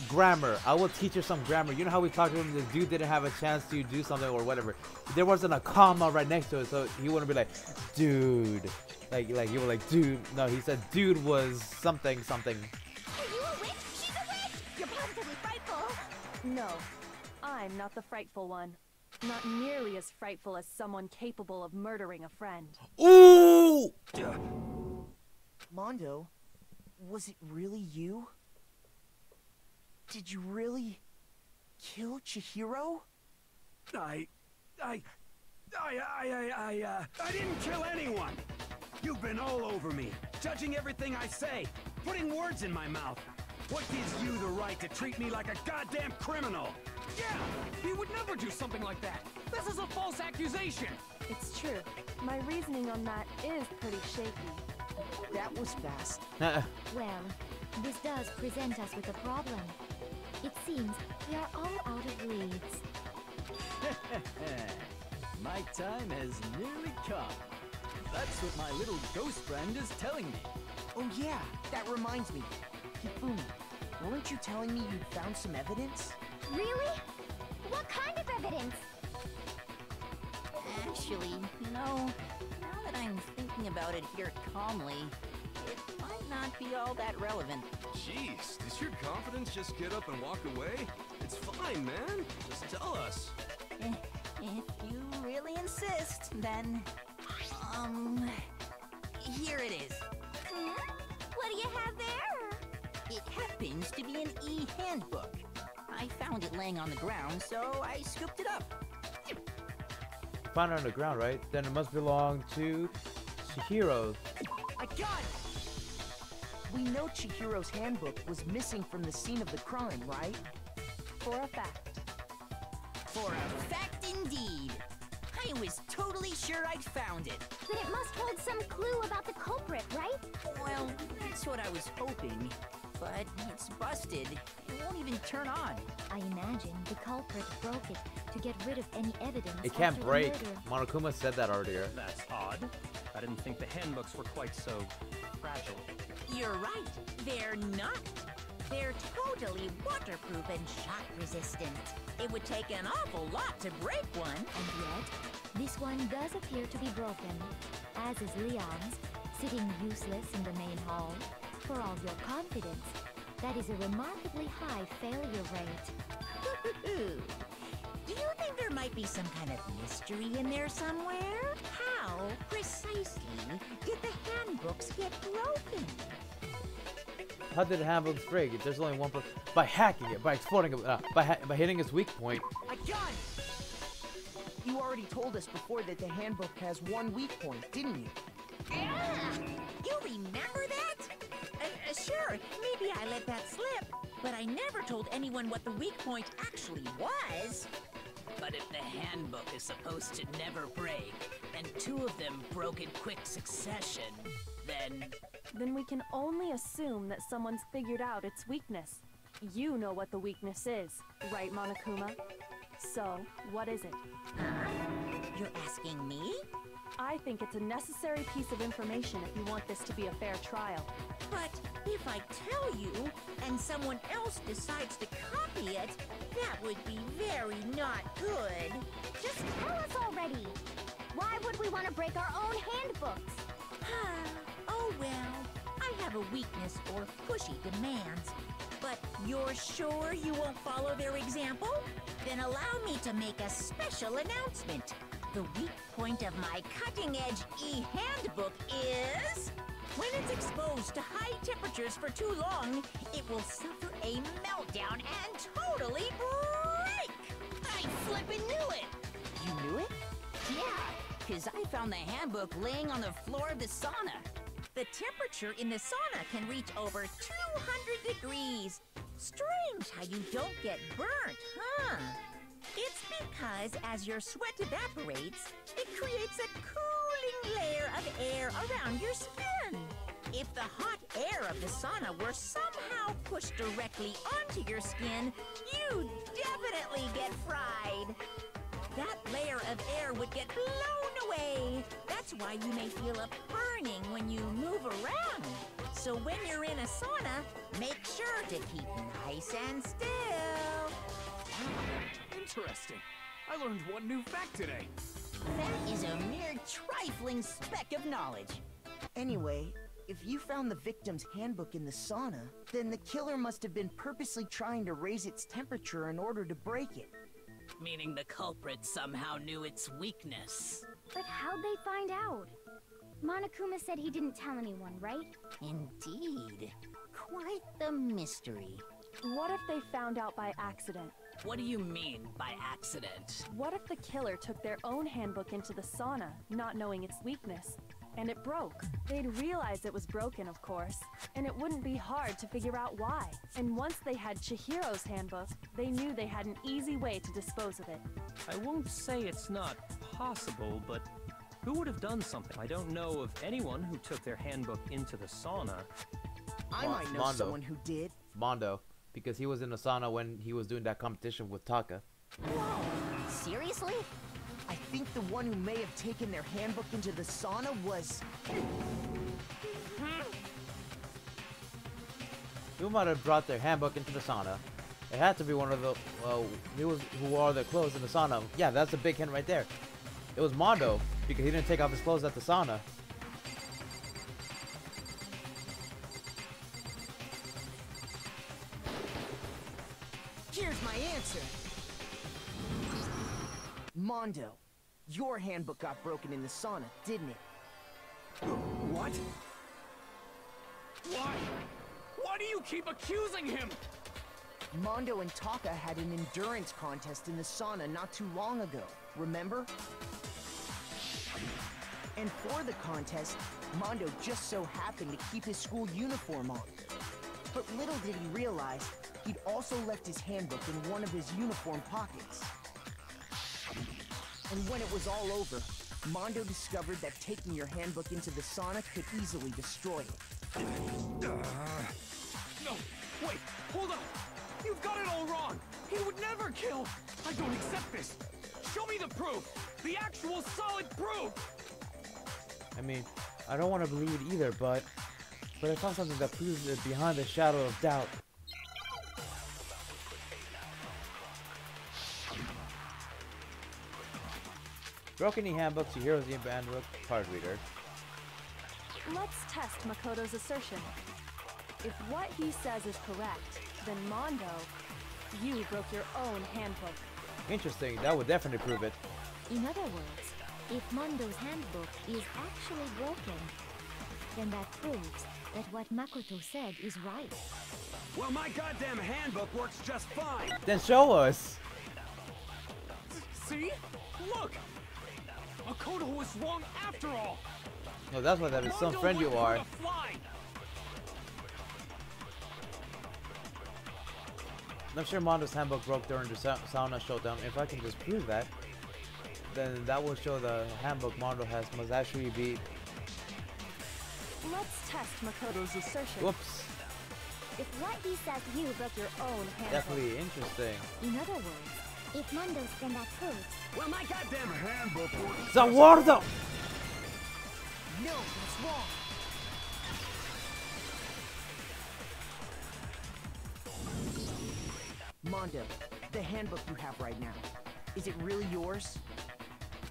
grammar, I will teach her some grammar. You know how we talked to him, the dude didn't have a chance to do something or whatever. There wasn't a comma right next to it, so he wouldn't be like, dude. Like you were like, dude. No, he said dude was something. Are you a witch? She's a witch! You're positively frightful! No, I'm not the frightful one. Not nearly as frightful as someone capable of murdering a friend. Ooh! Mondo, was it really you? Did you really kill Chihiro? I didn't kill anyone! You've been all over me, judging everything I say, putting words in my mouth. What gives you the right to treat me like a goddamn criminal? Yeah, he would never do something like that. This is a false accusation. It's true. My reasoning on that is pretty shaky. That was fast. Well, this does present us with a problem. It seems we are all out of leads. My time has nearly come. That's what my little ghost friend is telling me. Oh yeah, that reminds me. Hifumi, weren't you telling me you'd found some evidence? Really? What kind of evidence? Actually, you know, now that I'm thinking about it here calmly, it might not be all that relevant. Jeez, does your confidence just get up and walk away? It's fine, man. Just tell us. If you really insist, then... here it is. What do you have there? It happens to be an e-handbook. I found it laying on the ground, so I scooped it up. Found it on the ground, right? Then it must belong to Chihiro. I got it! We know Chihiro's handbook was missing from the scene of the crime, right? For a fact. For a fact indeed. I was totally sure I'd found it. Then it must hold some clue about the culprit, right? Well, that's what I was hoping. But it's busted. It won't even turn on. I imagine the culprit broke it to get rid of any evidence. It can't after the break. murder. Monokuma said that earlier. That's odd. I didn't think the handbooks were quite so fragile. You're right. They're not. They're totally waterproof and shock resistant. It would take an awful lot to break one. And yet, this one does appear to be broken, as is Leon's, sitting useless in the main hall. For all your confidence, that is a remarkably high failure rate. Do you think there might be some kind of mystery in there somewhere? How precisely did the handbooks get broken? How did Havoc break it? There's only one person. By hacking it, by exploding it, by hitting its weak point. I got it! You already told us before that the handbook has one weak point, didn't you? Yeah! You remember that? Sure, maybe I let that slip. But I never told anyone what the weak point actually was. But if the handbook is supposed to never break, and two of them broke in quick succession, then we can only assume that someone's figured out its weakness. You know what the weakness is, right, Monokuma? So, what is it? You're asking me? I think it's a necessary piece of information if you want this to be a fair trial. But if I tell you, and someone else decides to copy it, that would be very not good. Just tell us already. Why would we want to break our own handbooks? Oh well, I have a weakness for pushy demands. But you're sure you won't follow their example? Then allow me to make a special announcement. The weak point of my cutting-edge e-handbook is... when it's exposed to high temperatures for too long, it will suffer a meltdown and totally break! I flippin' knew it! You knew it? Yeah, because I found the handbook laying on the floor of the sauna. The temperature in the sauna can reach over 200 degrees. Strange how you don't get burnt, huh? It's because as your sweat evaporates, it creates a cooling layer of air around your skin. If the hot air of the sauna were somehow pushed directly onto your skin, you'd definitely get fried. That layer of air would get blown away. That's why you may feel a burning when you move around. So when you're in a sauna, make sure to keep nice and still. Interesting. I learned one new fact today. That is a mere trifling speck of knowledge. Anyway, if you found the victim's handbook in the sauna, then the killer must have been purposely trying to raise its temperature in order to break it. meaning the culprit somehow knew its weakness. But how'd they find out? Monokuma said he didn't tell anyone, right? Indeed. Quite the mystery. What if they found out by accident? What do you mean by accident? What if the killer took their own handbook into the sauna, not knowing its weakness, and it broke? They'd realize it was broken, of course, and it wouldn't be hard to figure out why. And once they had Chihiro's handbook, they knew they had an easy way to dispose of it. I won't say it's not possible, but who would have done something? I don't know of anyone who took their handbook into the sauna. I might know someone who did. Mondo, because he was in the sauna when he was doing that competition with Taka. Whoa! Seriously? I think the one who may have taken their handbook into the sauna was... Who might have brought their handbook into the sauna? It had to be one of the, who wore their clothes in the sauna. Yeah, that's a big hint right there. It was Mondo, because he didn't take off his clothes at the sauna. Here's my answer. Mondo, your handbook got broken in the sauna, didn't it? What? Why? Why do you keep accusing him? Mondo and Taka had an endurance contest in the sauna not too long ago, remember? And for the contest, Mondo just so happened to keep his school uniform on. But little did he realize, he'd also left his handbook in one of his uniform pockets. And when it was all over, Mondo discovered that taking your handbook into the sauna could easily destroy it. No, wait, hold on. You've got it all wrong. He would never kill. I don't accept this. Show me the proof. The actual solid proof. I mean, I don't want to believe it either, but I found something that proves it beyond a shadow of doubt. Broken handbook to Heroes in Handbook card reader. Let's test Makoto's assertion. If what he says is correct, then Mondo, you broke your own handbook. Interesting, that would definitely prove it. In other words, if Mondo's handbook is actually broken, then that proves that what Makoto said is right. Well, my goddamn handbook works just fine. Then show us. See? Look! Makoto was wrong after all! No, that's why that is some friend you are. I'm sure Mondo's handbook broke during the sauna showdown. If I can just prove that, then that will show the handbook Mondo has must actually be. Let's test Makoto's assertion. Whoops. If what he says you broke your own handbook. Definitely interesting. In other words, if Mondo's, then that proves. Well, my goddamn handbook works. Zawardo! No, that's wrong. Mondo, the handbook you have right now, is it really yours?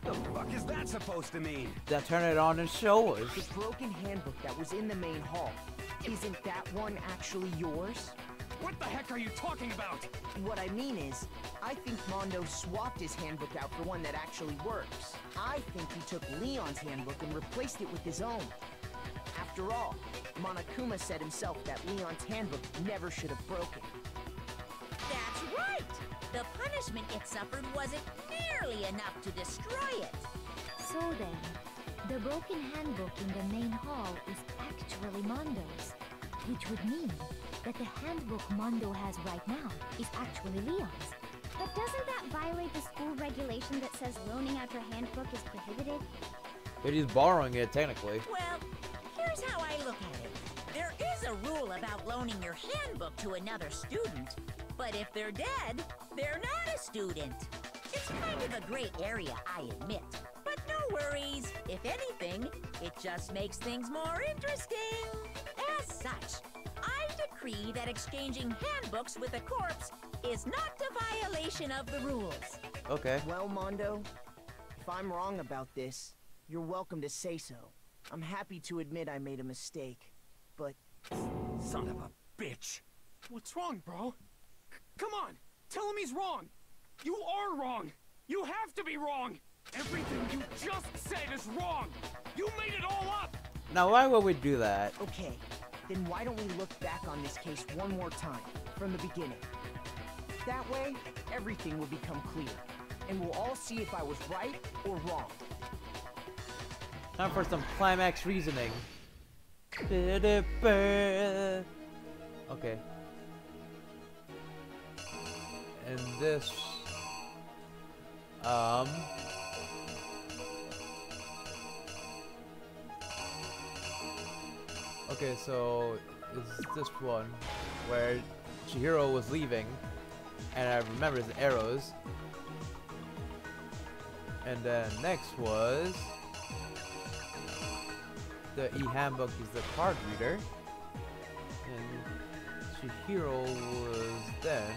The fuck is that supposed to mean? Then turn it on and show us. The broken handbook that was in the main hall, isn't that one actually yours? What the heck are you talking about? What I mean is, I think Mondo swapped his handbook out for one that actually works. I think he took Leon's handbook and replaced it with his own. After all, Monokuma said himself that Leon's handbook never should have broken. That's right! The punishment it suffered wasn't nearly enough to destroy it. so then, the broken handbook in the main hall is actually Mondo's, which would mean that the handbook Mondo has right now is actually Leon's. But doesn't that violate the school regulation that says loaning out your handbook is prohibited? But he's borrowing it, technically. Well, here's how I look at it. There is a rule about loaning your handbook to another student, but if they're dead, they're not a student. It's kind of a gray area, I admit. But no worries. If anything, it just makes things more interesting. As such, I decree that exchanging handbooks with a corpse is not a violation of the rules. Okay. Well, Mondo, if I'm wrong about this, you're welcome to say so. I'm happy to admit I made a mistake, but... Son of a bitch! What's wrong, bro? Come on! Tell him he's wrong! You are wrong! You have to be wrong! Everything you just said is wrong! You made it all up! Now, why would we do that? Okay, then why don't we look back on this case one more time, from the beginning? That way, everything will become clear, and we'll all see if I was right or wrong. Time for some climax reasoning. Okay. And this... Okay, so it's this one where Chihiro was leaving, and I remember his arrows. And then next was the e-handbook is the card reader, and Chihiro was then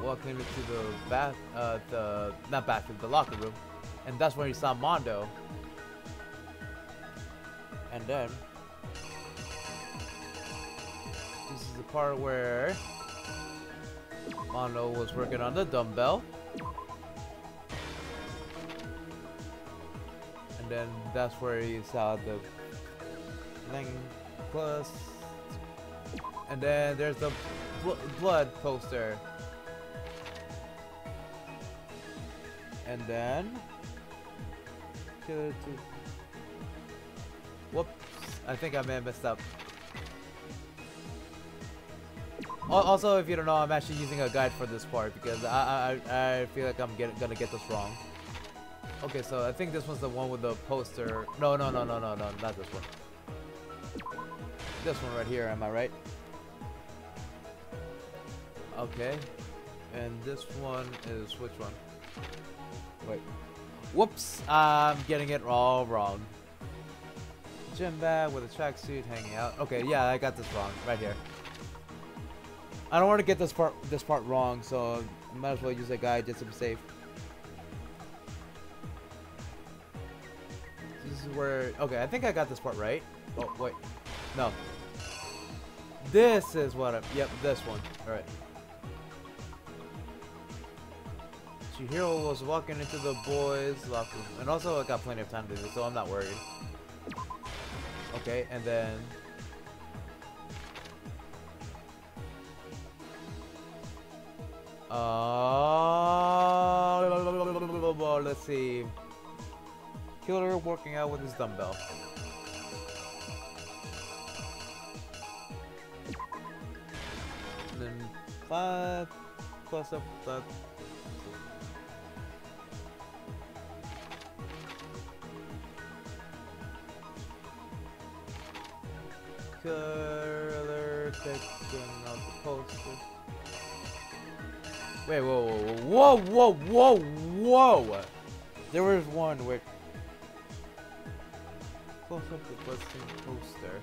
walking into the the locker room, and that's when he saw Mondo. And then this is the part where Mondo was working on the dumbbell. And then that's where he saw the Lang Plus. And then there's the blood poster. And then whoops, I think I may have messed up. Also, if you don't know, I'm actually using a guide for this part because I feel like I'm gonna get this wrong. Okay, so I think this one's the one with the poster. No, not this one. This one right here, am I right? Okay. And this one is which one? Wait. Whoops! I'm getting it all wrong. Gym bag with a tracksuit hanging out. Okay, yeah, I got this wrong. Right here. I don't want to get this part wrong, so I might as well use a guide just to be safe. This is where... Okay, I think I got this part right. Oh, wait. No. This is what I'm... Yep, this one. Alright. Chihiro was walking into the boys' locker room. And also, I got plenty of time to do this, so I'm not worried. Okay, and then... let's see. Killer working out with his dumbbell. And then 5 plus up that. Killer taking out the poster. Wait, whoa! There was one where close up the busting poster.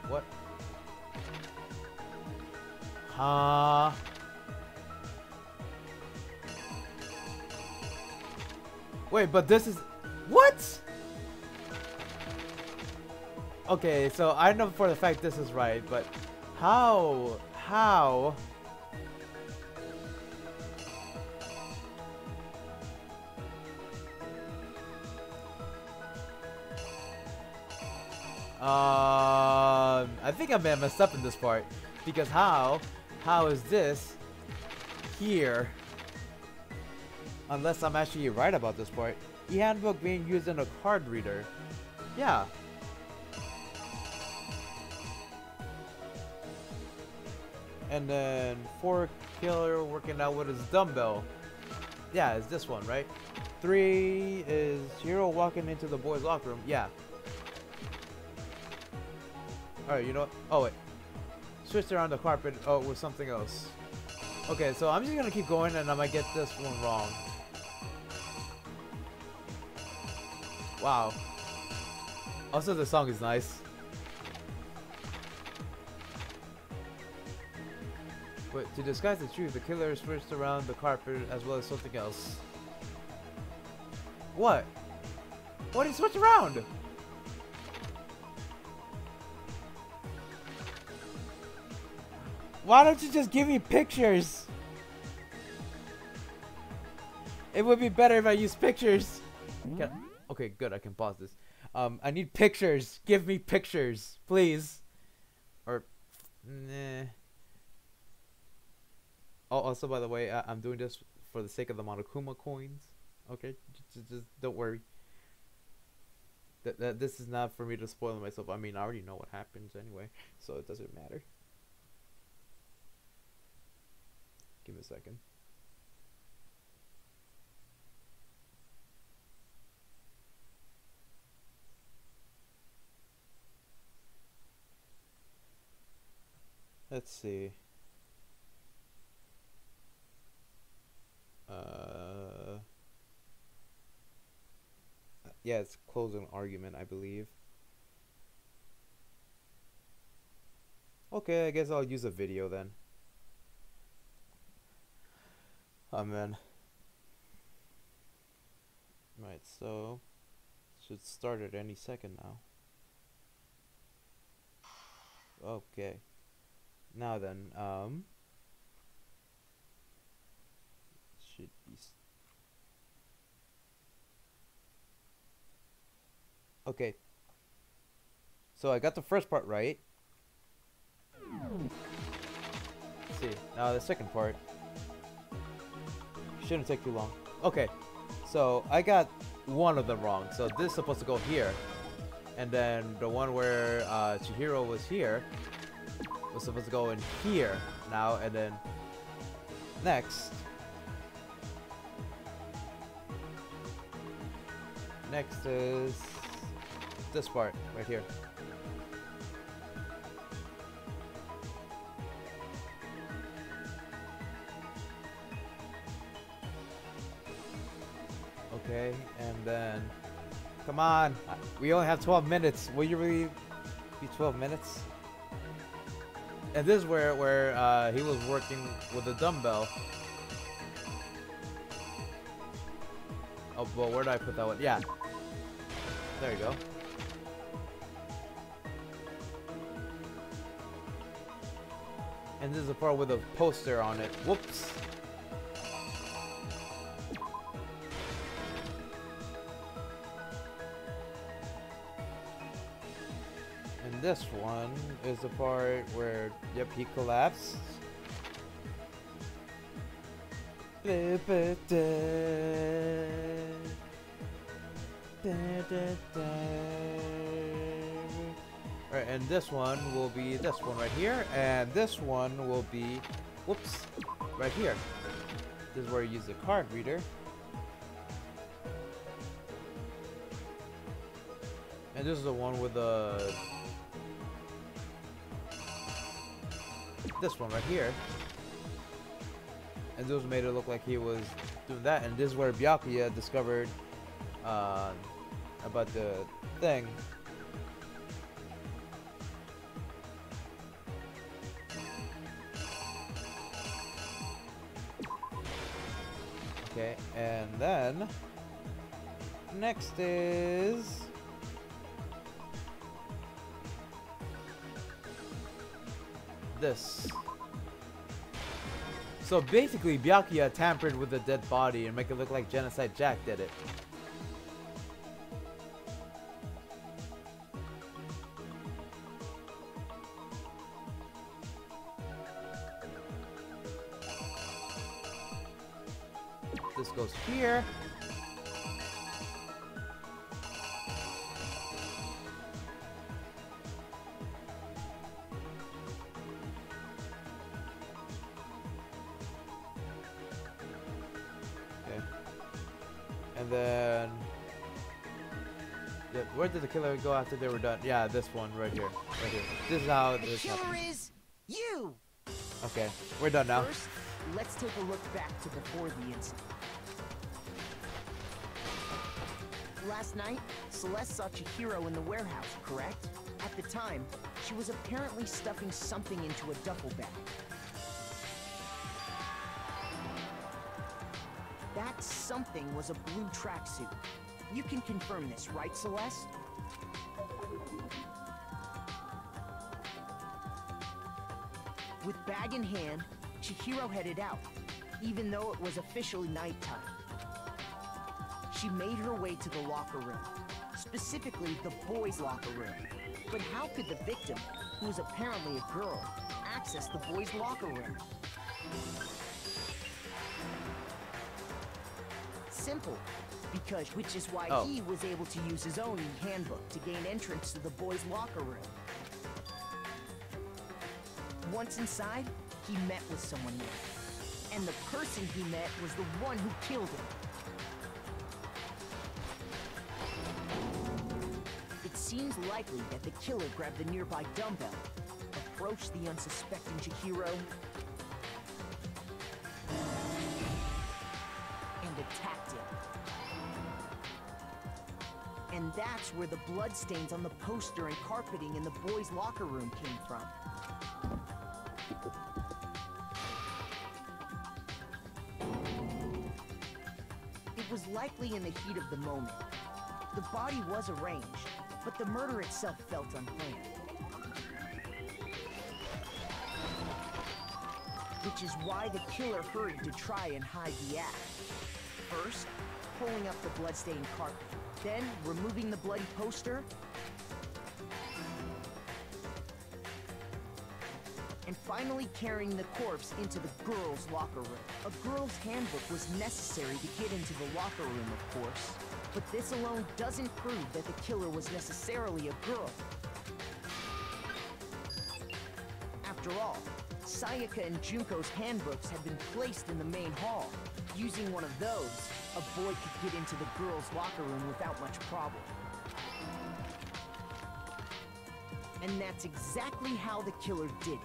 What? Huh? Wait, but this is what? Okay, so I know for the fact this is right, but how? I think I may have messed up in this part because how is this here? Unless I'm actually right about this part. E-handbook being used in a card reader. Yeah. And then 4 killer working out with his dumbbell. Yeah, it's this one, right? 3 is Hero walking into the boys' locker room. Yeah. Alright, you know what? Oh, wait. Switched around the carpet with something else. Okay, so I'm just gonna keep going and I might get this one wrong. Wow. Also, the song is nice. But to disguise the truth, the killer switched around the carpet as well as something else. What? What did he switch around? Why don't you just give me pictures? It would be better if I use pictures. Okay, good. I can pause this. I need pictures. Give me pictures, please. Or, nah. Oh, also, by the way, I'm doing this for the sake of the Monokuma coins. Okay, just don't worry. This is not for me to spoil myself. I mean, I already know what happens anyway, so it doesn't matter. Give me a second. Let's see. Yeah, it's closing argument, I believe. Okay, I guess I'll use a video then. Oh man. Right, so should start at any second now. Okay. Now then, should be okay. So I got the first part right. Let's see. Now the second part. Shouldn't take too long. Okay. So I got one of them wrong. So this is supposed to go here. And then the one where Chihiro was here. was supposed to go in here now, and then next is this part right here. Okay, and then come on, we only have 12 minutes. Will you really be 12 minutes? And this is where he was working with a dumbbell. Oh, well, where did I put that one? Yeah. There you go. And this is the part with a poster on it. Whoops. And this one is the part where, yep, he collapsed. Alright, and this one will be this one right here, and this one will be, whoops, right here. This is where you use the card reader. And this is the one with the, this one right here. And those made it look like he was doing that, and this is where Byakuya discovered about the thing. Okay, and then next is this. So basically, Byakuya tampered with the dead body and make it look like Genocide Jack did it. This goes here. And then, yeah, where did the killer go after they were done? Yeah, this one right here, right here. This is how this killer happened. is you. Okay, we're done now. First, let's take a look back to before the incident. Last night, Celeste saw Chihiro in the warehouse, correct? At the time, she was apparently stuffing something into a duffel bag. That something was a blue tracksuit. You can confirm this, right, Celeste? With bag in hand, Chihiro headed out, even though it was officially nighttime. She made her way to the locker room, specifically the boys' locker room. But how could the victim, who was apparently a girl, access the boys' locker room? Simple, which is why he was able to use his own handbook to gain entrance to the boys' locker room. Once inside, he met with someone there, and the person he met was the one who killed him. It seems likely that the killer grabbed the nearby dumbbell, approached the unsuspecting Chihiro, and attacked him. And that's where the bloodstains on the poster and carpeting in the boys' locker room came from. It was likely in the heat of the moment. The body was arranged, but the murder itself felt unplanned. Which is why the killer hurried to try and hide the act. First, pulling up the bloodstained carpet, then removing the bloody poster, and finally carrying the corpse into the girls' locker room. A girl's handbook was necessary to get into the locker room, of course, but this alone doesn't prove that the killer was necessarily a girl. After all, Sayaka and Junko's handbooks had been placed in the main hall. Using one of those, a boy could get into the girls' locker room without much problem. And that's exactly how the killer did it.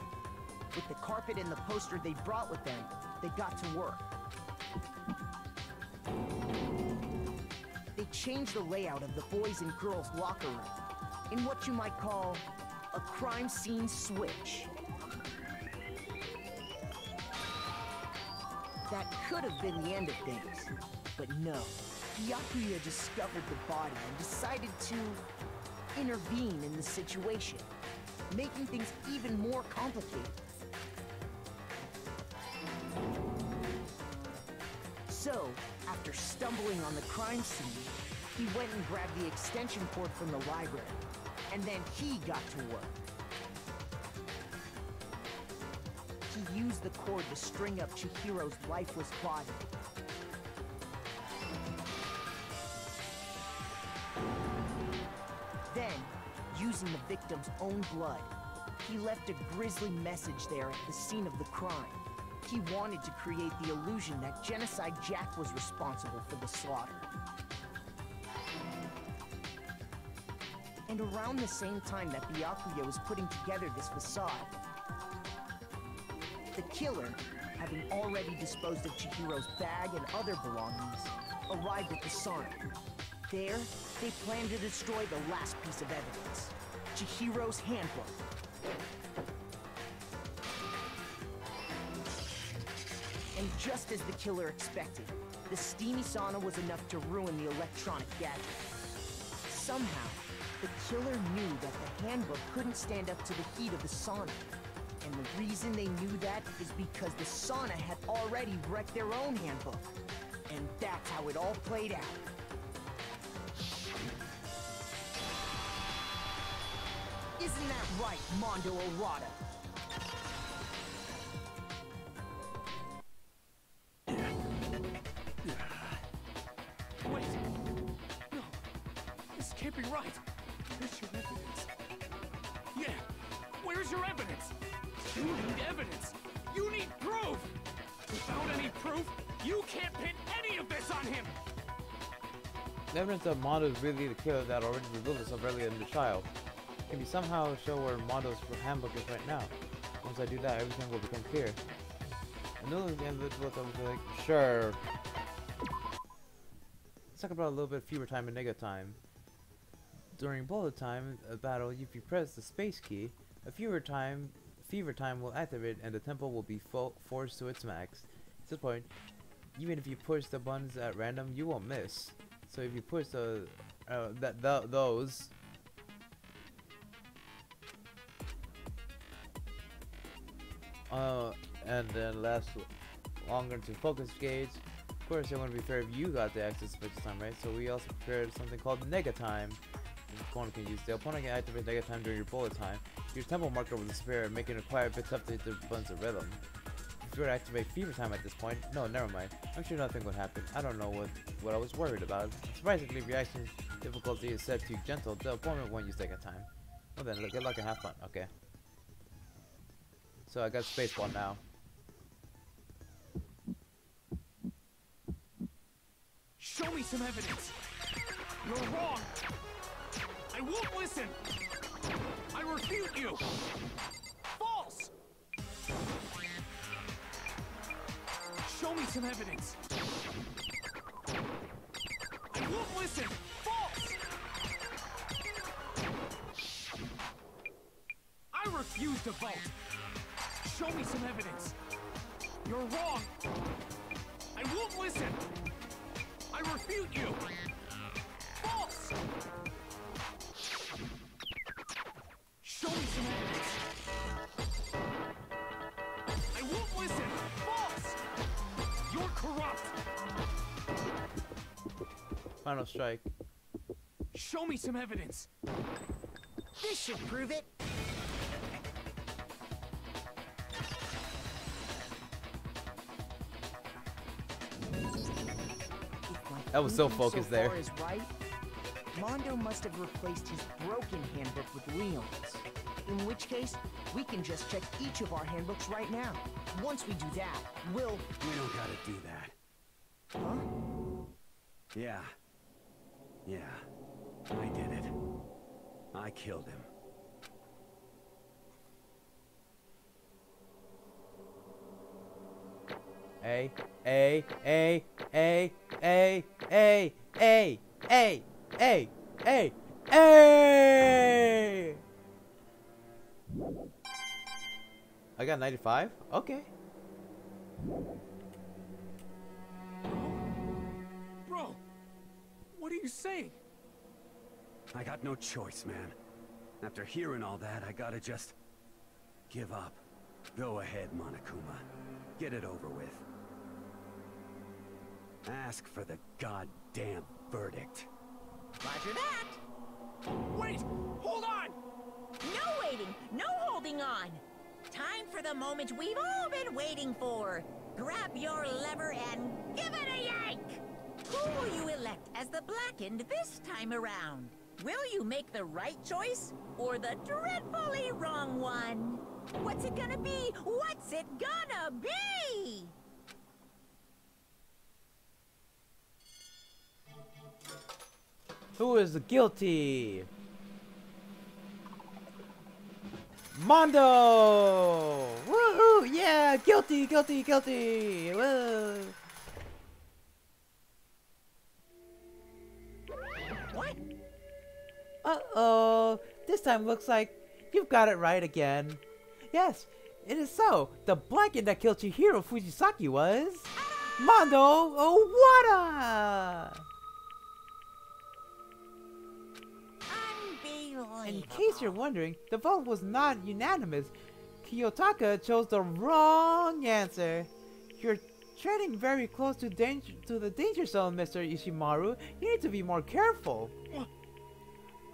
With the carpet and the poster they brought with them, they got to work. They changed the layout of the boys' and girls' locker room in what you might call a crime scene switch. That could have been the end of things, but no. Byakuya discovered the body and decided to intervene in the situation, making things even more complicated. So, after stumbling on the crime scene, he went and grabbed the extension cord from the library, and then he got to work. He used the cord to string up Chihiro's lifeless body. Then, using the victim's own blood, he left a grisly message there at the scene of the crime. He wanted to create the illusion that Genocide Jack was responsible for the slaughter. And around the same time that Byakuya was putting together this facade, the killer, having already disposed of Chihiro's bag and other belongings, arrived at the sauna. There, they planned to destroy the last piece of evidence, Chihiro's handbook. And just as the killer expected, the steamy sauna was enough to ruin the electronic gadget. Somehow, the killer knew that the handbook couldn't stand up to the heat of the sauna. And the reason they knew that is because the sauna had already wrecked their own handbook. And that's how it all played out. Isn't that right, Mondo Arata? Wait. No. This can't be right. Where's your evidence? Yeah. Where's your evidence? You need evidence. You need proof. Without any proof, you can't pin any of this on him. The evidence that Mondo is really the killer that already revealed itself earlier in the trial. Can you somehow show where Mondo's handbook is right now? Once I do that, everything will become clear. I know the end of the book, I was like, sure. Let's talk about a little bit fever time and nega time. During bullet time, a battle, if you press the space key, a fever time will activate and the tempo will be forced to its max. At this point, even if you push the buttons at random, you won't miss. So if you push those, and then last longer to focus gauge. Of course, it wouldn't be fair if you got the access space time, right? So we also prepared something called nega time. The opponent can use. The opponent can activate nega time during your bullet time. Your tempo marker will disappear, making it quite a bit tough to hit the buttons of rhythm. If you were to activate fever time at this point, no, never mind. I'm sure nothing would happen. I don't know what I was worried about. Surprisingly, reaction difficulty is set to gentle. The opponent won't use nega time. Well then, good luck and have fun. Okay. So I got spaceball now. Show me some evidence. You're wrong. I won't listen. I refute you. False. Show me some evidence. I won't listen. False. I refuse to vote. Show me some evidence. You're wrong. I won't listen. I refute you. False. Show me some evidence. I won't listen. False. You're corrupt. Final strike. Show me some evidence. This should prove it. That was so focused there. Is right, Mondo must have replaced his broken handbook with Leon's. In which case, we can just check each of our handbooks right now. Once we do that, we'll... We don't gotta do that. Huh? Yeah. I did it. I killed him. A, A, A, A, A, A, A, A, A, A, A. I got 95? Okay. Bro, what are you saying? I got no choice, man. After hearing all that, I gotta just... give up. Go ahead, Monokuma. Get it over with. Ask for the goddamn verdict. Roger that. Wait! Hold on! No waiting, no holding on. Time for the moment we've all been waiting for. Grab your lever and give it a yank! Who will you elect as the Blackened this time around? Will you make the right choice or the dreadfully wrong one? What's it gonna be? What's it gonna be? Who is guilty? Mondo! Woohoo! Yeah! Guilty! Guilty! Guilty! Woo! What? Uh-oh! This time looks like you've got it right again. Yes, it is so. The Blackened that killed Chihiro Fujisaki was... Mondo Owada! In case you're wondering, the vote was not unanimous. Kiyotaka chose the wrong answer. You're treading very close to the danger zone, Mr. Ishimaru. You need to be more careful.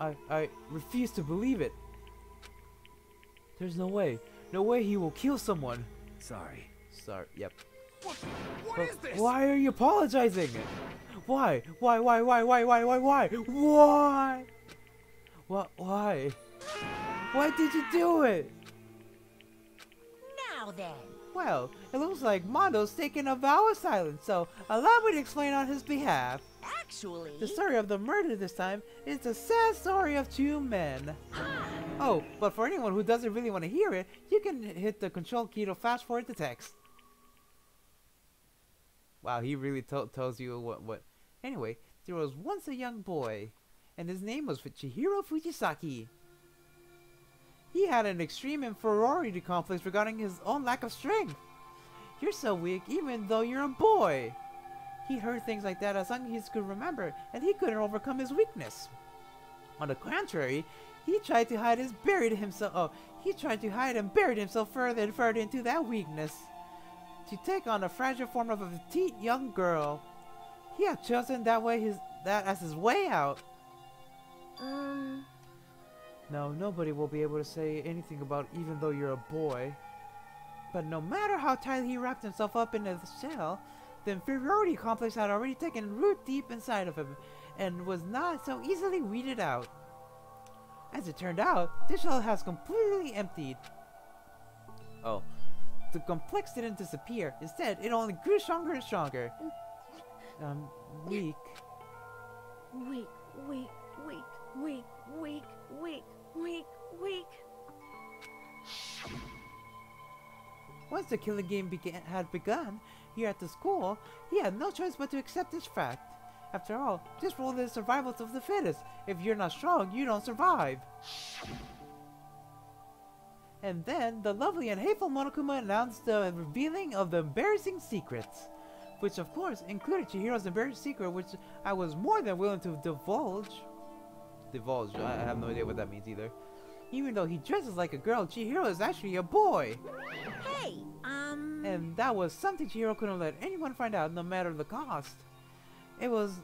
I refuse to believe it. There's no way. No way he will kill someone. Sorry. Yep. What is this? Why are you apologizing? Why? Why? What? Why? Why did you do it? Now then. Well, it looks like Mondo's taking a vow of silence, so allow me to explain on his behalf. Actually... The story of the murder this time is the sad story of two men. Oh, but for anyone who doesn't really want to hear it, you can hit the control key to fast forward the text. Wow, he really tells you what... Anyway, there was once a young boy, and his name was Chihiro Fujisaki. He had an extreme inferiority complex regarding his own lack of strength. You're so weak even though you're a boy. He heard things like that as long as he could remember, and he couldn't overcome his weakness. On the contrary, he tried to hide and buried himself further and further into that weakness, to take on a fragile form of a petite young girl. He had chosen that as his way out. No, nobody will be able to say anything about even though you're a boy. But no matter how tightly he wrapped himself up in the shell, the inferiority complex had already taken root deep inside of him, and was not so easily weeded out. As it turned out, the shell has completely emptied. Oh. The complex didn't disappear. Instead, it only grew stronger and stronger. Weak. Weak. Once the killing game had begun, here at the school, he had no choice but to accept this fact. After all, this world is survival of the fittest. If you're not strong, you don't survive. And then, the lovely and hateful Monokuma announced the revealing of the embarrassing secrets. Which of course included Chihiro's embarrassing secret, which I was more than willing to divulge. I have no idea what that means either. Even though he dresses like a girl, Chihiro is actually a boy. Hey, And that was something Chihiro couldn't let anyone find out, no matter the cost. It was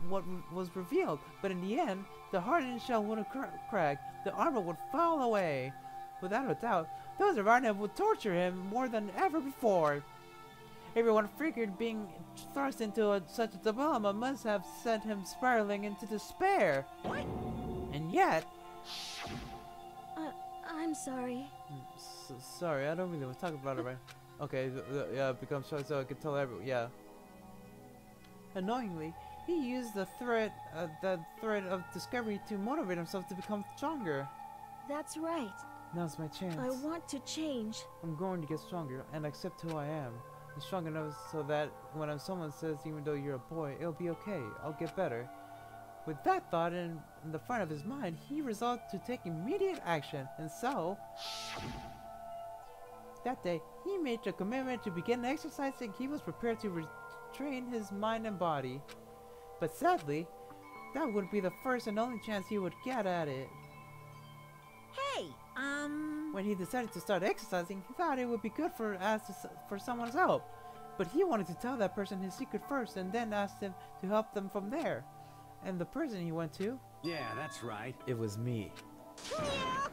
what was revealed, but in the end, the hardened shell wouldn't crack, the armor would fall away. Without a doubt, those around him would torture him more than ever before. Everyone figured being thrust into such a dilemma must have sent him spiraling into despair. What? And yet... I'm sorry. Sorry, I don't really want to talk about it right. Okay, yeah, become strong so I can tell everyone. Yeah. Annoyingly, he used the threat of discovery to motivate himself to become stronger. That's right. Now's my chance. I want to change. I'm going to get stronger and accept who I am. I'm strong enough so that when someone says, even though you're a boy, it'll be okay. I'll get better. With that thought in the front of his mind, he resolved to take immediate action, and so that day, he made a commitment to begin exercising. He was prepared to retrain his mind and body. But sadly, that would be the first and only chance he would get at it. Hey, When he decided to start exercising, he thought it would be good for someone's help. But he wanted to tell that person his secret first and then ask them to help them from there. And the person he went to? Yeah, that's right. It was me.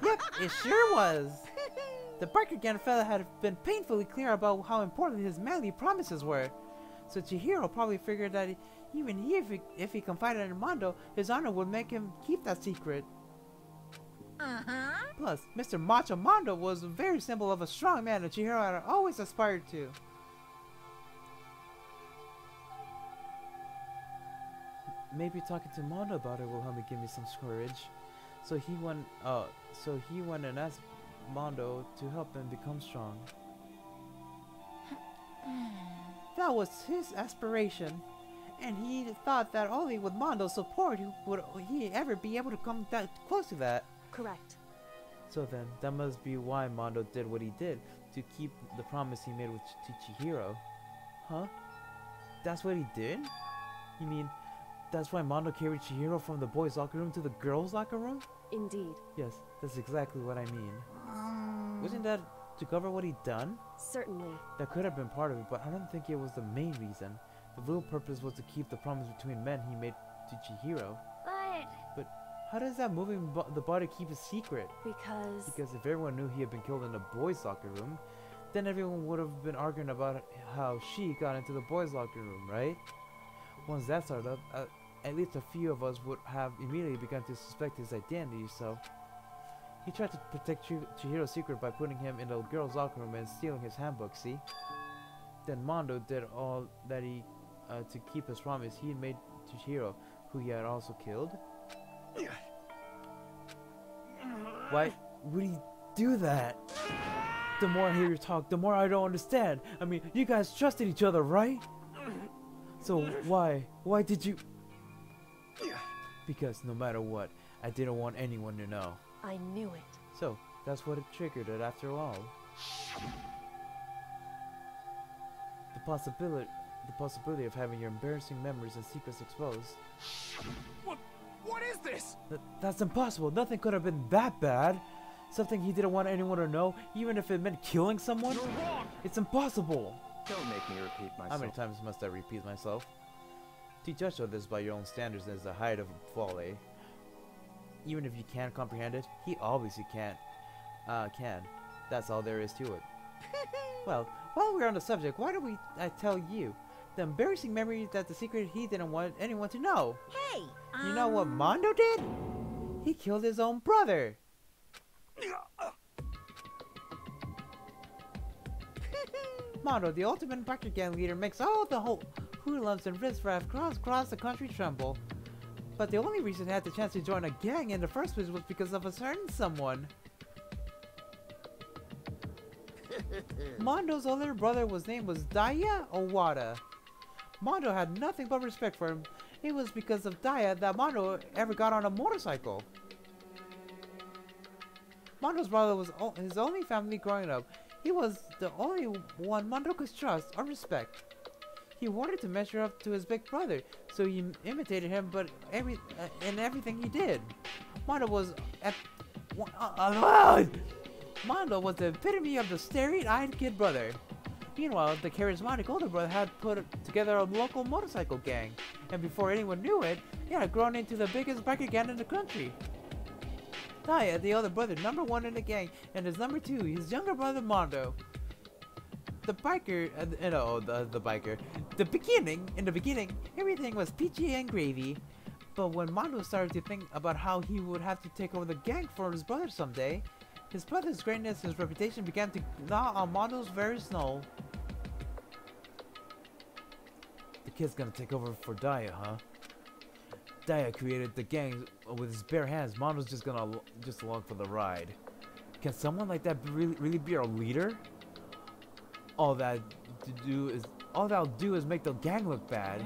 Yep, it sure was. The biker gang fella had been painfully clear about how important his manly promises were. So Chihiro probably figured that if he confided in Mondo, his honor would make him keep that secret. Plus, Mr. Macho Mondo was a very symbol of a strong man that Chihiro had always aspired to. Maybe talking to Mondo about it will help me give me some courage. So he went and asked Mondo to help him become strong. That was his aspiration, and he thought that only with Mondo's support would he ever be able to come that close to that. Correct. So then, that must be why Mondo did what he did, to keep the promise he made to Chihiro. Huh? That's what he did? You mean, that's why Mondo carried Chihiro from the boys' locker room to the girls' locker room? Indeed. Yes, that's exactly what I mean. Wasn't that to cover what he'd done? Certainly. That could have been part of it, but I don't think it was the main reason. The real purpose was to keep the promise between men he made to Chihiro. But how does that moving the body keep a secret? Because if everyone knew he had been killed in the boys' locker room, then everyone would have been arguing about how she got into the boys' locker room, right? Once that started up, at least a few of us would have immediately begun to suspect his identity, so he tried to protect Chihiro's secret by putting him in the girls' locker room and stealing his handbook, see? Then Mondo did all that he to keep his promise he had made to Chihiro, who he had also killed. Why would he do that? The more I hear you talk, the more I don't understand. I mean, you guys trusted each other, right? So why did you? Because no matter what, I didn't want anyone to know. I knew it. So that's what it triggered it after all. The possibility of having your embarrassing memories and secrets exposed. What is this? That's impossible. Nothing could have been that bad. Something he didn't want anyone to know, even if it meant killing someone? You're wrong! It's impossible! Don't make me repeat myself. How many times must I repeat myself? To judge of this by your own standards is the height of folly. Even if you can't comprehend it, he obviously can. That's all there is to it. Well, while we're on the subject, why don't I tell you the embarrassing memory that the secret he didn't want anyone to know? Hey, You know what Mondo did? He killed his own brother. Mondo, the ultimate biker gang leader, makes all the whole hoodlums and riffraff across the country tremble. But the only reason he had the chance to join a gang in the first place was because of a certain someone. Mondo's older brother's name was Daya Owada. Mondo had nothing but respect for him. It was because of Daya that Mondo ever got on a motorcycle. Mondo's brother was his only family growing up. He was the only one Mondo could trust or respect. He wanted to measure up to his big brother, so he imitated him, but in everything he did. Mondo was Mondo was the epitome of the starry-eyed kid brother. Meanwhile, the charismatic older brother had put together a local motorcycle gang, and before anyone knew it, he had grown into the biggest biker gang in the country. Daya, the older brother, #1 in the gang, and his #2, his younger brother Mondo. The biker, in the beginning, everything was peachy and gravy. But when Mondo started to think about how he would have to take over the gang for his brother someday, His brother's greatness, his reputation began to gnaw on Mondo's very soul. The kid's gonna take over for Daya, huh? Daya created the gang with his bare hands. Mondo's just gonna along for the ride. Can someone like that really be our leader? All that'll do is make the gang look bad.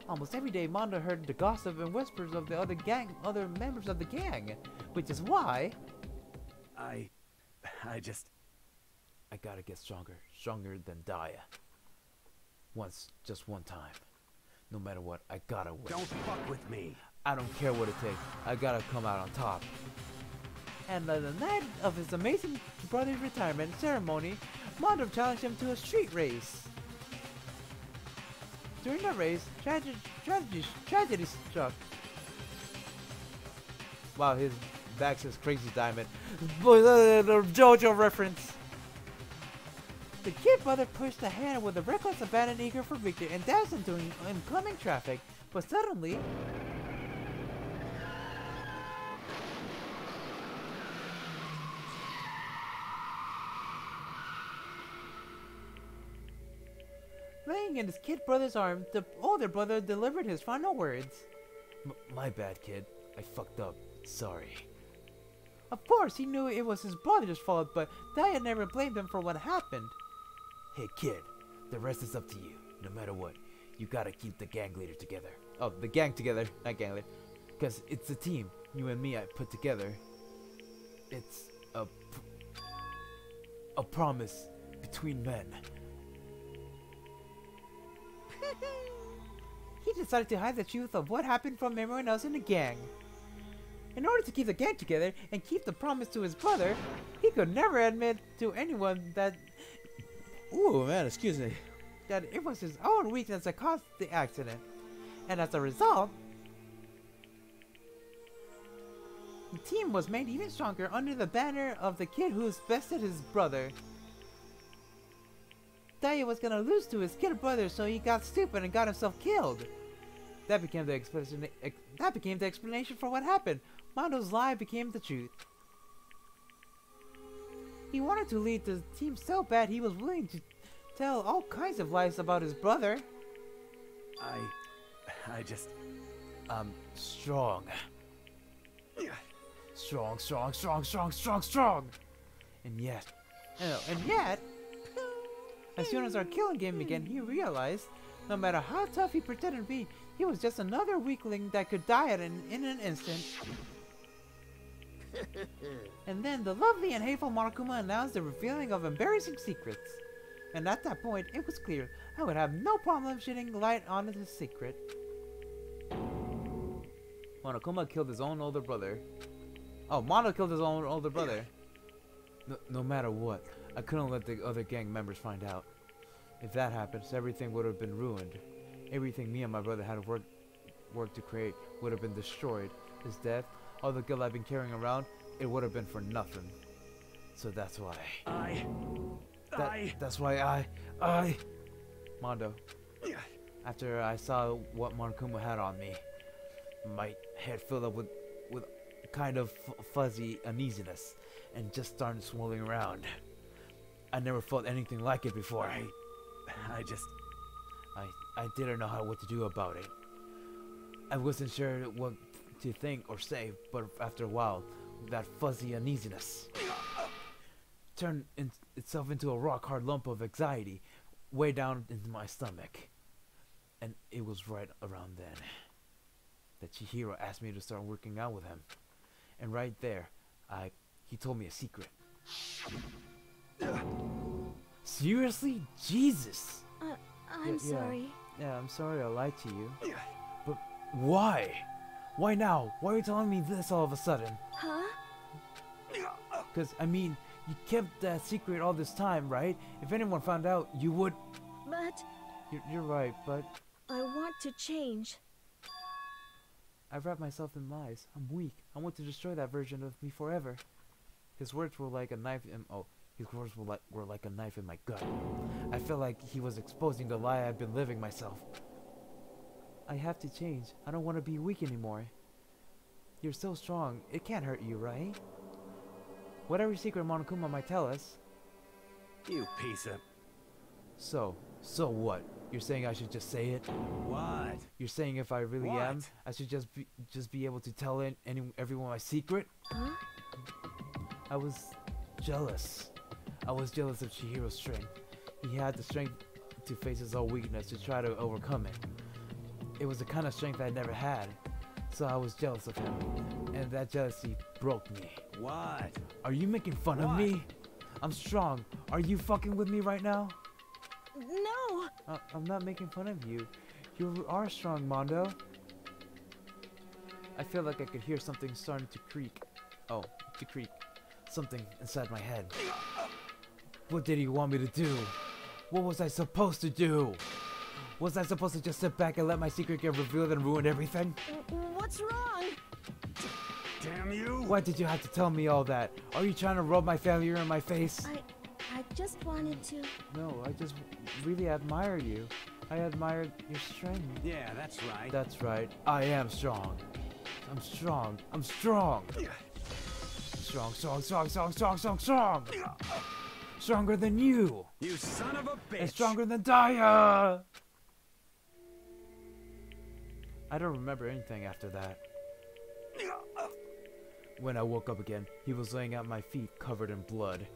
Almost every day, Mondo heard the gossip and whispers of the other members of the gang, which is why I gotta get stronger than Daya. Just one time. No matter what, I gotta win. Don't fuck with me. I don't care what it takes. I gotta come out on top. And on the night of his amazing brother's retirement ceremony, Mondo challenged him to a street race. During the race, tragedy struck. Wow, his back says Crazy Diamond. The JoJo reference. The kid brother pushed ahead with a reckless abandon, eager for victory, and dashed into incoming traffic. But suddenly, laying in his kid brother's arm, the older brother delivered his final words. My bad, kid. I fucked up. Sorry. Of course, he knew it was his brother's fault, but Daya never blamed him for what happened. Hey, kid. The rest is up to you. No matter what, you gotta keep the gang leader together. Oh, the gang together, not gang leader. Because it's a team. You and me, I put together. It's a promise between men. He decided to hide the truth of what happened from everyone else in the gang. In order to keep the gang together and keep the promise to his brother, he could never admit to anyone that... Ooh, man, excuse me. That it was his own weakness that caused the accident. And as a result, the team was made even stronger under the banner of the kid who's bested his brother. Daya was gonna lose to his kid brother, so he got stupid and got himself killed. That became the explanation for what happened. Mondo's lie became the truth. He wanted to lead the team so bad he was willing to tell all kinds of lies about his brother. I'm strong. Strong. And yet, as soon as our killing game began, he realized, no matter how tough he pretended to be, he was just another weakling that could die in an instant. And then the lovely and hateful Monokuma announced the revealing of embarrassing secrets. And at that point, it was clear I would have no problem shedding light on this secret. Monokuma killed his own older brother. Oh, Mono killed his own older brother. No matter what, I couldn't let the other gang members find out. If that happens, everything would have been ruined. Everything me and my brother had worked to create would have been destroyed. His death, all the guilt I've been carrying around, it would have been for nothing. So that's why Mondo. After I saw what Monokuma had on me, my head filled up with kind of fuzzy uneasiness and just started swirling around. I never felt anything like it before. I didn't know what to do about it. I wasn't sure what to think or say, but after a while, that fuzzy uneasiness turned itself into a rock-hard lump of anxiety way down into my stomach. And it was right around then that Chihiro asked me to start working out with him. And right there, he told me a secret. Seriously? Jesus! I'm sorry. Yeah, I'm sorry I lied to you. But why? Why now? Why are you telling me this all of a sudden? Huh? Because, I mean, you kept that secret all this time, right? If anyone found out, you would... But... You're right, but... I want to change. I've wrapped myself in lies. I'm weak. I want to destroy that version of me forever. His words were like a knife in... His words were like a knife in my gut. I felt like he was exposing the lie I've been living myself. I have to change. I don't want to be weak anymore. You're so strong. It can't hurt you, right? Whatever secret Monokuma might tell us. You piece of... So what? You're saying I should just say it? What? You're saying if I really am, I should just be able to tell everyone my secret? Huh? I was jealous. I was jealous of Chihiro's strength. He had the strength to face his own weakness, to try to overcome it. It was the kind of strength I never had. So I was jealous of him. And that jealousy broke me. What? Are you making fun of me? I'm strong. Are you fucking with me right now? No! I'm not making fun of you. You are strong, Mondo. I feel like I could hear something starting to creak. Oh, to creak. Something inside my head. What did he want me to do? What was I supposed to do? Was I supposed to just sit back and let my secret get revealed and ruin everything? What's wrong? Damn you! Why did you have to tell me all that? Are you trying to rub my failure in my face? I just wanted to... No, I just really admire you. I admired your strength. Yeah, that's right. That's right. I am strong. I'm strong. I'm strong. Strong, strong, strong, strong, strong, strong, strong. Stronger than you. You son of a bitch. And stronger than Daya. I don't remember anything after that. When I woke up again, he was laying at my feet covered in blood.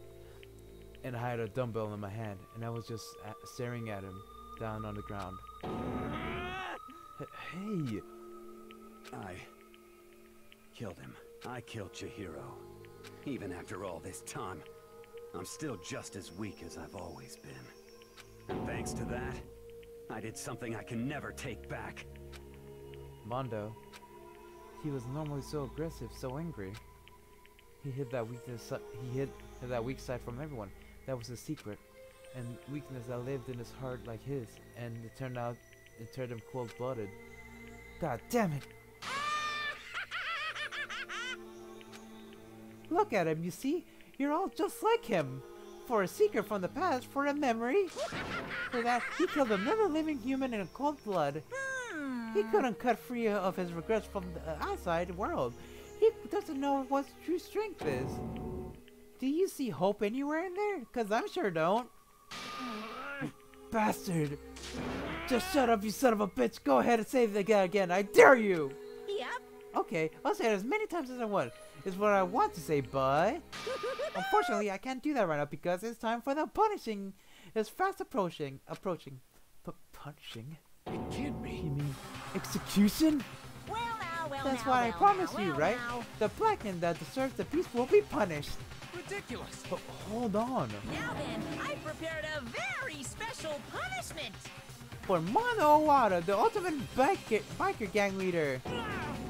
And I had a dumbbell in my hand, and I was just staring at him down on the ground. Hey! I killed him. I killed Chihiro. Even after all this time, I'm still just as weak as I've always been. And thanks to that, I did something I can never take back. Mondo, he was normally so aggressive, so angry. He hid that weakness. He hid that weak side from everyone. That was his secret, and weakness that lived in his heart like his. And it turned him cold-blooded. God damn it! Look at him. You see, you're all just like him. For a secret from the past, for a memory. For that, he killed another living human in cold blood. He couldn't cut free of his regrets from the outside world. He doesn't know what true strength is. Do you see hope anywhere in there? Cause I'm sure don't. You bastard. Just shut up, you son of a bitch. Go ahead and say it again. I dare you. Yep. Okay, I'll say it as many times as I want. It's what I want to say, but unfortunately I can't do that right now because it's time for the punishing. It's fast approaching. Punishing? It can't be. You mean execution? That's what I promised you, right? The blacken that disturbs the peace will be punished. Ridiculous. But hold on. Now then, I prepared a very special punishment. For Mono Owada, the ultimate biker gang leader.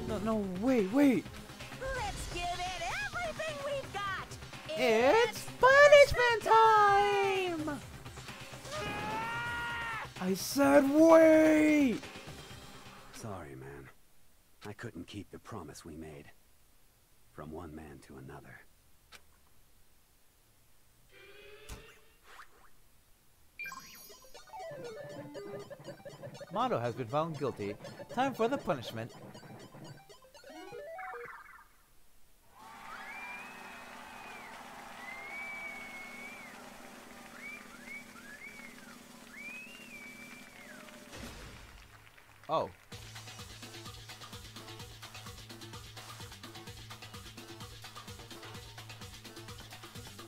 No, wait. Let's give it everything we've got. It's punishment time! I said wait! Sorry, man. I couldn't keep the promise we made. From one man to another. Mondo has been found guilty. Time for the punishment. Oh.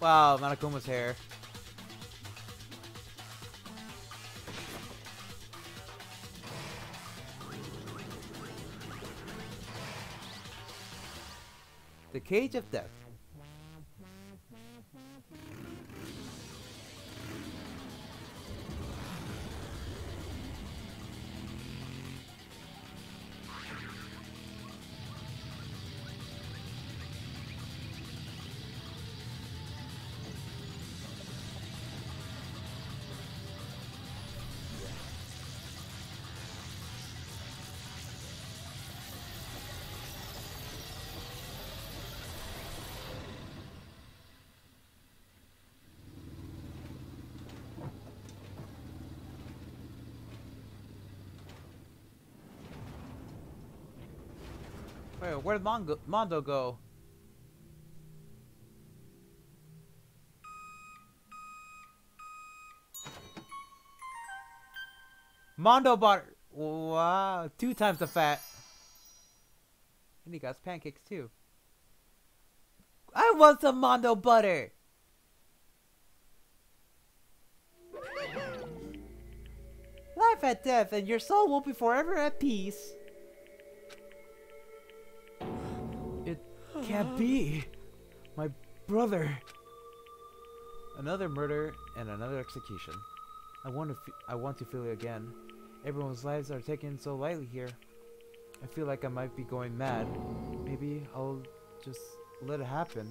Wow, Monokuma's hair. The Cage of Death. Wait, where'd Mondo go? Mondo butter. Wow, 2 times the fat. And he got pancakes too. I want some Mondo butter. Life at death, and your soul will be forever at peace. It can't be. My brother. Another murder and another execution. I want to feel it again. Everyone's lives are taken so lightly here. I feel like I might be going mad. Maybe I'll just let it happen.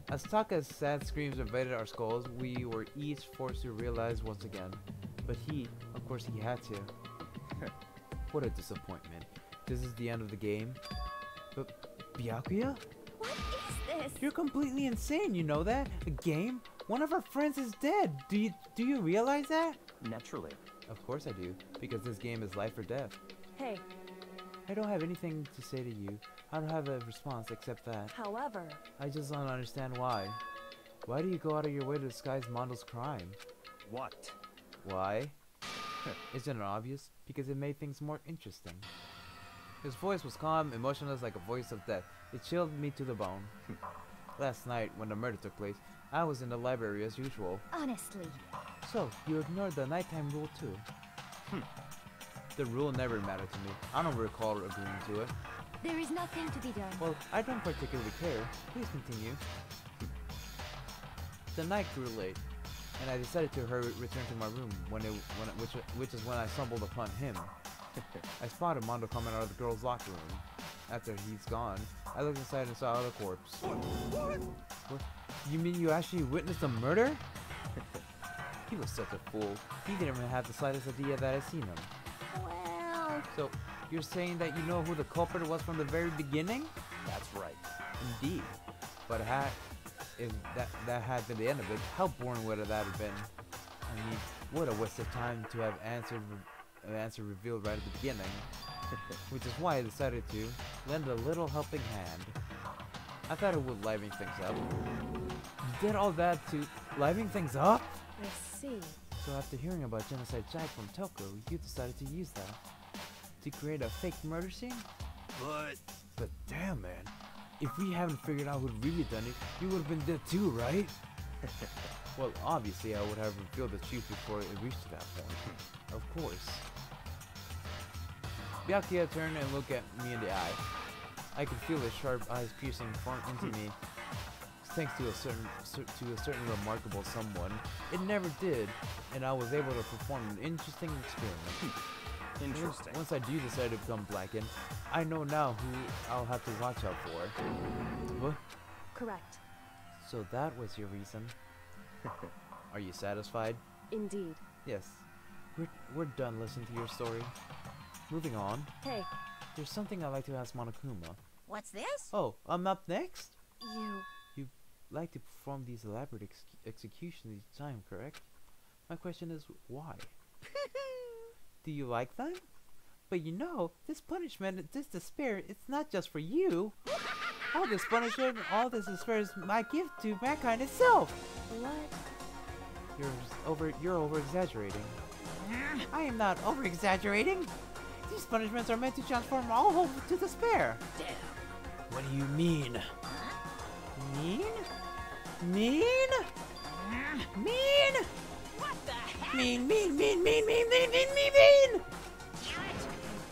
As Taka's sad screams invaded our skulls, we were each forced to realize once again. But of course he had to. What a disappointment. This is the end of the game. But Byakuya? What is this? You're completely insane, you know that? A game? One of our friends is dead. Do you realize that? Naturally. Of course I do, because this game is life or death. Hey. I don't have anything to say to you. I don't have a response except that. However, I just don't understand why. Why do you go out of your way to disguise Mondo's crime? What? Why? Isn't it obvious? Because it made things more interesting. His voice was calm, emotionless, like a voice of death. It chilled me to the bone. Last night, when the murder took place, I was in the library as usual. Honestly. So, you ignored the nighttime rule too? The rule never mattered to me. I don't recall agreeing to it. There is nothing to be done. Well, I don't particularly care. Please continue. The night grew late, and I decided to return to my room which is when I stumbled upon him. I spotted Mondo coming out of the girls' locker room. After he's gone, I looked inside and saw the corpse. What? You mean you actually witnessed a murder? He was such a fool. He didn't even have the slightest idea that I'd seen him. Well... So, you're saying that you know who the culprit was from the very beginning? That's right. Indeed. But if that had been the end of it, how boring would that have been? I mean, what a waste of time to have an answer revealed right at the beginning. Which is why I decided to lend a little helping hand. I thought it would liven things up. You did all that to liven things up? I see. So after hearing about Genocide Jack from Toko, you decided to use that to create a fake murder scene? But damn, man. If we haven't figured out who'd really done it, you would have been dead too, right? Well, obviously I would have revealed the truth before it reached that point. Of course. Byakuya turned and looked at me in the eye. I could feel his sharp eyes piercing into me. Thanks to a certain remarkable someone, it never did, and I was able to perform an interesting experiment. Interesting. Once I do decide to become Blackened, I know now who I'll have to watch out for. What? Correct. So that was your reason. Are you satisfied? Indeed. Yes. We're done listening to your story. Moving on. Hey. There's something I'd like to ask Monokuma. What's this? Oh, I'm up next? You like to perform these elaborate executions each time, correct? My question is, why? Do you like them? But you know, this punishment, this despair, it's not just for you. All this punishment, all this despair is my gift to mankind itself. What? You're over-exaggerating. I am not over-exaggerating. These punishments are meant to transform all hope to despair. Damn. What do you mean? Mean? Mean? Mean? What the heck? Mean.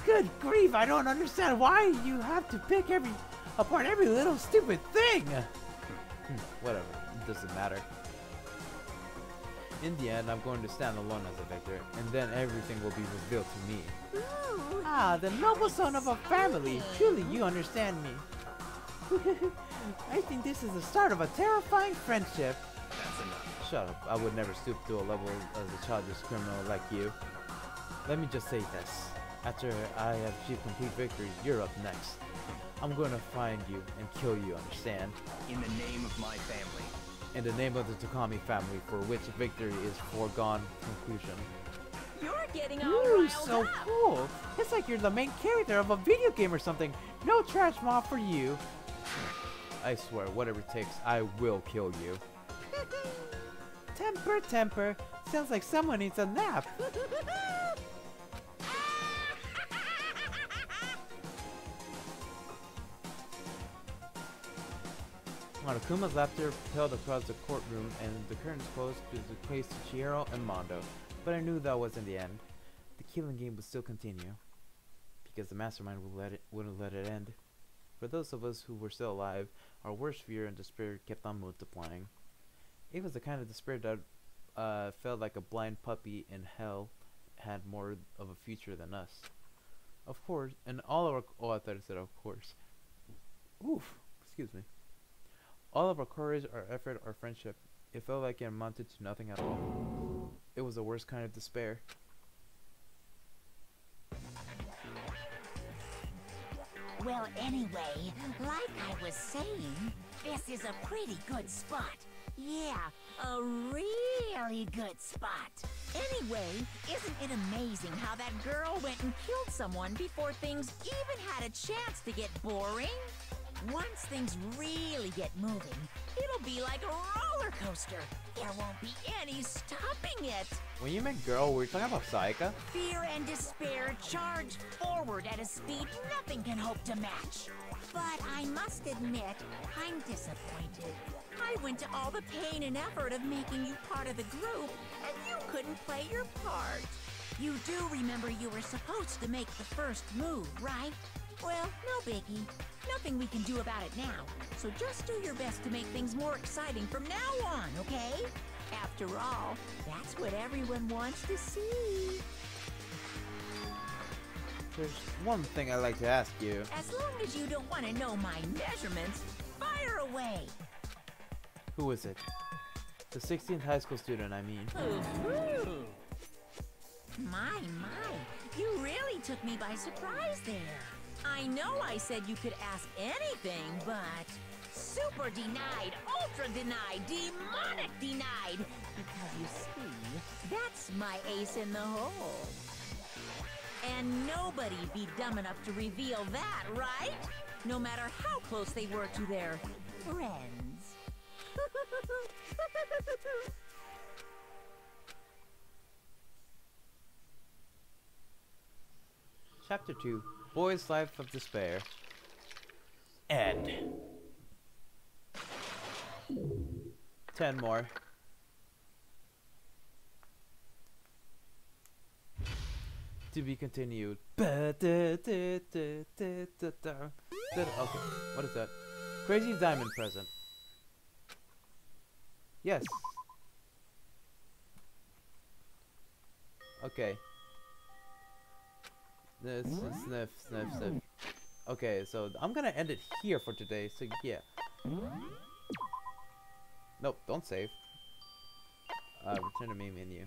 Good grief, I don't understand why you have to pick apart every little stupid thing. Whatever, it doesn't matter. In the end, I'm going to stand alone as a victor, and then everything will be revealed to me. Ooh, Ah, the noble son of a family. Truly, you understand me. I think this is the start of a terrifying friendship. That's enough. Shut up. I would never stoop to a level as a childish criminal like you. Let me just say this. After I have achieved complete victory, you're up next. I'm going to find you and kill you, understand? In the name of my family. In the name of the Takami family, for which victory is foregone conclusion. You're getting all Ooh, riled so up. cool. It's like you're the main character of a video game or something. No trash mob for you. I swear, whatever it takes, I will kill you. Temper, temper. Sounds like someone needs a nap. Monokuma's laughter pealed across the courtroom, and the curtains closed to the case to Chihiro and Mondo. But I knew that wasn't the end. The killing game would still continue, because the mastermind wouldn't let it end. For those of us who were still alive, our worst fear and despair kept on multiplying. It was the kind of despair that felt like a blind puppy in hell had more of a future than us. Of course, and all of our— oh, I thought I said of course. Oof, excuse me. All of our courage, our effort, our friendship, it felt like it amounted to nothing at all. It was the worst kind of despair. Well, anyway, like I was saying, this is a pretty good spot. Yeah, a really good spot. Anyway, isn't it amazing how that girl went and killed someone before things even had a chance to get boring? Once things really get moving, it'll be like a roller coaster. There won't be any stopping it. When you meant girl, were you talking about Sayaka? Fear and despair charge forward at a speed nothing can hope to match. But I must admit, I'm disappointed. I went to all the pain and effort of making you part of the group, and you couldn't play your part. You do remember you were supposed to make the first move, right? Well, no biggie. Nothing we can do about it now. So just do your best to make things more exciting from now on, okay? After all, that's what everyone wants to see. There's one thing I'd like to ask you. As long as you don't want to know my measurements, fire away. Who is it? The 16th high school student, I mean. My, you really took me by surprise there. I know I said you could ask anything, but super denied, ultra denied, demonic denied. Because you see, that's my ace in the hole. And nobody'd be dumb enough to reveal that, right? No matter how close they were to their friends. Chapter 2, Boy's Life of Despair. End. 10 more. To be continued. Okay, what is that? Crazy diamond present. Yes. Okay. This is sniff, sniff, sniff. Okay, so I'm gonna end it here for today, so yeah. Nope, don't save. Return to main menu.